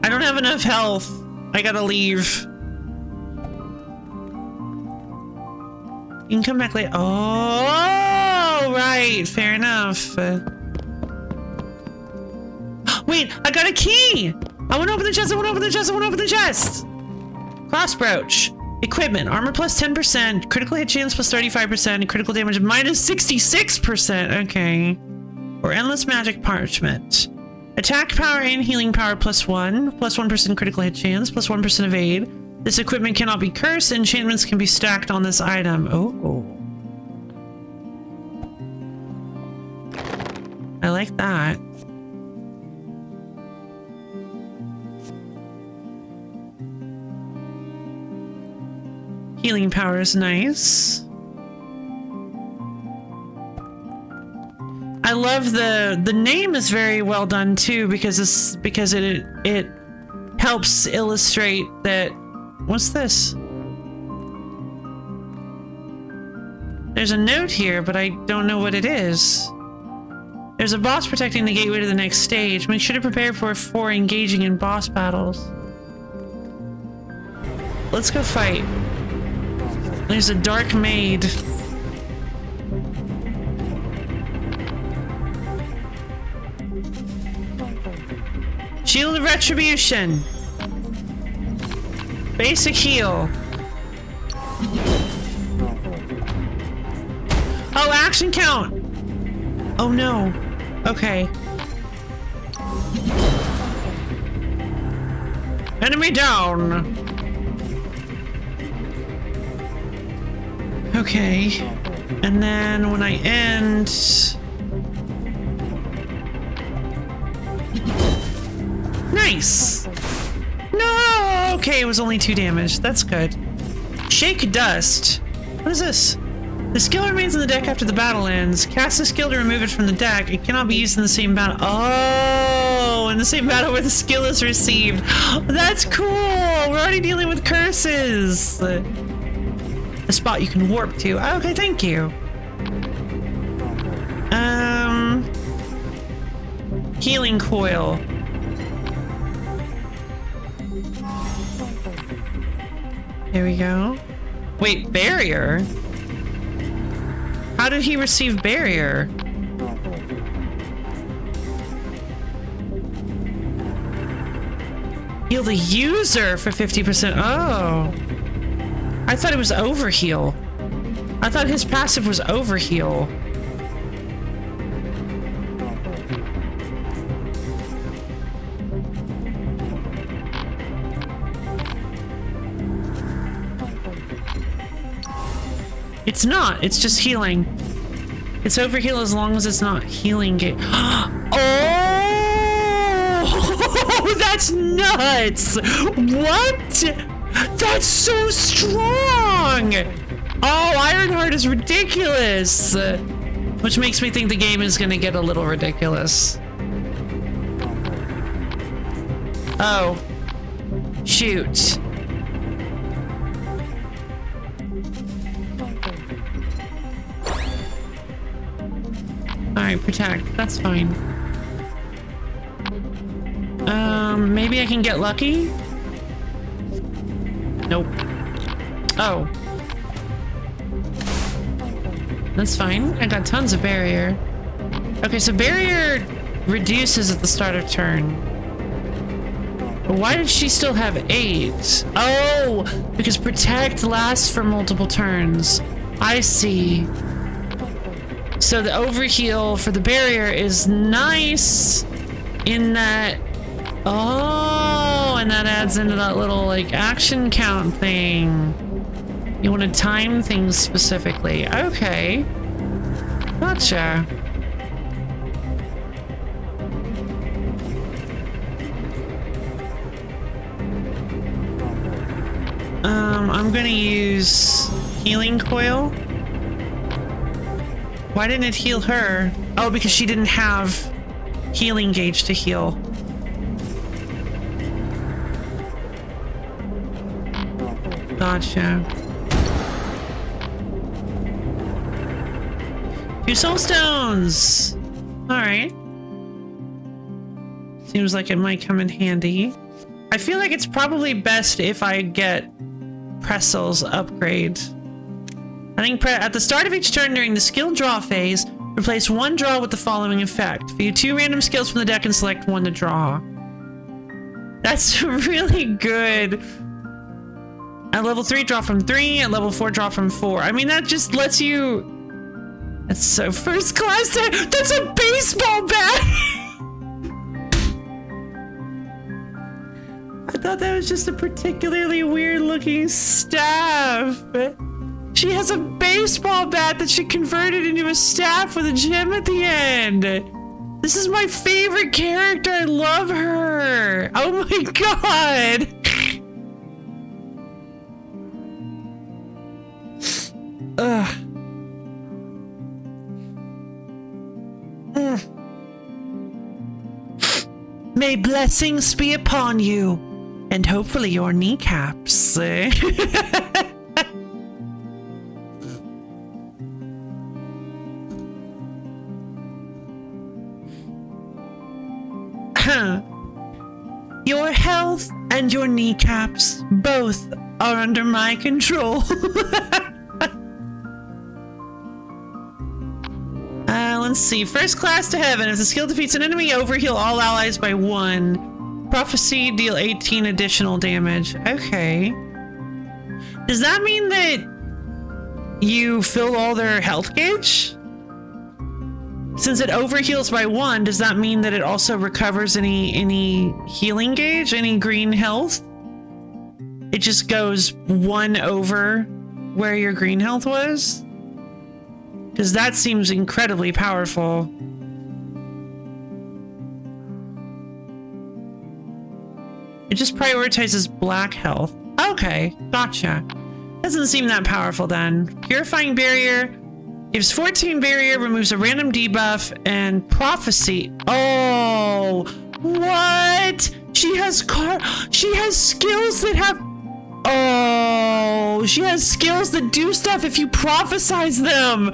Speaker 1: I don't have enough health. I gotta leave. You can come back later. Oh, right. Fair enough. Wait, I got a key. I want to open the chest. I want to open the chest. I want to open the chest. Cross brooch. Equipment. Armor plus 10%. Critical hit chance plus 35%. And critical damage minus 66%. Okay. Or endless magic parchment. Attack power and healing power plus 1, plus 1% critical hit chance, plus 1% evade. This equipment cannot be cursed. Enchantments can be stacked on this item. Oh. I like that. Healing power is nice. I love the name is very well done too, because it helps illustrate that. What's this? There's a note here, but I don't know what it is. There's a boss protecting the gateway to the next stage. Make sure to prepare for engaging in boss battles. Let's go fight. There's a dark maid. Shield of Retribution. Basic heal. Oh, action count. Oh no. Okay. Enemy down. Okay. And then when I end... Nice! No! Okay, it was only 2 damage. That's good. Shake dust. What is this? The skill remains in the deck after the battle ends. Cast the skill to remove it from the deck. It cannot be used in the same battle. Oh, in the same battle where the skill is received. That's cool. We're already dealing with curses. A spot you can warp to. Okay, thank you. Healing coil. There we go. Wait, barrier? How did he receive barrier? Heal the user for 50%. Oh. I thought it was overheal. I thought his passive was overheal. It's not. It's just healing. It's overheal as long as it's not healing it. Oh! That's nuts! What? That's so strong! Oh, Ironheart is ridiculous! Which makes me think the game is gonna get a little ridiculous. Oh. Shoot. Alright, protect. That's fine. Maybe I can get lucky? Nope. Oh. That's fine. I got tons of barrier. Okay, so barrier reduces at the start of turn. But why did she still have 8? Oh, because protect lasts for multiple turns. I see. So the overheal for the barrier is nice in that... Oh, and that adds into that little, like, action count thing. You want to time things specifically. Okay. Gotcha. I'm gonna use healing coil. Why didn't it heal her? Oh, because she didn't have healing gauge to heal. Gotcha. 2 soul stones! Alright. Seems like it might come in handy. I feel like it's probably best if I get Pressel's upgrade. I think at the start of each turn during the skill draw phase, replace 1 draw with the following effect. View 2 random skills from the deck and select 1 to draw. That's really good. At level 3, draw from 3. At level 4, draw from 4. I mean, that just lets you... That's so first class. That's a baseball bat! I thought that was just a particularly weird looking staff. She has a baseball bat that she converted into a staff with a gem at the end. This is my favorite character. I love her. Oh my god. Ugh. May blessings be upon you, and hopefully your kneecaps. Your health and your kneecaps both are under my control. Let's see. First class to heaven. If the skill defeats an enemy, overheal all allies by 1. Prophecy, deal 18 additional damage. Okay. Does that mean that you fill all their health gauge? Since it overheals by 1, does that mean that it also recovers any healing gauge, any green health? It just goes 1 over where your green health was? Because that seems incredibly powerful. It just prioritizes black health. Okay, gotcha. Doesn't seem that powerful then. Purifying Barrier gives 14 barrier, removes a random debuff, and prophecy. Oh, what? She has skills that have. Oh, she has skills that do stuff if you prophesize them.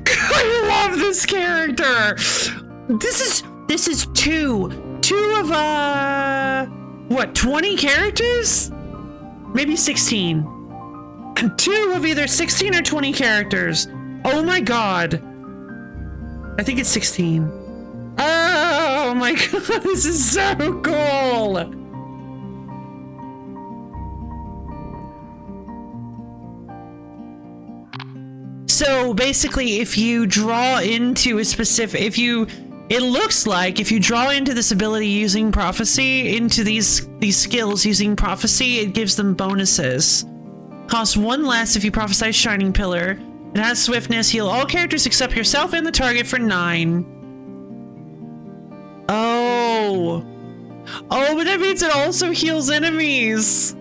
Speaker 1: I love this character. This is two of what, 20 characters? Maybe 16. 2 of either 16 or 20 characters. Oh my god. I think it's 16. Oh my god, this is so cool. So basically, if you draw into a specific, it looks like if you draw into this ability using prophecy, into these skills using prophecy, it gives them bonuses. Costs 1 less if you prophesy Shining Pillar. It has swiftness, heal all characters except yourself and the target for 9. Oh, but that means it also heals enemies.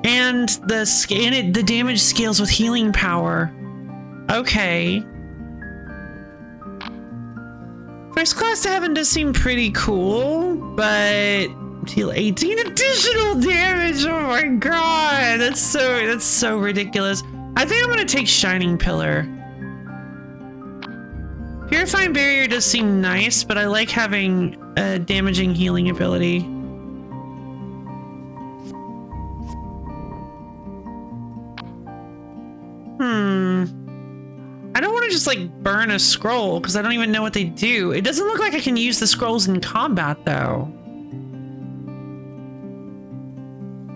Speaker 1: And the damage scales with healing power. Okay. First class to heaven does seem pretty cool, but deal 18 additional damage. Oh my god, that's so ridiculous. I think I'm gonna take Shining Pillar. Purifying Barrier does seem nice, but I like having a damaging healing ability. I don't want to just like burn a scroll because I don't even know what they do. It doesn't look like I can use the scrolls in combat though.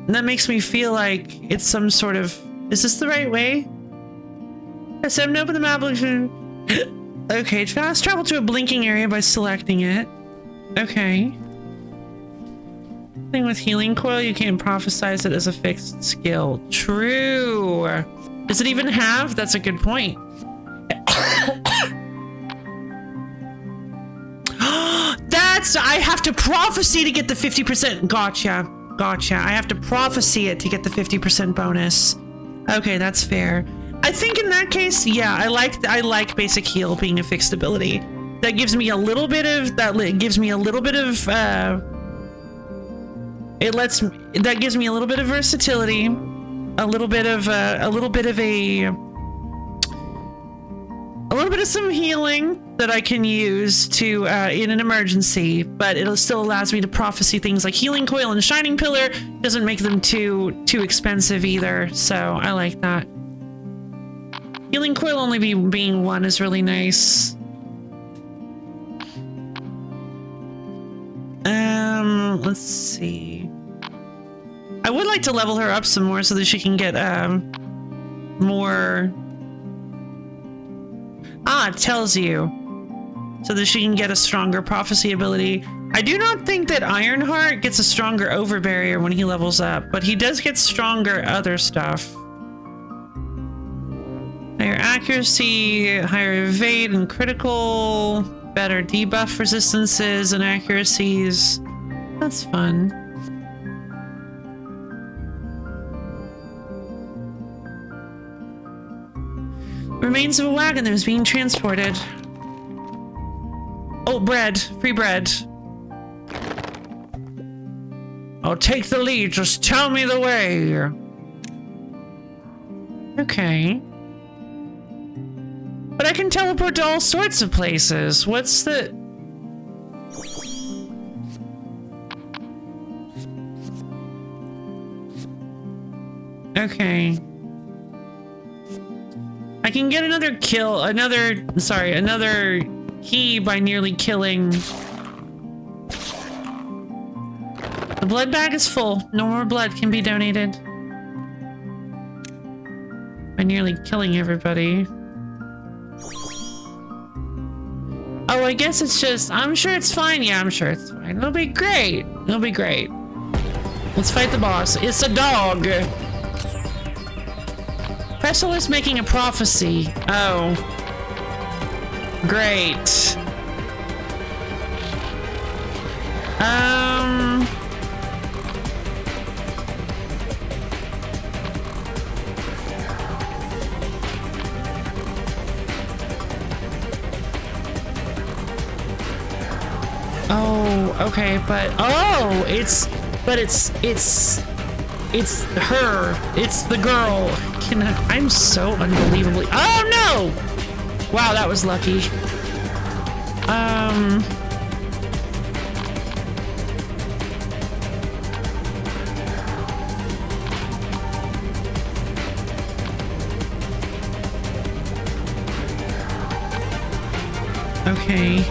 Speaker 1: And that makes me feel like it's some sort of... Is this the right way? Yes, I'm open the map. Okay, fast travel to a blinking area by selecting it. Okay. Thing with healing coil, you can't prophesize it as a fixed skill. True. Does it even have? That's a good point. I have to prophecy to get the 50%. Gotcha. I have to prophecy it to get the 50% bonus. Okay, that's fair. I think in that case, yeah, I like basic heal being a fixed ability. That gives me a little bit of that gives me a little bit of versatility, a little bit of some healing that I can use to in an emergency, but it still allows me to prophecy things like healing coil and shining pillar. Doesn't make them too expensive either, so I like that. Healing coil only being 1 is really nice. Let's see. I would like to level her up some more so that she can get more. It tells you. So that she can get a stronger prophecy ability. I do not think that Ironheart gets a stronger over barrier when he levels up, but he does get stronger other stuff. Higher accuracy, higher evade and critical, better debuff resistances and accuracies. That's fun. Remains of a wagon that was being transported. Oh, bread. Free bread. I'll take the lead. Just tell me the way. Okay. But I can teleport to all sorts of places. What's the... Okay. I can get another key by nearly killing. The blood bag is full. No more blood can be donated. by nearly killing everybody. Oh, I guess it's just, I'm sure it's fine. Yeah, I'm sure it's fine. It'll be great. It'll be great. Let's fight the boss. It's a dog. Pestle is making a prophecy. Oh. Great. Oh, okay, but oh, it's her. It's the girl. I'm so unbelievably. Oh no! Wow, that was lucky. Okay.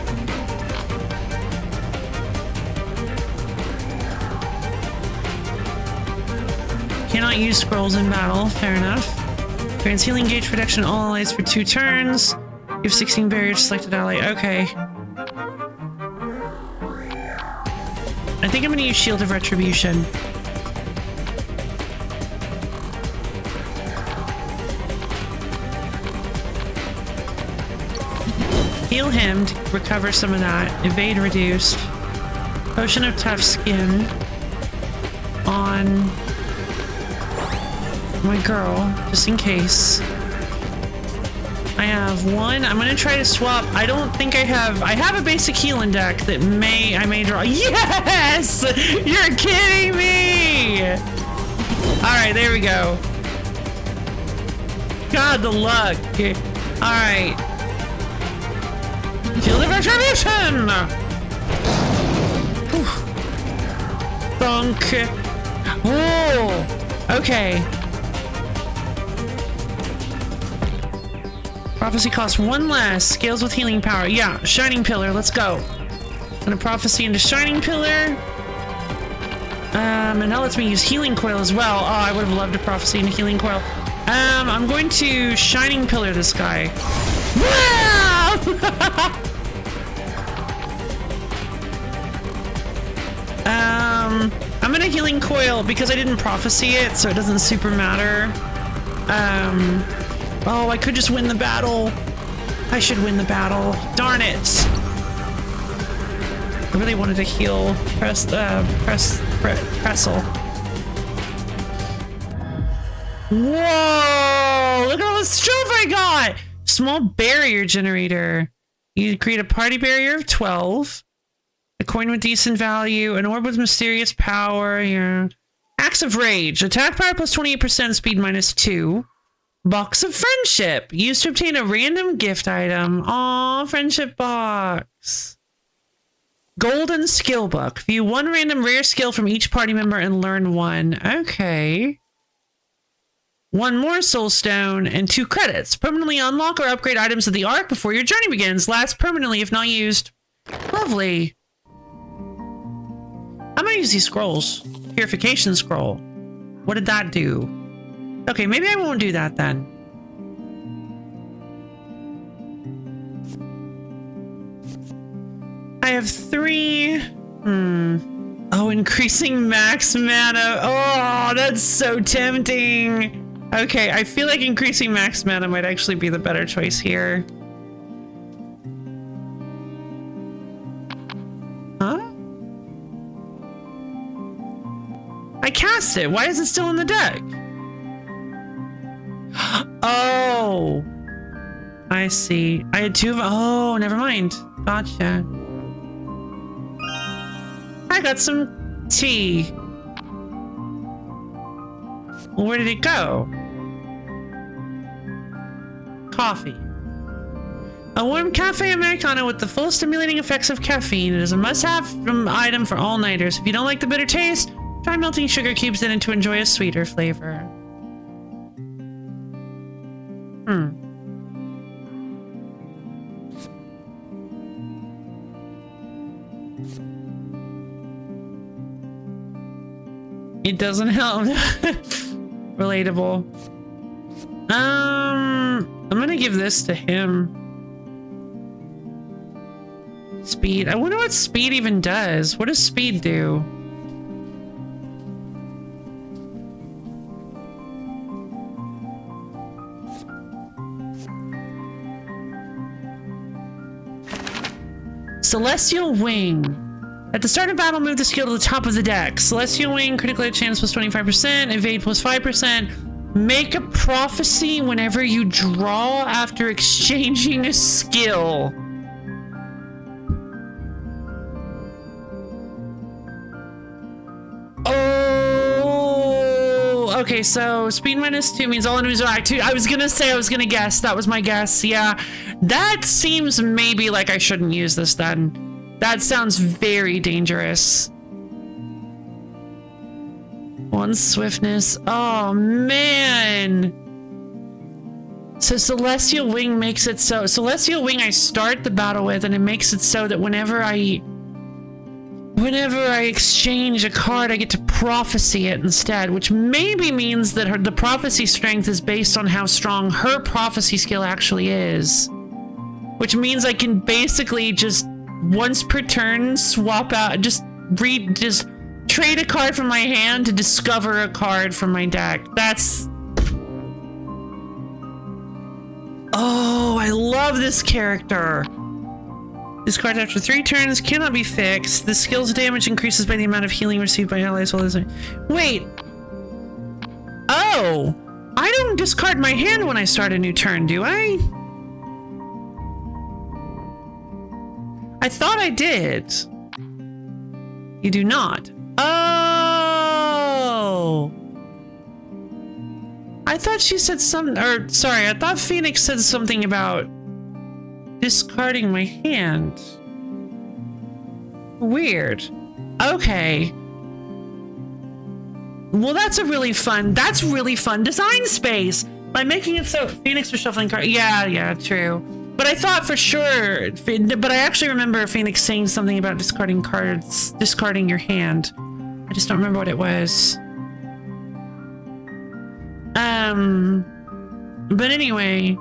Speaker 1: Cannot use scrolls in battle. Fair enough. Grants healing gauge protection all allies for 2 turns. You have 16 barriers to selected ally. Okay. I think I'm gonna use Shield of Retribution. Heal him to recover some of that. Evade reduced. Potion of Tough Skin on my girl, just in case. I have 1. I'm gonna try to swap. I don't think I have a basic healing deck that I may draw. Yes! You're kidding me! Alright, there we go. God, the luck. Alright. Shield of Retribution! Bonk. Oh! Okay. Prophecy costs 1 less. Scales with healing power. Yeah, Shining Pillar. Let's go. Gonna prophecy into Shining Pillar. And that lets me use Healing Coil as well. Oh, I would have loved a prophecy into Healing Coil. I'm going to Shining Pillar this guy. I'm gonna Healing Coil because I didn't prophecy it, so it doesn't super matter. Oh, I could just win the battle. I should win the battle. Darn it. I really wanted to heal Pressel. Whoa! Look at all the stuff I got! Small barrier generator. You create a party barrier of 12. A coin with decent value. An orb with mysterious power. Yeah. Axe of Rage. Attack power plus 28%, speed minus 2. Box of Friendship. Used to obtain a random gift item. Aw, friendship box. Golden skill book. View 1 random rare skill from each party member and learn 1. Okay. 1 more soul stone and 2 credits. Permanently unlock or upgrade items of the Ark before your journey begins. Lasts permanently if not used. Lovely. I'm gonna use these scrolls. Purification scroll. What did that do? Okay, maybe I won't do that then. I have 3. Oh, increasing max mana. Oh, that's so tempting. Okay, I feel like increasing max mana might actually be the better choice here. Huh? I cast it. Why is it still in the deck? Oh, I see. I had 2 of. Oh, never mind. Gotcha. I got some tea. Well, where did it go? Coffee. A warm cafe Americano with the full stimulating effects of caffeine. It is a must-have item for all-nighters. If you don't like the bitter taste, try melting sugar cubes in it to enjoy a sweeter flavor. It doesn't help. Relatable. I'm gonna give this to him. Speed. I wonder what speed even does. What does speed do? Celestial Wing. At the start of battle, move the skill to the top of the deck. Celestial Wing, critical hit chance plus 25%, evade plus 5%. Make a prophecy whenever you draw after exchanging a skill. Oh, okay, so speed -2 means all enemies are active. I was gonna guess. That was my guess. Yeah, that seems maybe like I shouldn't use this then. That sounds very dangerous. One swiftness. Oh, man. So Celestial Wing makes it so... Celestial Wing I start the battle with, and it makes it so that whenever I exchange a card, I get to prophecy it instead, which maybe means that the prophecy strength is based on how strong her prophecy skill actually is. Which means I can basically just... once per turn, swap out, just trade a card from my hand to discover a card from my deck. That's... Oh, I love this character. This card after 3 turns cannot be fixed. The skill's damage increases by the amount of healing received by allies while this... Wait. Oh, I don't discard my hand when I start a new turn, do I? I thought I did. You do not. Oh! I thought she said something, or sorry, I thought Phoenix said something about discarding my hand. Weird. Okay. Well, that's really fun design space. By making it so Phoenix was shuffling cards. Yeah, true. But I thought for sure, but I actually remember Phoenix saying something about discarding cards, discarding your hand. I just don't remember what it was. But anyway,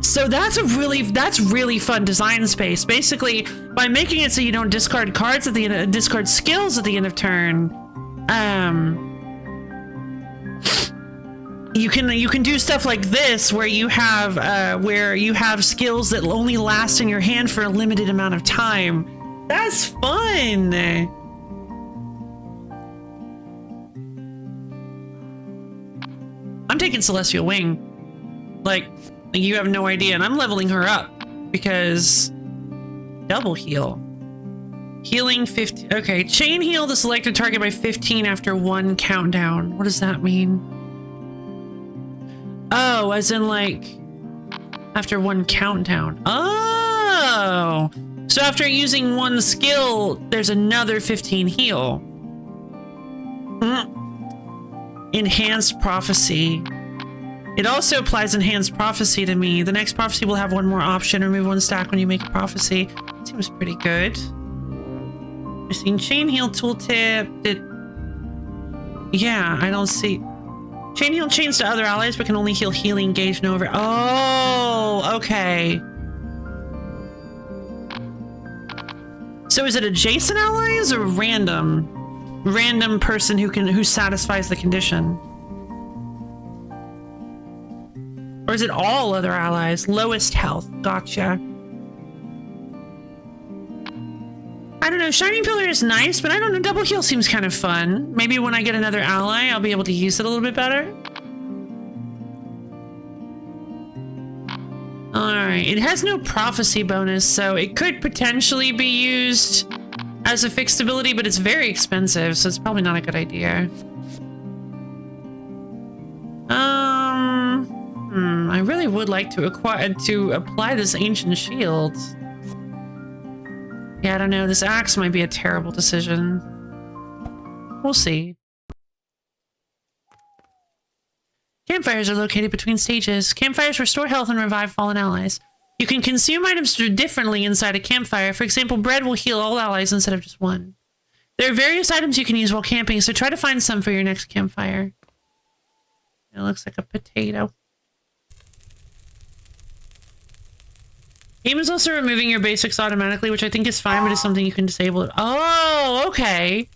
Speaker 1: so that's really fun design space. Basically, by making it so you don't discard cards at the end, discard skills at the end of turn, you can do stuff like this where you have skills that only last in your hand for a limited amount of time. That's fun. I'm taking Celestial Wing. Like, you have no idea, and I'm leveling her up because double heal. Healing 50. Okay, chain heal the selected target by 15 after 1 countdown. What does that mean? Oh, as in like after 1 countdown. Oh, so after using 1 skill, there's another 15 heal. Enhanced prophecy. It also applies enhanced prophecy to me. The next prophecy will have 1 more option. Remove 1 stack when you make a prophecy. Seems pretty good. Missing chain heal tooltip. Yeah, I don't see. Chain heal chains to other allies, but can only heal healing gauge no over. Oh, okay. So is it adjacent allies or random person who satisfies the condition? Or is it all other allies? Lowest health. Gotcha. I don't know. Shining Pillar is nice, but I don't know. Double heal seems kind of fun. Maybe when I get another ally, I'll be able to use it a little bit better. Alright. It has no prophecy bonus, so it could potentially be used as a fixed ability, but it's very expensive, so it's probably not a good idea. I really would like to apply this ancient shield. Yeah, I don't know. This axe might be a terrible decision. We'll see. Campfires are located between stages. Campfires restore health and revive fallen allies. You can consume items differently inside a campfire. For example, bread will heal all allies instead of just 1. There are various items you can use while camping, so try to find some for your next campfire. It looks like a potato. Aim is also removing your basics automatically, which I think is fine, but it's something you can disable. Oh, okay.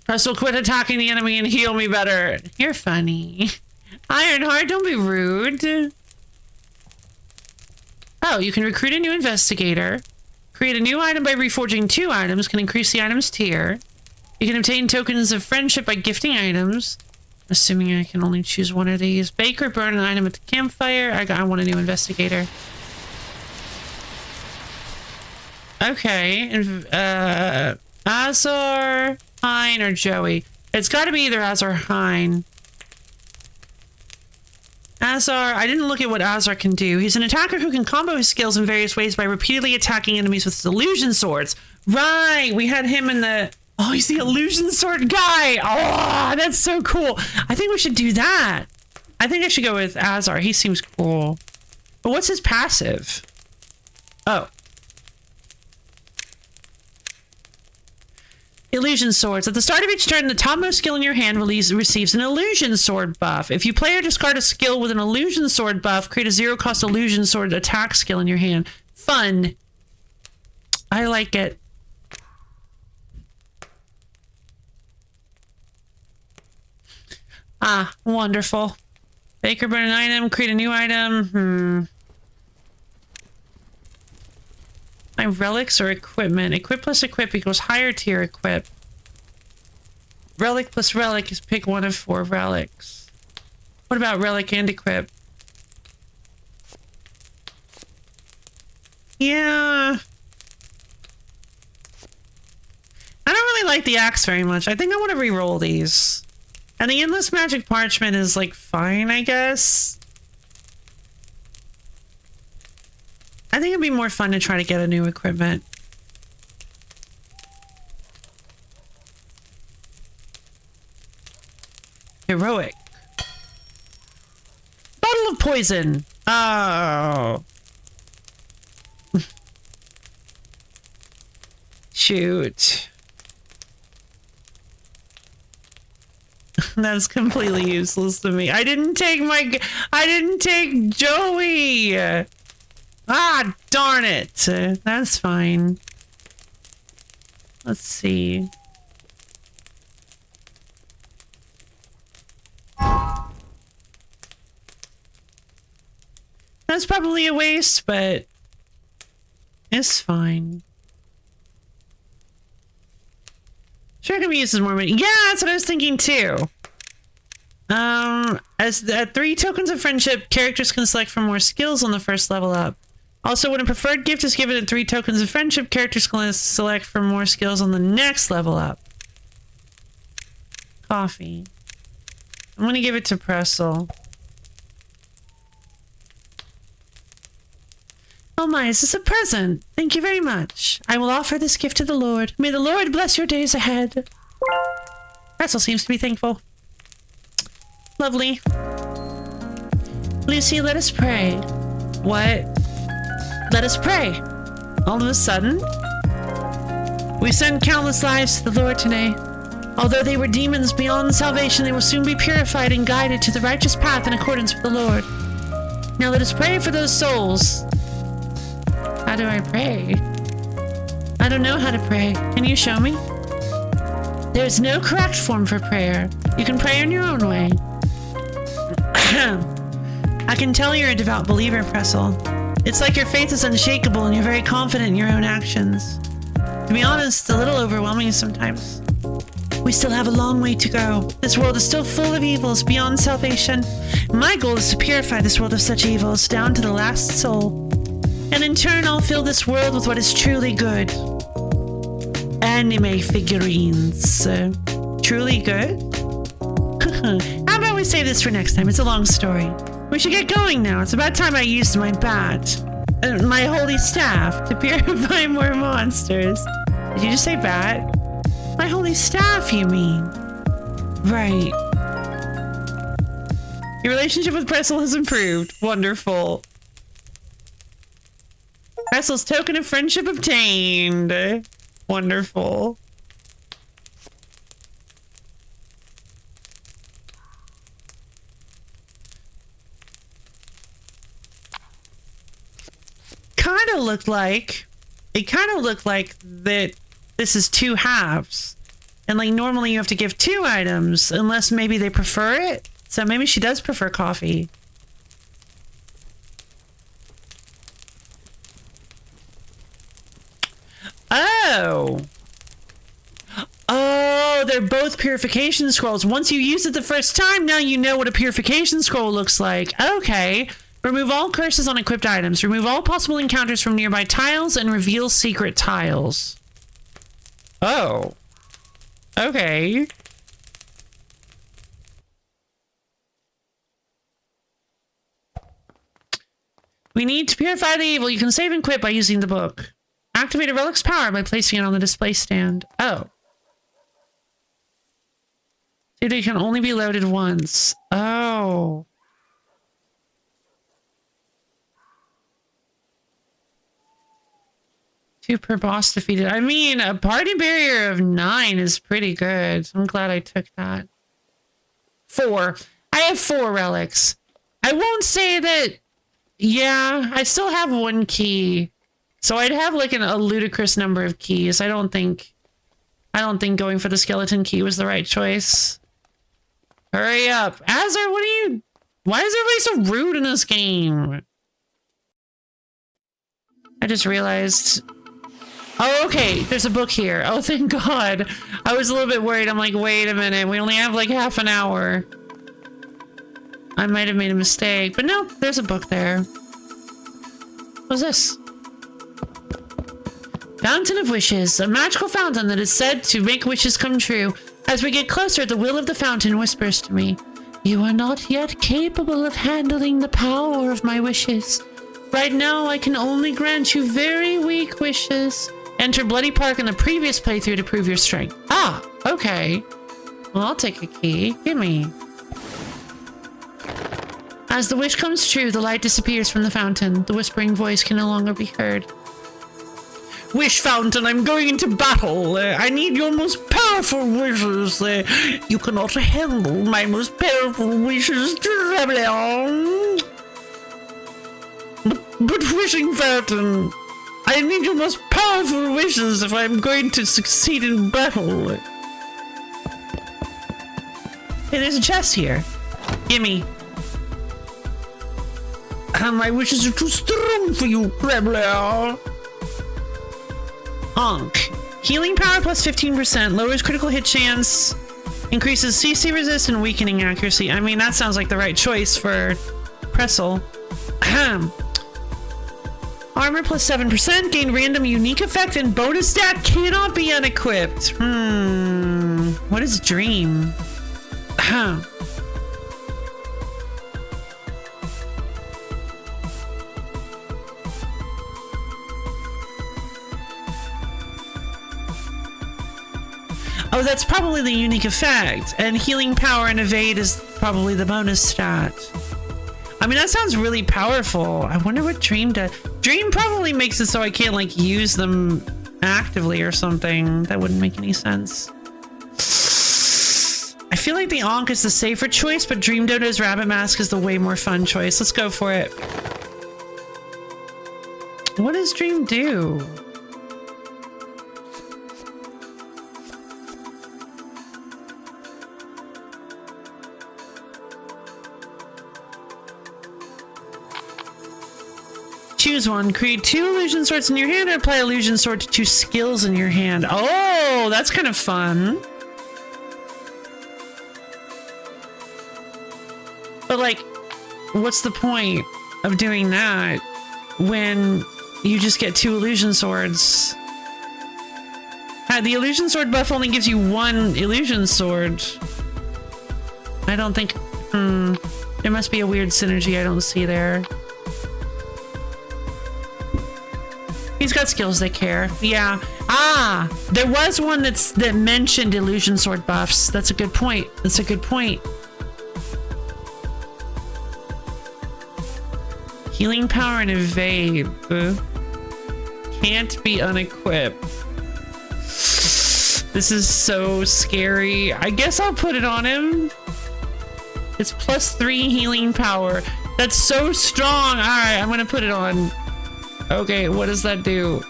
Speaker 1: Press will quit attacking the enemy and heal me better. You're funny. Ironheart, don't be rude. Oh, you can recruit a new investigator. Create a new item by reforging 2 items. Can increase the item's tier. You can obtain tokens of friendship by gifting items. Assuming I can only choose one of these. Bake or burn an item at the campfire. I want a new investigator. Okay. Azar, Hein, or Joey. It's got to be either Azar or Hein. Azar, I didn't look at what Azar can do. He's an attacker who can combo his skills in various ways by repeatedly attacking enemies with his illusion swords. Right, we had him in the... Oh, he's the illusion sword guy. Oh, that's so cool. I think we should do that. I think I should go with Azar. He seems cool. But what's his passive? Oh. Illusion swords. At the start of each turn, the topmost skill in your hand receives an illusion sword buff. If you play or discard a skill with an illusion sword buff, create a 0-cost illusion sword attack skill in your hand. Fun. I like it. Ah, wonderful. Bake or burn an item, create a new item. My relics or equipment. Equip plus equip equals higher tier equip. Relic plus relic is pick one of 4 relics. What about relic and equip? Yeah. I don't really like the axe very much. I think I want to re-roll these. And the endless magic parchment is like fine, I guess. I think it'd be more fun to try to get a new equipment. Heroic. Bottle of poison. Oh. Shoot. That's completely useless to me. I didn't take Joey. Ah, darn it. That's fine. Let's see. That's probably a waste, but it's fine. Sure, I can be used as more money. Yeah, that's what I was thinking too. As 3 tokens of friendship, characters can select for more skills on the first level up. Also, when a preferred gift is given at 3 tokens of friendship, characters can select for more skills on the next level up. Coffee. I'm gonna give it to Pressel. Oh my, is this a present? Thank you very much. I will offer this gift to the Lord. May the Lord bless your days ahead. Pressel seems to be thankful. Lovely. Lucy, let us pray. What? Let us pray. All of a sudden, we send countless lives to the Lord today. Although they were demons beyond salvation, they will soon be purified and guided to the righteous path in accordance with the Lord. Now let us pray for those souls. How do I pray? I don't know how to pray. Can you show me? There is no correct form for prayer. You can pray in your own way. I can tell you're a devout believer, Pressel. It's like your faith is unshakable and you're very confident in your own actions. To be honest, a little overwhelming sometimes. We still have a long way to go. This world is still full of evils beyond salvation. My goal is to purify this world of such evils down to the last soul. And in turn, I'll fill this world with what is truly good. Anime figurines. Truly good? How about we save this for next time? It's a long story. We should get going now. It's about time I used my bat. My holy staff to purify more monsters. Did you just say bat? My holy staff, you mean? Right. Your relationship with Pressel has improved. Wonderful. Pressel's token of friendship obtained. Wonderful. kind of looked like that this is two halves. And like normally you have to give 2 items unless maybe they prefer it. So maybe she does prefer coffee. Oh. Oh, they're both purification scrolls. Once you use it the first time, now you know what a purification scroll looks like. Okay. Remove all curses on equipped items. Remove all possible encounters from nearby tiles and reveal secret tiles. Oh. Okay. We need to purify the evil. You can save and quit by using the book. Activate a relic's power by placing it on the display stand. Oh. It can only be loaded once. Oh. Two per boss defeated. I mean, a party barrier of 9 is pretty good. I'm glad I took that. 4. I have 4 relics. I won't say that... Yeah, I still have 1 key. So I'd have like a ludicrous number of keys. I don't think going for the skeleton key was the right choice. Hurry up. Azar, what are you... Why is everybody so rude in this game? I just realized... Oh, okay. There's a book here. Oh, thank God. I was a little bit worried. I'm like, wait a minute. We only have like half an hour. I might have made a mistake. But no, there's a book there. What's this? Fountain of Wishes. A magical fountain that is said to make wishes come true. As we get closer, the will of the fountain whispers to me. You are not yet capable of handling the power of my wishes. Right now, I can only grant you very weak wishes. Enter Bloody Park in the previous playthrough to prove your strength. Ah, okay. Well, I'll take a key. Gimme. As the wish comes true, the light disappears from the fountain. The whispering voice can no longer be heard. Wish fountain, I'm going into battle. I need your most powerful wishes. You cannot handle my most powerful wishes. But wishing fountain, I need your most powerful wishes if I'm going to succeed in battle. Hey, there's a chest here. Gimme. My wishes are too strong for you, Rebler. Ankh. Healing power plus 15%. Lowers critical hit chance. Increases CC resist and weakening accuracy. I mean, that sounds like the right choice for Pressel. Ahem. Armor plus 7%. Gain random unique effect and bonus stat cannot be unequipped. What is Dream? Ahem. Oh, that's probably the unique effect. And healing power and evade is probably the bonus stat. I mean, that sounds really powerful. I wonder what Dream does. Dream probably makes it so I can't, like, use them actively or something. That wouldn't make any sense. I feel like the Ankh is the safer choice, but Dream Dodo's Rabbit Mask is the way more fun choice. Let's go for it. What does Dream do? Choose one. Create 2 illusion swords in your hand or apply illusion sword to 2 skills in your hand. Oh, that's kind of fun. But like, what's the point of doing that when you just get 2 illusion swords? The illusion sword buff only gives you 1 illusion sword. I don't think... There must be a weird synergy I don't see there. He's got skills that care. Yeah. Ah! There was one that mentioned illusion sword buffs. That's a good point. That's a good point. Healing power and evade. Can't be unequipped. This is so scary. I guess I'll put it on him. It's plus 3 healing power. That's so strong. Alright, I'm gonna put it on. Okay, what does that do?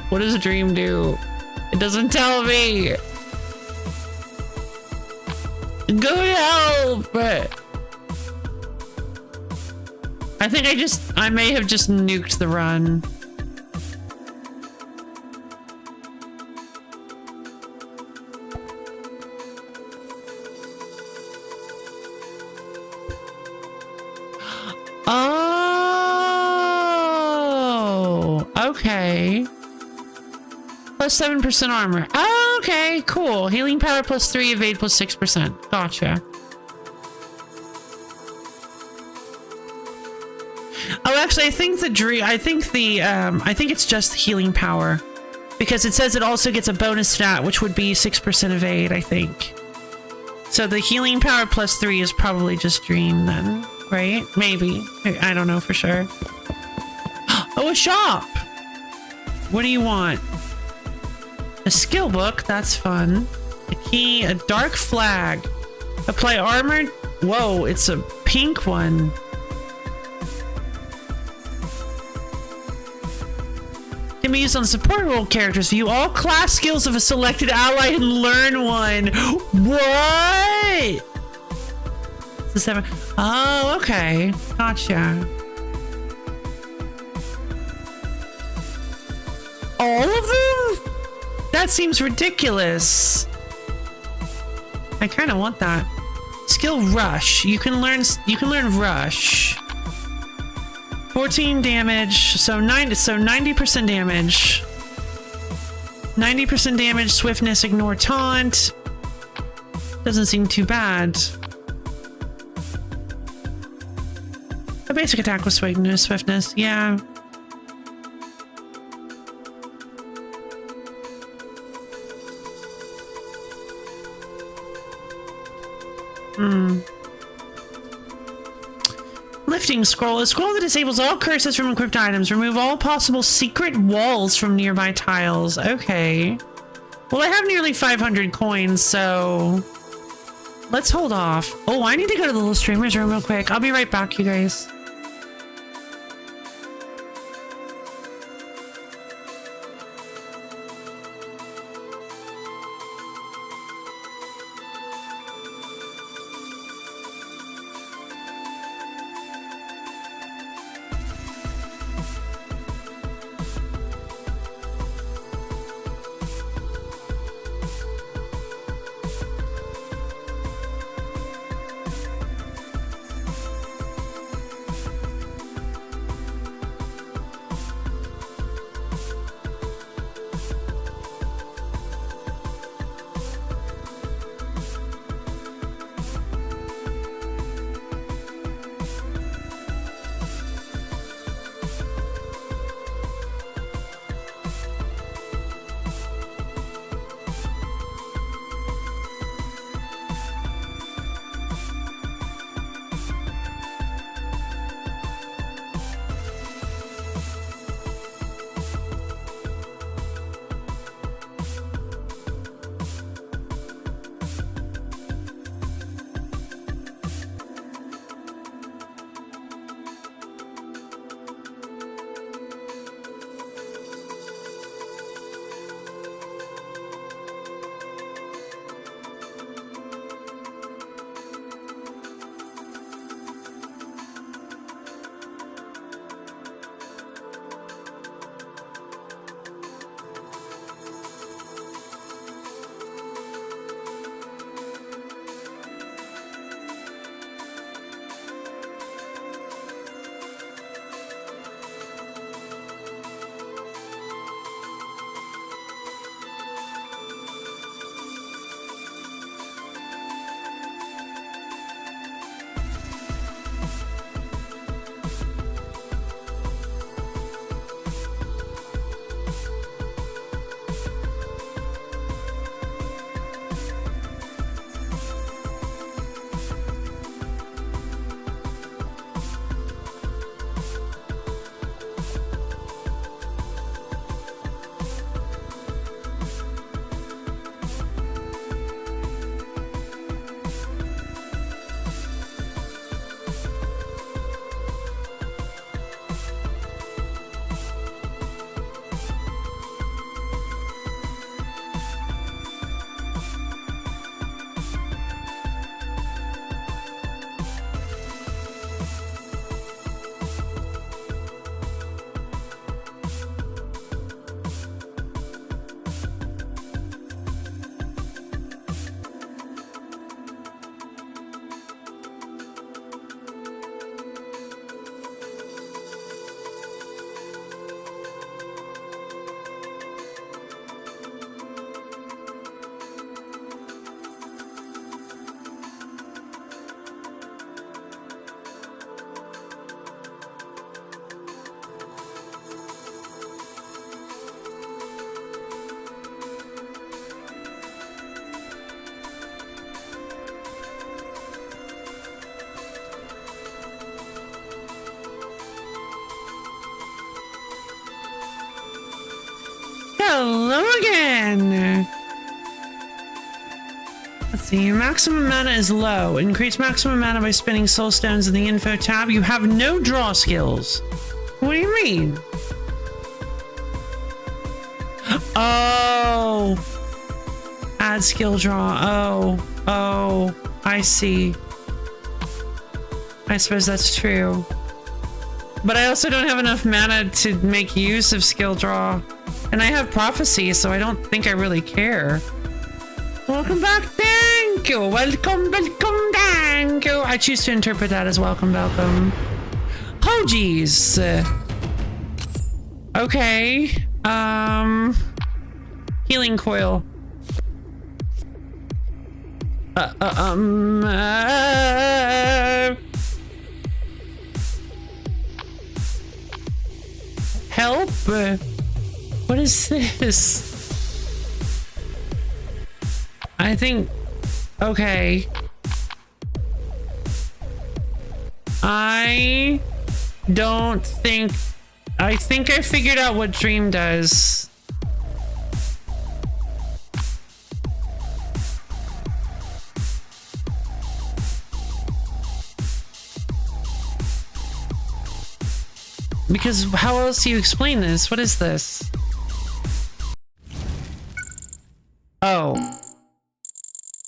Speaker 1: What does a dream do? It doesn't tell me. Good help! I think I may have just nuked the run. Oh, okay. Plus 7% armor. Oh, okay, cool. Healing power plus 3, evade plus 6%. Gotcha. Oh, actually, I think it's just healing power. Because it says it also gets a bonus stat, which would be 6% evade, I think. So the healing power plus 3 is probably just dream then, right? Maybe. I don't know for sure. Oh, a shop! What do you want? A skill book, that's fun. A key, a dark flag. Apply armor. Whoa, it's a pink one. Can be used on support role characters. View all class skills of a selected ally and learn one. What? It's a 7. Oh, okay. Gotcha. All of them? That seems ridiculous. I kind of want that. Skill rush. You can learn rush. 14 damage, so 90% damage. 90% damage, swiftness, ignore taunt. Doesn't seem too bad. A basic attack with swiftness, yeah. Lifting scroll. A scroll that disables all curses from equipped items. Remove all possible secret walls from nearby tiles. Okay. Well, I have nearly 500 coins, so let's hold off. Oh, I need to go to the little streamer's room real quick. I'll be right back, you guys. hello again. Let's see, your maximum mana is low. Increase maximum mana by spinning soul stones in the info tab. You have no draw skills. What do you mean? Oh. Add skill draw. Oh, I see. I suppose that's true. But I also don't have enough mana to make use of skill draw. And I have prophecy, so I don't think I really care. Welcome back, thank you. Welcome, thank you. I choose to interpret that as welcome. Oh, geez. Okay. Healing coil. Help? What is this? I think... Okay. I don't think... I think I figured out what Dream does. Because how else do you explain this? What is this? Oh.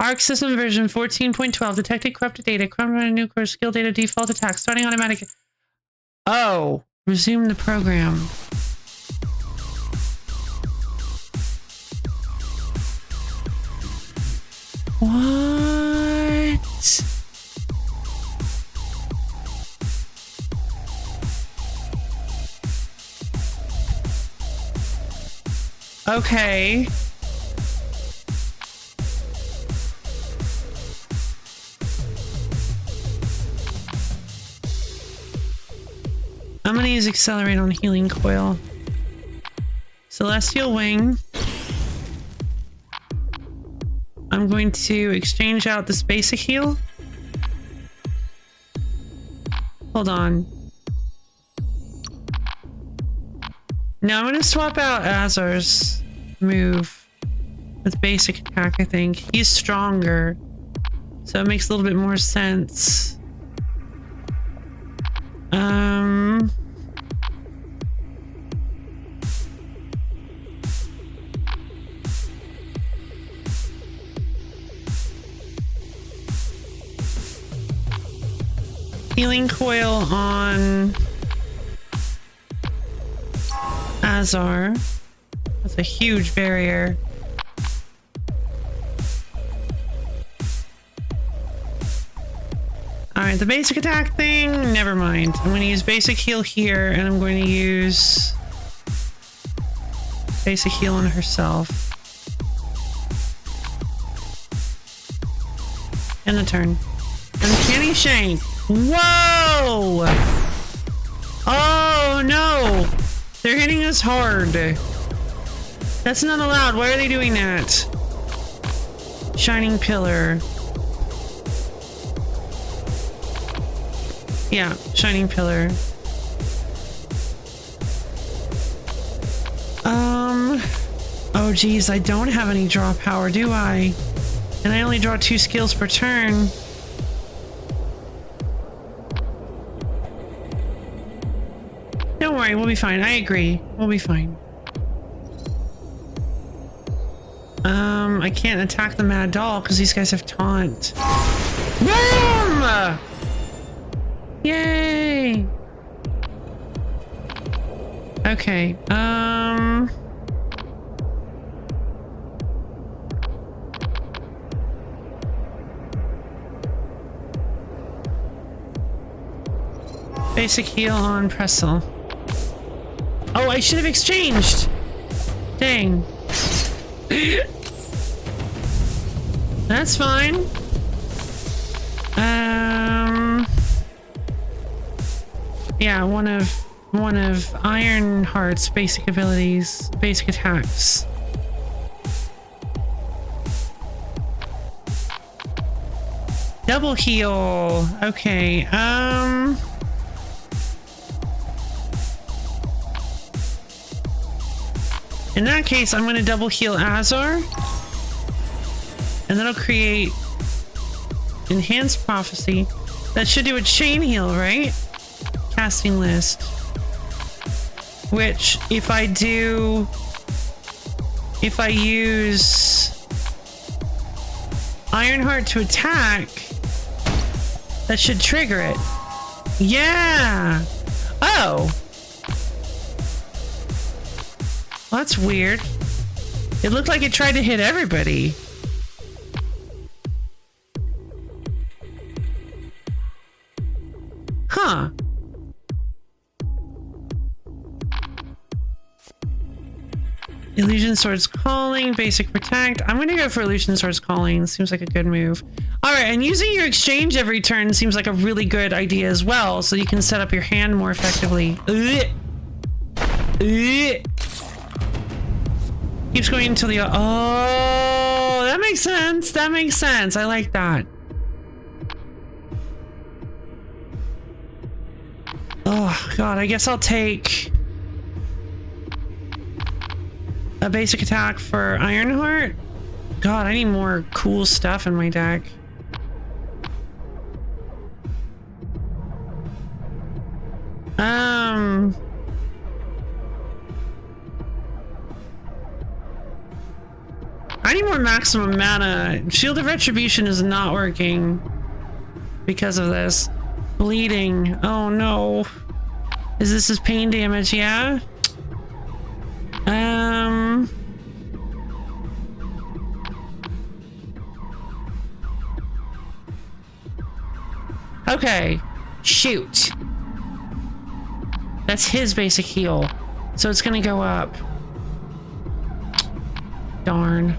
Speaker 1: Arc system version 14.12 detected corrupted data. Chrono new core skill data default attack starting automatic. Oh. Resume the program. What? Okay. I'm gonna use Accelerate on Healing Coil. Celestial Wing. I'm going to exchange out this basic heal. Hold on. Now I'm gonna swap out Azar's move with basic attack, I think. He's stronger, so it makes a little bit more sense. Healing coil on Azar. That's a huge barrier. Alright, the basic attack thing, never mind. I'm going to use basic heal here, and I'm going to use basic heal on herself. End the turn. Uncanny Shank. Whoa! Oh no! They're hitting us hard. That's not allowed. Why are they doing that? Shining Pillar. Yeah, Shining Pillar. Oh geez, I don't have any draw power, do I? And I only draw 2 skills per turn. Don't worry, we'll be fine. I agree. We'll be fine. I can't attack the Mad Doll because these guys have taunt. Boom! Yay! Okay, basic heal on Pressel. Oh, I should have exchanged! Dang. That's fine. Yeah, one of Ironheart's basic abilities, basic attacks. Double heal. Okay, In that case, I'm going to double heal Azar. And that'll create enhanced prophecy. That should do a chain heal, right? Casting list. Which, if I use Ironheart to attack, that should trigger it. Yeah! Oh! Well, that's weird. It looked like it tried to hit everybody. Huh. Illusion Sword's Calling, basic protect. I'm gonna go for Illusion Sword's Calling. Seems like a good move. Alright, and using your exchange every turn seems like a really good idea as well, so you can set up your hand more effectively. Keeps going until the... Oh, that makes sense. That makes sense. I like that. Oh, God. I guess I'll take a basic attack for Ironheart. God, I need more cool stuff in my deck. I need more maximum mana. Shield of Retribution is not working because of this. Bleeding. Oh no. Is this his pain damage? Yeah. Okay. Shoot. That's his basic heal. So it's gonna go up. Darn.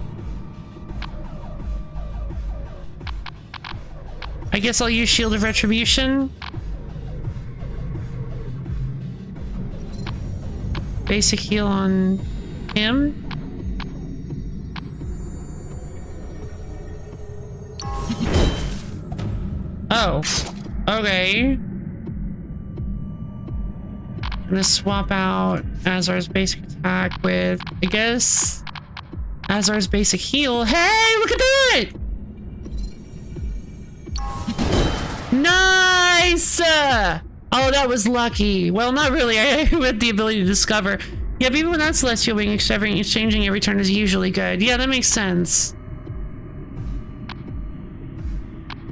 Speaker 1: I guess I'll use Shield of Retribution. Basic heal on him. Oh. Okay. I'm gonna swap out Azar's basic attack with, I guess, Azar's basic heal. Hey, look at that! Nice! Oh, that was lucky. Well, not really. I had the ability to discover. Yeah, but even when that's Celestial Wing, exchanging every turn is usually good. Yeah, that makes sense.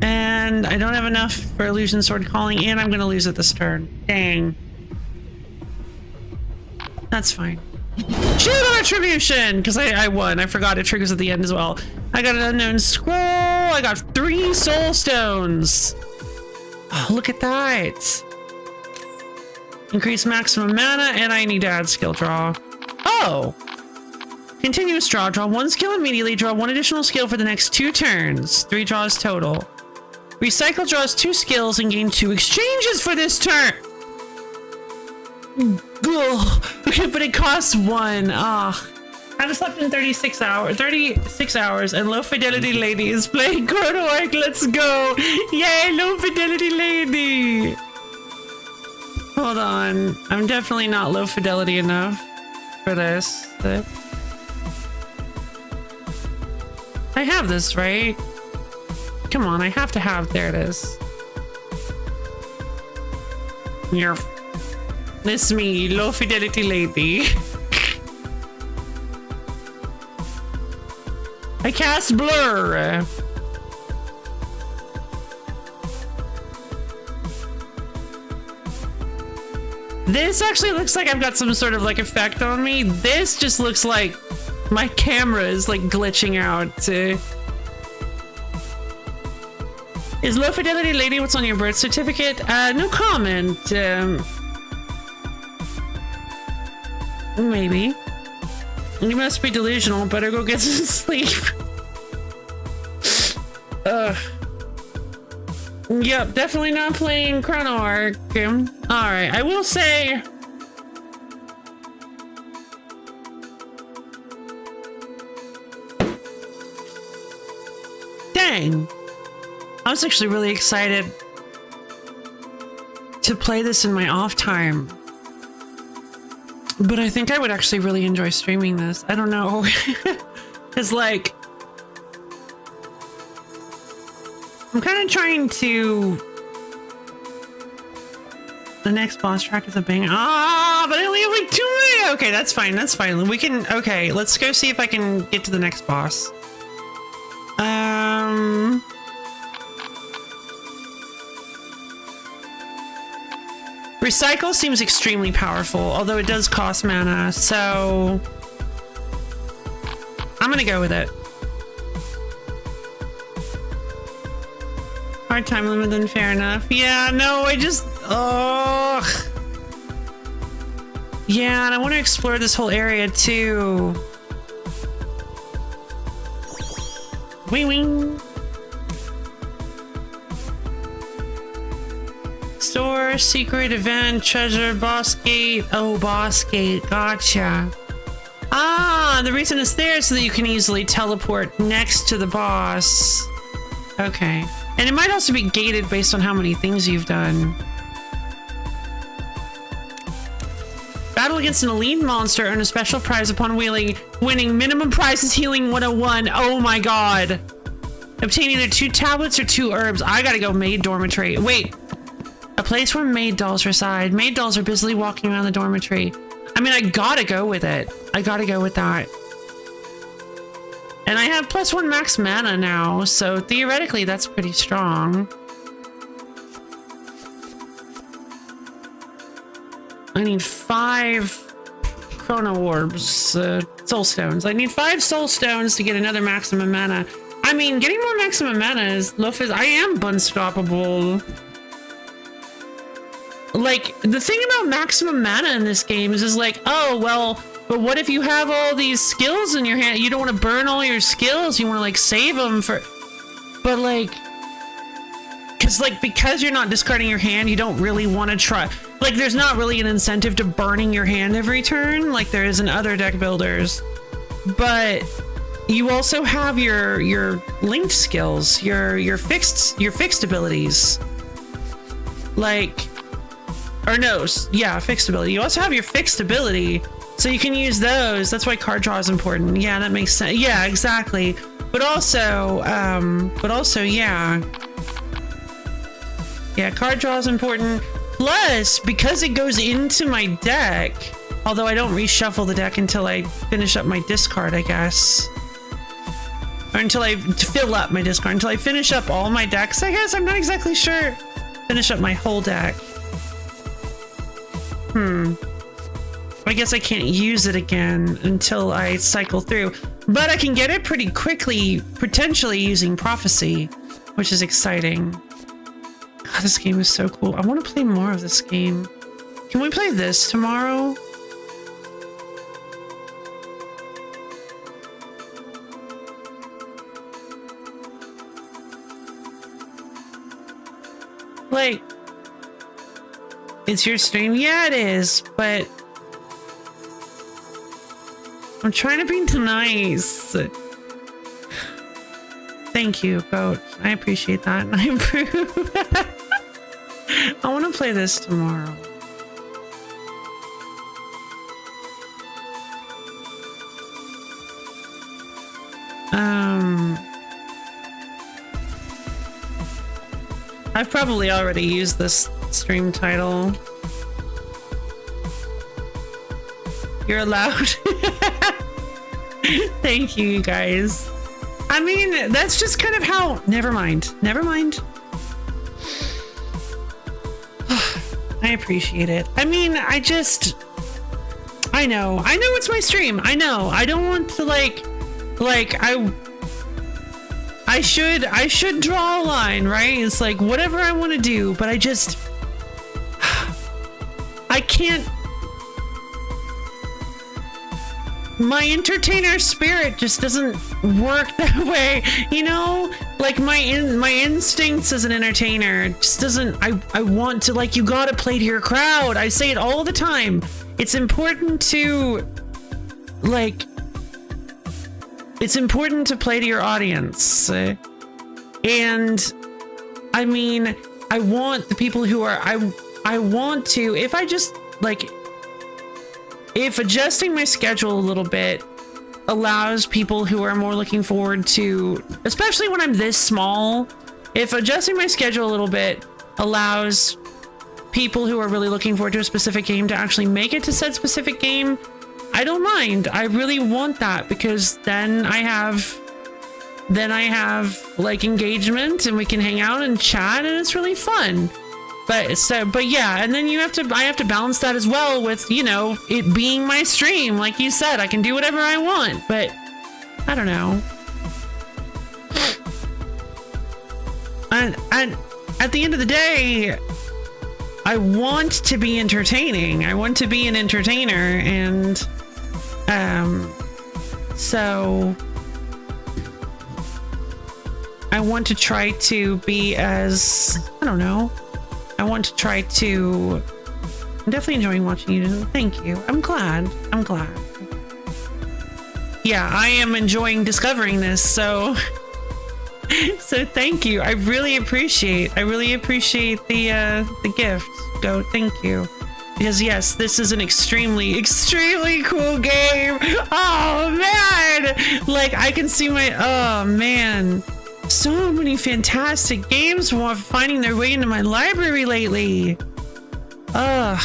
Speaker 1: And I don't have enough for Illusion Sword Calling, and I'm going to lose it this turn. Dang. That's fine. Shield of Retribution! Because I won. I forgot it triggers at the end as well. I got an Unknown Scroll. I got 3 Soul Stones. Oh, look at that. Increase maximum mana, and I need to add skill draw. Oh! Continuous draw. Draw 1 skill immediately. Draw 1 additional skill for the next 2 turns. 3 draws total. Recycle draws 2 skills and gain 2 exchanges for this turn. Ugh. Okay, but it costs 1. Ah. I've slept in 36 hours, and Low Fidelity Lady is playing Chrono Ark. Let's go! Yay, Low Fidelity Lady! Hold on. I'm definitely not low fidelity enough for this. I have this, right? Come on, I have to have... There it is. Yerp. It's me, Low Fidelity Lady. I cast Blur. This actually looks like I've got some sort of like effect on me. This just looks like my camera is like glitching out. Is Low Fidelity Lady what's on your birth certificate? No comment. Maybe. You must be delusional. Better go get some sleep. Yep, definitely not playing Chrono Ark. Alright, I will say... Dang! I was actually really excited to play this in my off time. But I think I would actually really enjoy streaming this. I don't know. Because, like, I'm kind of trying to... The next boss track is a bang. Ah, but I only have like 2 minutes. Okay, that's fine. That's fine. We can... Okay, let's go see if I can get to the next boss. Recycle seems extremely powerful, although it does cost mana, so... I'm gonna go with it. Hard time limit, then fair enough. Yeah, no, I just... Ugh. Yeah, and I want to explore this whole area too. Wing wing. Store, secret, event, treasure, boss gate. Oh, boss gate. Gotcha. Ah, the reason it's there is so that you can easily teleport next to the boss. Okay. And it might also be gated based on how many things you've done. Battle against an elite monster, earn a special prize upon winning. Minimum prize is healing 101. Oh my god. Obtain either 2 tablets or 2 herbs. I gotta go maid dormitory. Wait. A place where maid dolls reside. Maid dolls are busily walking around the dormitory. I mean, I gotta go with it. I gotta go with that. And I have +1 max mana now, so theoretically that's pretty strong. I need 5 chrono orbs, soul stones. I need 5 soul stones to get another maximum mana. I mean, getting more maximum mana is LoFi. I am unstoppable. Like, the thing about maximum mana in this game is like, oh, well, but what if you have all these skills in your hand? You don't want to burn all your skills. You want to, like, save them for... But, like... Because you're not discarding your hand, you don't really want to try... Like, there's not really an incentive to burning your hand every turn, like there is in other deck builders. But you also have your linked skills, your fixed abilities. Like... Or no, yeah, fixed ability. You also have your fixed ability, so you can use those. That's why card draw is important. Yeah, that makes sense. Yeah, exactly. But also, yeah. Yeah, card draw is important. Plus, because it goes into my deck, although I don't reshuffle the deck until I finish up my discard, I guess. Or until I fill up my discard. Until I finish up all my decks, I guess. I'm not exactly sure. Finish up my whole deck. I guess I can't use it again until I cycle through. But I can get it pretty quickly, potentially using Prophecy, which is exciting. God, this game is so cool. I want to play more of this game. Can we play this tomorrow? Like... It's your stream? Yeah, it is, but... I'm trying to be nice. Thank you, Goat. I appreciate that, and I approve. I want to play this tomorrow. I've probably already used this stream title. You're allowed. Thank you, you guys. I mean, that's just kind of how... Never mind. Never mind. I appreciate it. I mean, I know it's my stream. I know. I don't want to I should draw a line, right? It's like whatever I want to do, but I can't. My entertainer spirit just doesn't work that way, you know? Like my instincts as an entertainer just doesn't. I want to, like, you gotta play to your crowd. I say it all the time. It's important to play to your audience. And I mean, I want the people who are, I want to, if if adjusting my schedule a little bit allows people who are more looking forward to, especially when I'm this small, if adjusting my schedule a little bit allows people who are really looking forward to a specific game to actually make it to said specific game, I don't mind. I really want that, because then I have like engagement and we can hang out and chat and it's really fun. But yeah, and then I have to balance that as well with, you know, it being my stream. Like you said, I can do whatever I want, but I don't know. And at the end of the day, I want to be entertaining. I want to be an entertainer, and so I want to try to be as, I don't know. I'm definitely enjoying watching you. Thank you. I'm glad. Yeah, I am enjoying discovering this, so thank you. I really appreciate the gift. Go, thank you. Because yes, this is an extremely, extremely cool game. Oh man! Like I can see oh man. So many fantastic games finding their way into my library lately. Ugh.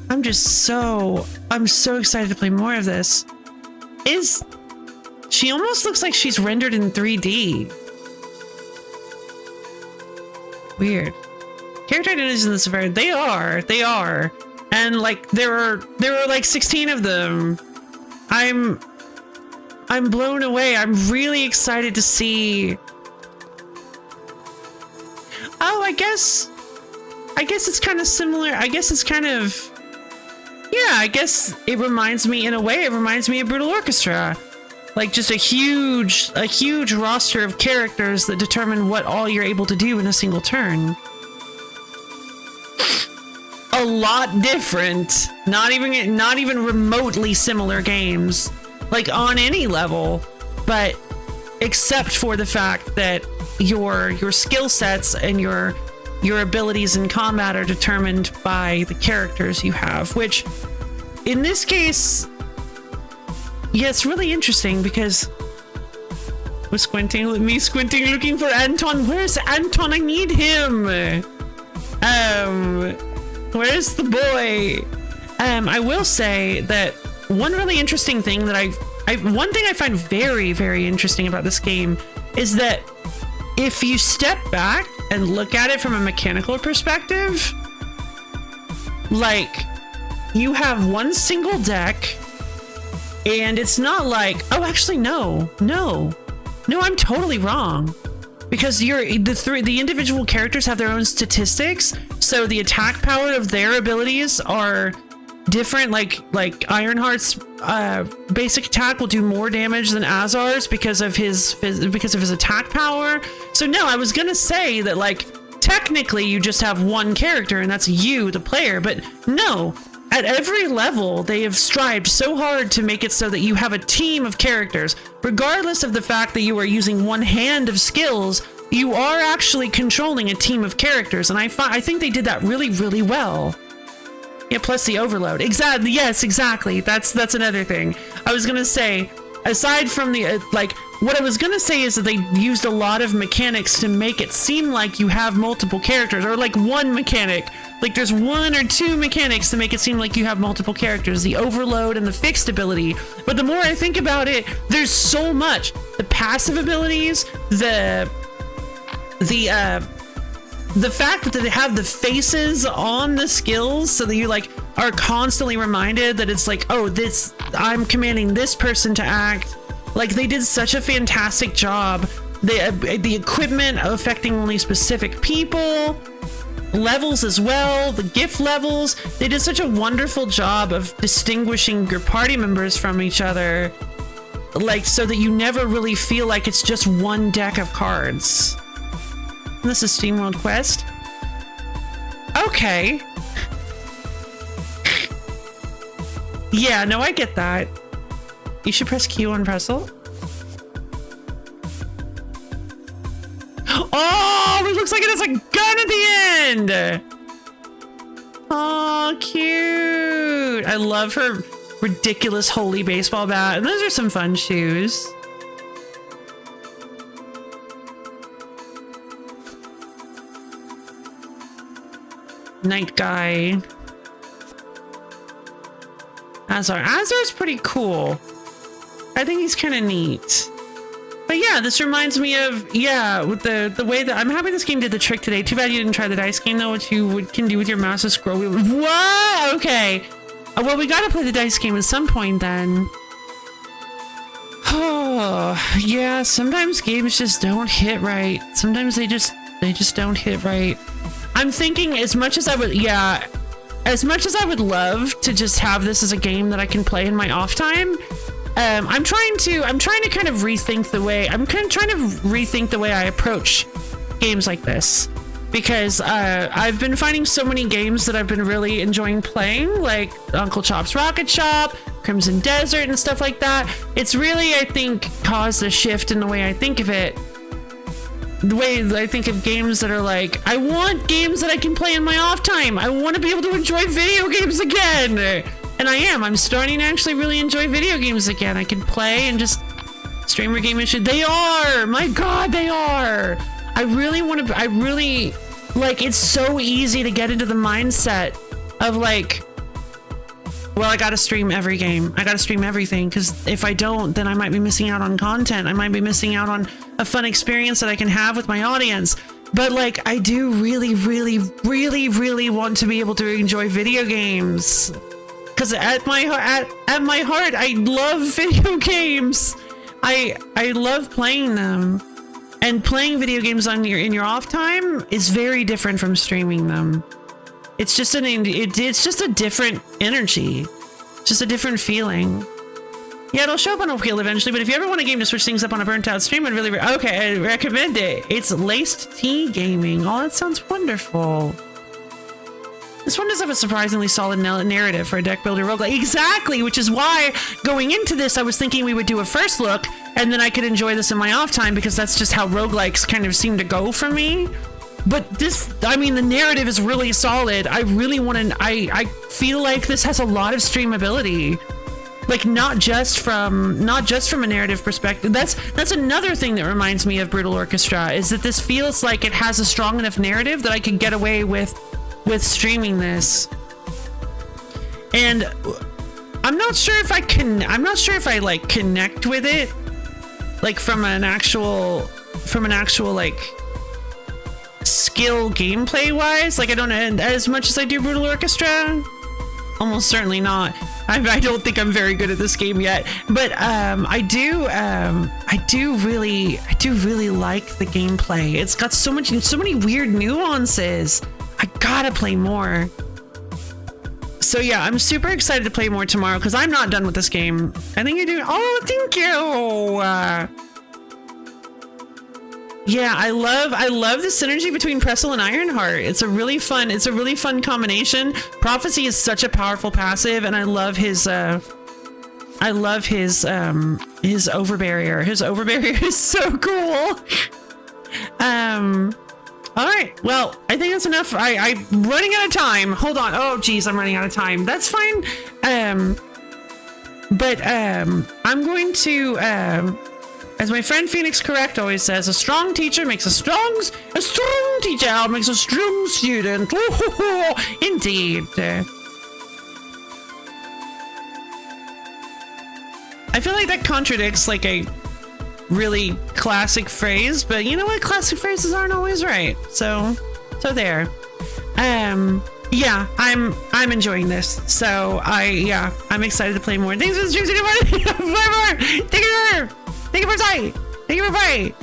Speaker 1: I'm so excited to play more of this. She almost looks like she's rendered in 3D. Weird. Character identities in this are very, they are. And like there are like 16 of them. I'm blown away. I'm really excited to see. Oh, I guess it's kind of similar. I guess it reminds me in a way. It reminds me of Brutal Orchestra. Like just a huge roster of characters that determine what all you're able to do in a single turn. A lot different. Not even remotely similar games. Like on any level, but except for the fact that your skill sets and your abilities in combat are determined by the characters you have, which in this case, yeah, it's really interesting because we're squinting looking for Anton. Where's Anton? I need him. Where's the boy? I will say that one really interesting thing that one thing I find very, very interesting about this game is that if you step back and look at it from a mechanical perspective, like you have one single deck and it's not like, oh, actually, no, I'm totally wrong. Because the individual characters have their own statistics, so the attack power of their abilities are different. Like Ironheart's basic attack will do more damage than Azar's because of his attack power. So no, I was gonna say that like technically you just have one character and that's you, the player, but no. At every level, they have strived so hard to make it so that you have a team of characters. Regardless of the fact that you are using one hand of skills, you are actually controlling a team of characters. And I think they did that really, really well. Yeah, plus the overload. Exactly. Yes, exactly. That's another thing. I was going to say, aside from the, what I was going to say is that they used a lot of mechanics to make it seem like you have multiple characters, or like one mechanic. Like there's one or two mechanics to make it seem like you have multiple characters, the overload and the fixed ability. But the more I think about it, there's so much. The passive abilities, the fact that they have the faces on the skills so that you like are constantly reminded that it's like, oh, I'm commanding this person to act. Like they did such a fantastic job. The equipment affecting only specific people. Levels as well, the gift levels, they did such a wonderful job of distinguishing your party members from each other, like so that you never really feel like it's just one deck of cards. And this is SteamWorld Quest. Okay. Yeah, no, I get that. You should press Q on Pretzel. Oh, it looks like it has a gun at the end. Oh, cute. I love her ridiculous holy baseball bat. And those are some fun shoes. Night guy. Azar's pretty cool. I think he's kind of neat. But yeah, this reminds me of, yeah, with the way that I'm happy this game did the trick today. Too bad you didn't try the dice game though, what you can do with your mouse is scroll wheel. What? Okay. Well, we gotta play the dice game at some point then. Oh, yeah, sometimes games just don't hit right. Sometimes they just don't hit right. I'm thinking as much as I would love to just have this as a game that I can play in my off time, I'm trying to kind of rethink the way I approach games like this, because I've been finding so many games that I've been really enjoying playing, like Uncle Chop's Rocket Shop, Crimson Desert, and stuff like that. It's really, I think, caused a shift in the way I think of it. The way I think of games that are like, I want games that I can play in my off time. I want to be able to enjoy video games again. And I'm starting to actually really enjoy video games again. I can play and just streamer game and shit. They are, my God, they are. I really, like, it's so easy to get into the mindset of like, well, I gotta stream every game. I gotta stream everything, because if I don't, then I might be missing out on content. I might be missing out on a fun experience that I can have with my audience. But like, I do really, really, really, really want to be able to enjoy video games. Because at my heart, I love video games. I love playing them. And playing video games in your off time is very different from streaming them. It's just it's just a different energy, just a different feeling. Yeah, it'll show up on a wheel eventually, but if you ever want a game to switch things up on a burnt out stream, I'd really I recommend it. It's Laced Tea Gaming. Oh, that sounds wonderful. This one does have a surprisingly solid narrative for a deck builder roguelike. Exactly, which is why going into this, I was thinking we would do a first look, and then I could enjoy this in my off time, because that's just how roguelikes kind of seem to go for me. But this, I mean, the narrative is really solid. I really want to, I feel like this has a lot of streamability. Like, not just from a narrative perspective. That's another thing that reminds me of Brutal Orchestra, is that this feels like it has a strong enough narrative that I could get away with streaming this. And I'm not sure if I like connect with it, like from an actual like skill gameplay wise. Like, I don't know as much as I do Brutal Orchestra. Almost certainly not. I don't think I'm very good at this game yet, but I do really like the gameplay. It's got so many weird nuances. I gotta play more. So yeah, I'm super excited to play more tomorrow, because I'm not done with this game. I think you're doing, oh, thank you. Yeah, I love the synergy between Pressel and Ironheart. It's a really fun combination. Prophecy is such a powerful passive, and I love his overbarrier. His overbarrier is so cool. All right, well, I think that's enough. I'm running out of time. Hold on. Oh, geez, I'm running out of time. That's fine. But I'm going to, as my friend Phoenix Correct always says, a strong teacher makes a strong teacher makes a strong student. Indeed. I feel like that contradicts like a really classic phrase, but you know what? Classic phrases aren't always right. So there. Yeah, I'm enjoying this. So I'm excited to play more. Thanks for the streams, everybody. Thank you for sight. Thank you for play.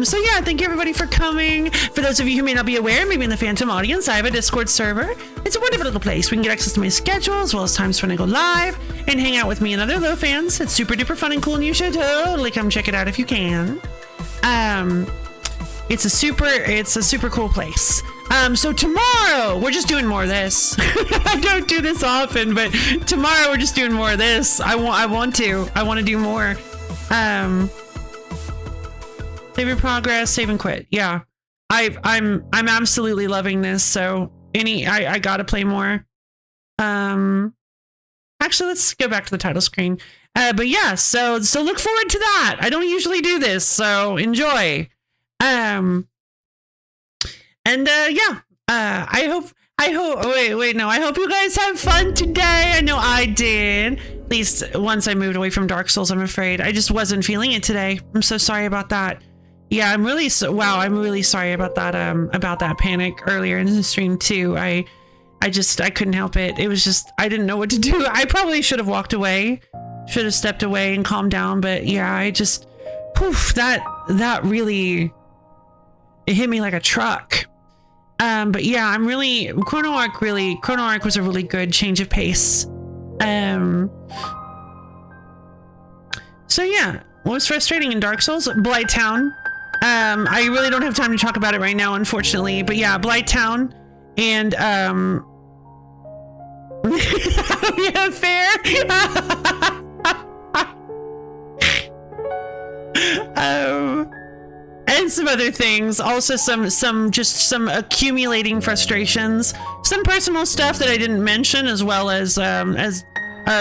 Speaker 1: So yeah, thank you everybody for coming. For those of you who may not be aware, maybe in the Phantom audience, I have a Discord server. It's a wonderful little place. We can get access to my schedule, as well as times when I go live and hang out with me and other Lo fans. It's super duper fun and cool, and you should totally come check it out if you can. It's a super cool place. So tomorrow we're just doing more of this. I don't do this often, but tomorrow we're just doing more of this. I want to do more. Save your progress, save and quit. Yeah, I'm absolutely loving this. So I gotta play more. Actually, let's go back to the title screen. But yeah, so look forward to that. I don't usually do this, so enjoy. Yeah. I hope I hope you guys have fun today. I know I did. At least once I moved away from Dark Souls, I'm afraid. I just wasn't feeling it today. I'm so sorry about that. Yeah, I'm really sorry about that panic earlier in the stream too. I couldn't help it. It was just, I didn't know what to do. I probably should have walked away, should have stepped away and calmed down. But yeah, I just, that really, it hit me like a truck. But yeah, I'm really, Chrono Ark was a really good change of pace. So yeah, what was frustrating in Dark Souls? Blight Town. I really don't have time to talk about it right now, unfortunately. But yeah, Blight Town and yeah, fair. And some other things. Also some accumulating frustrations. Some personal stuff that I didn't mention, as well as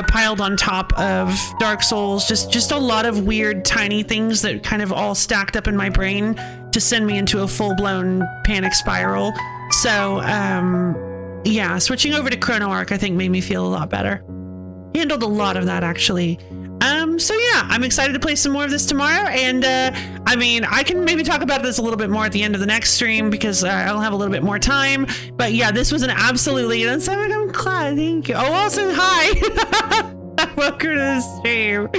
Speaker 1: piled on top of Dark Souls. Just a lot of weird tiny things that kind of all stacked up in my brain to send me into a full-blown panic spiral. So yeah, switching over to Chrono Ark I think made me feel a lot better. Handled a lot of that actually. So yeah, I'm excited to play some more of this tomorrow, and I mean, I can maybe talk about this a little bit more at the end of the next stream because I'll have a little bit more time. But yeah, this was an absolutely, I'm glad, thank you. Oh, also hi. Welcome to the stream.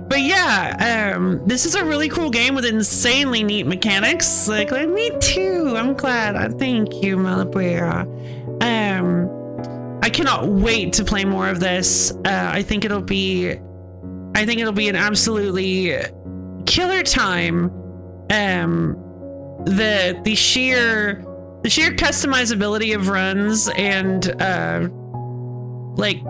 Speaker 1: But yeah, this is a really cool game with insanely neat mechanics. Like me too. I'm glad. Thank you, Malabera. I cannot wait to play more of this. I think it'll be an absolutely killer time. The sheer customizability of runs and like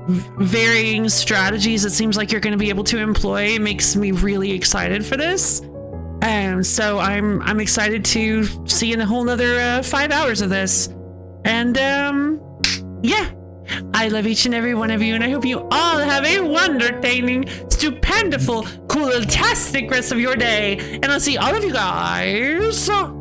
Speaker 1: varying strategies it seems like you're going to be able to employ makes me really excited for this. So I'm excited to see in a whole nother 5 hours of this. And yeah, I love each and every one of you, and I hope you all have a wondertaining, stupendiful, cool-tastic rest of your day. And I'll see all of you guys tomorrow.